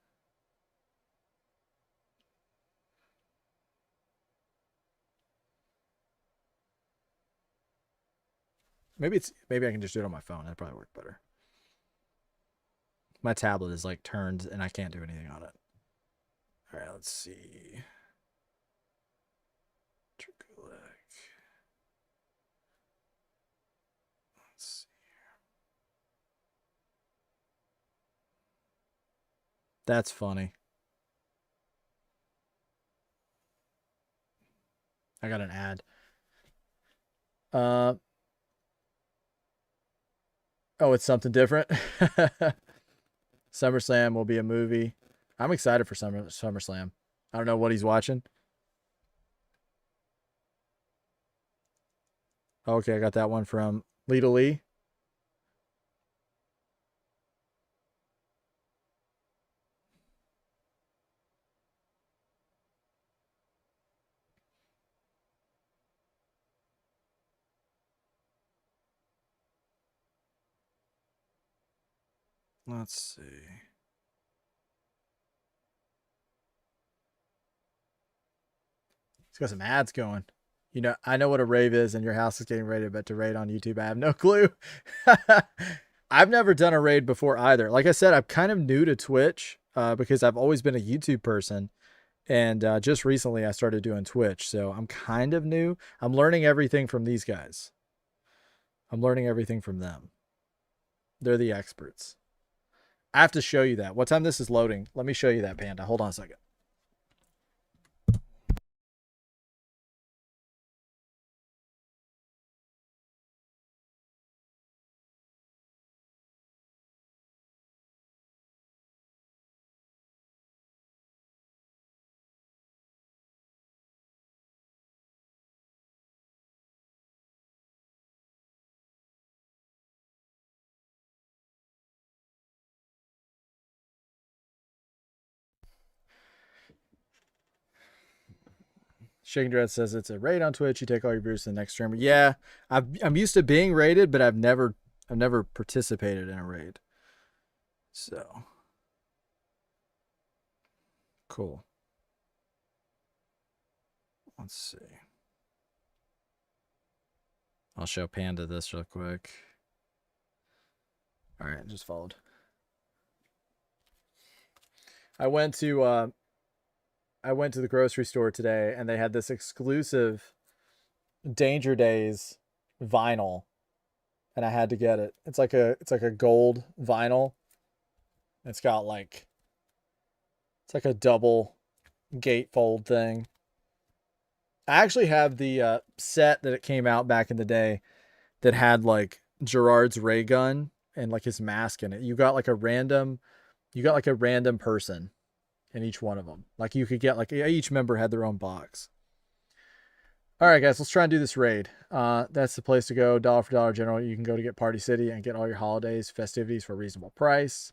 maybe I can just do it on my phone. That'd probably work better. My tablet is like turned and I can't do anything on it. All right, let's see. Let's see. That's funny. I got an ad. Oh, it's something different. SummerSlam will be a movie. I'm excited for SummerSlam. I don't know what he's watching. Okay, I got that one from Lita Lee. Let's see. He's got some ads going. You know, I know what a rave is, and your house is getting ready to raid on YouTube. I have no clue. I've never done a raid before either. Like I said, I'm kind of new to Twitch. because I've always been a YouTube person. And just recently I started doing Twitch. So I'm kind of new. I'm learning everything from these guys. I'm learning everything from them. They're the experts. I have to show you that. What time this is loading? Let me show you that, Panda. Hold on a second. Shaking Dread says it's a raid on Twitch. You take all your viewers to the next streamer. Yeah, I'm used to being raided, but I've never participated in a raid. So cool. Let's see. I'll show Panda this real quick. All right, just followed. I went to the grocery store today and they had this exclusive Danger Days vinyl and I had to get it. It's like a gold vinyl. It's got like it's like a double gatefold thing. I actually have the set that it came out back in the day that had like Gerard's ray gun and like his mask in it. You got like a random person in each one of them. Like you could get like each member had their own box. All right, guys, let's try and do this raid. That's the place to go. Dollar for Dollar General. You can go to get Party City and get all your holidays, festivities for a reasonable price.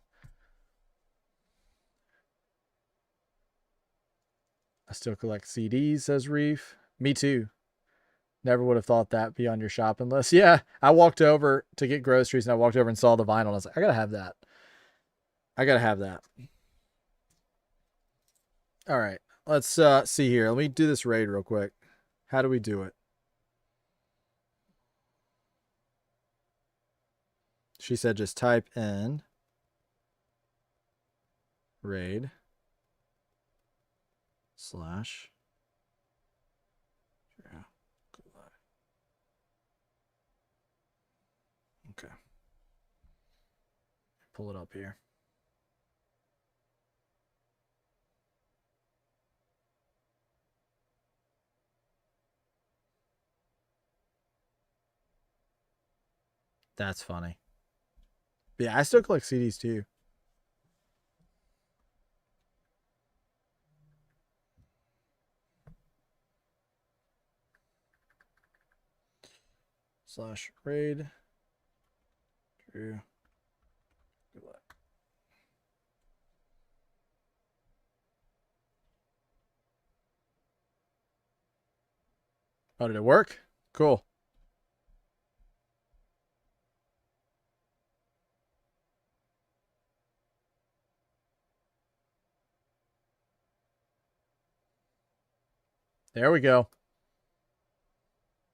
I still collect CDs, says Reef. Me too. Never would have thought that be on your shopping list. Yeah, I walked over to get groceries and I walked over and saw the vinyl. And I was like, I gotta have that. I gotta have that. All right, let's see here. Let me do this raid real quick. How do we do it? She said just type in raid / okay. Pull it up here. That's funny. But yeah, I still collect CDs too. / raid. Drew. Good luck. Oh, did it work? Cool. There we go.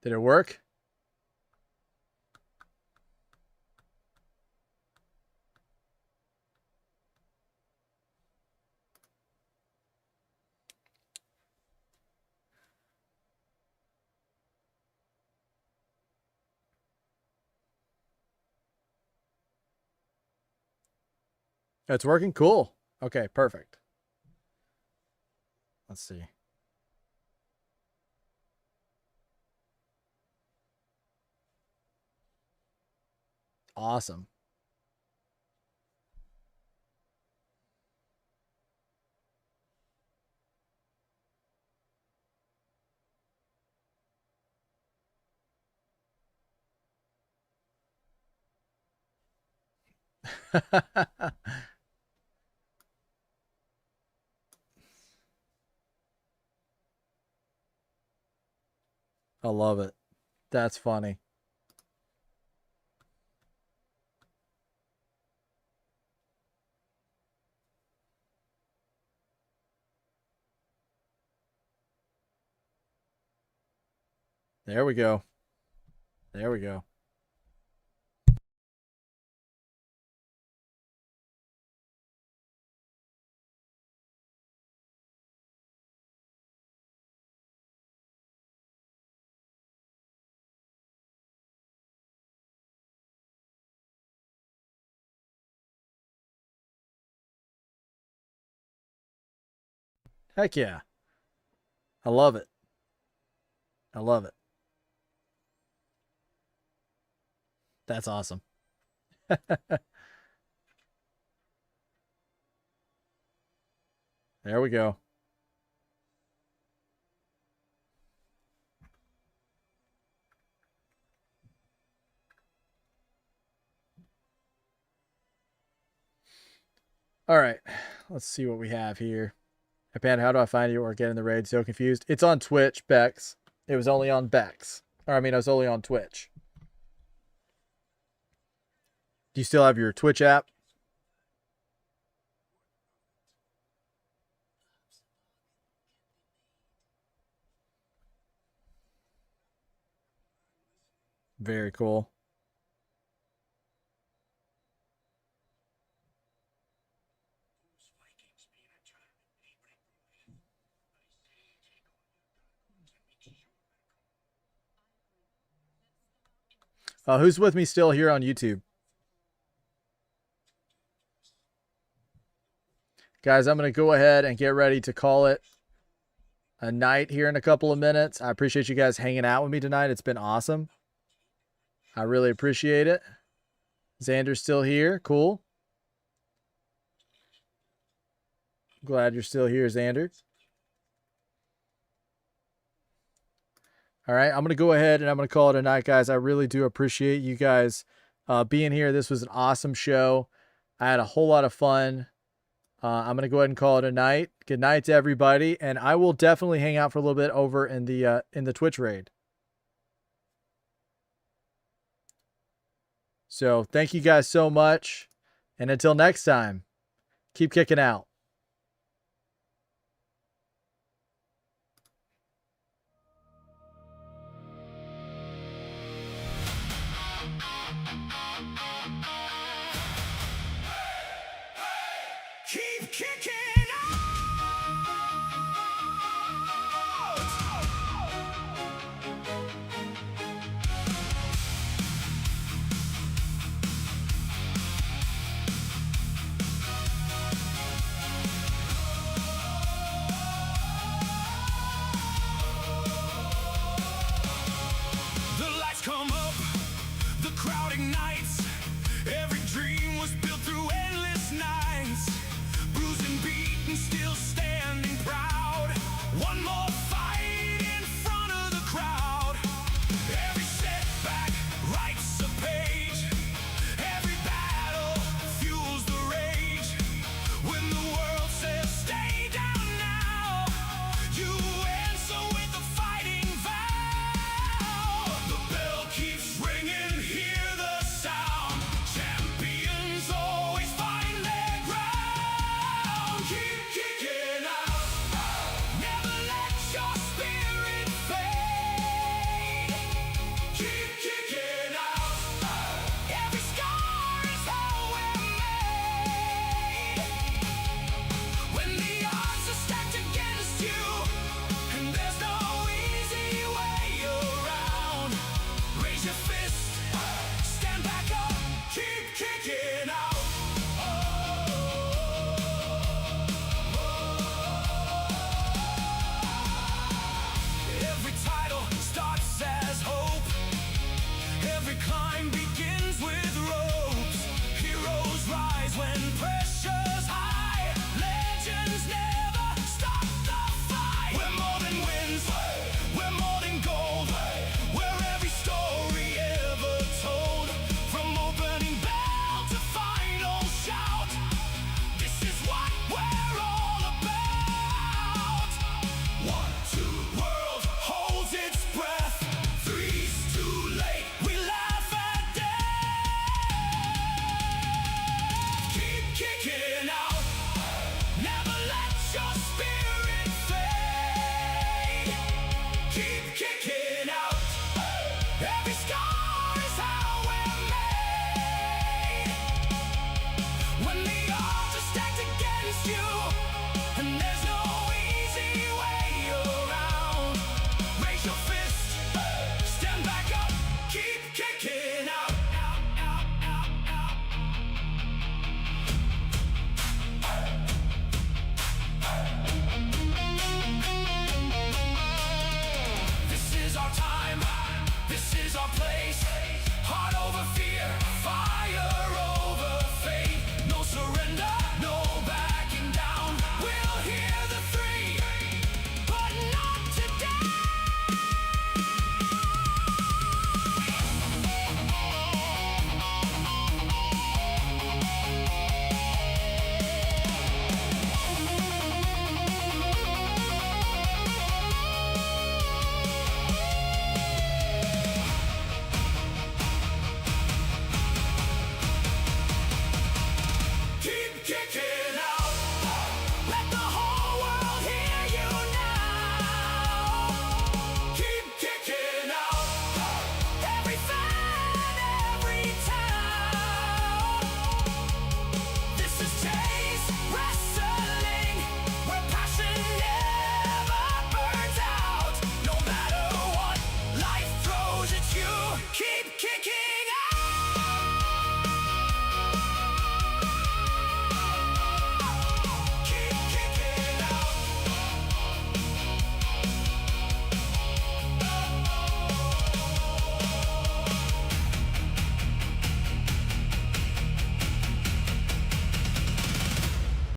Did it work? It's working? Cool. Okay, perfect. Let's see. Awesome. I love it. That's funny. There we go. There we go. Heck yeah. I love it. I love it. That's awesome. There we go. All right. Let's see what we have here. Hey, Panda, how do I find you or get in the raid? So confused. It's on Twitch, Bex. It was only on Bex. Or, I mean, I was only on Twitch. Do you still have your Twitch app? Very cool. Who's with me still here on YouTube? Guys, I'm going to go ahead and get ready to call it a night here in a couple of minutes. I appreciate you guys hanging out with me tonight. It's been awesome. I really appreciate it. Xander's still here. Cool. Glad you're still here, Xander. All right, I'm going to go ahead and I'm going to call it a night, guys. I really do appreciate you guys being here. This was an awesome show. I had a whole lot of fun. I'm going to go ahead and call it a night. Good night to everybody, and I will definitely hang out for a little bit over in the Twitch raid. So thank you guys so much, and until next time, keep kicking out.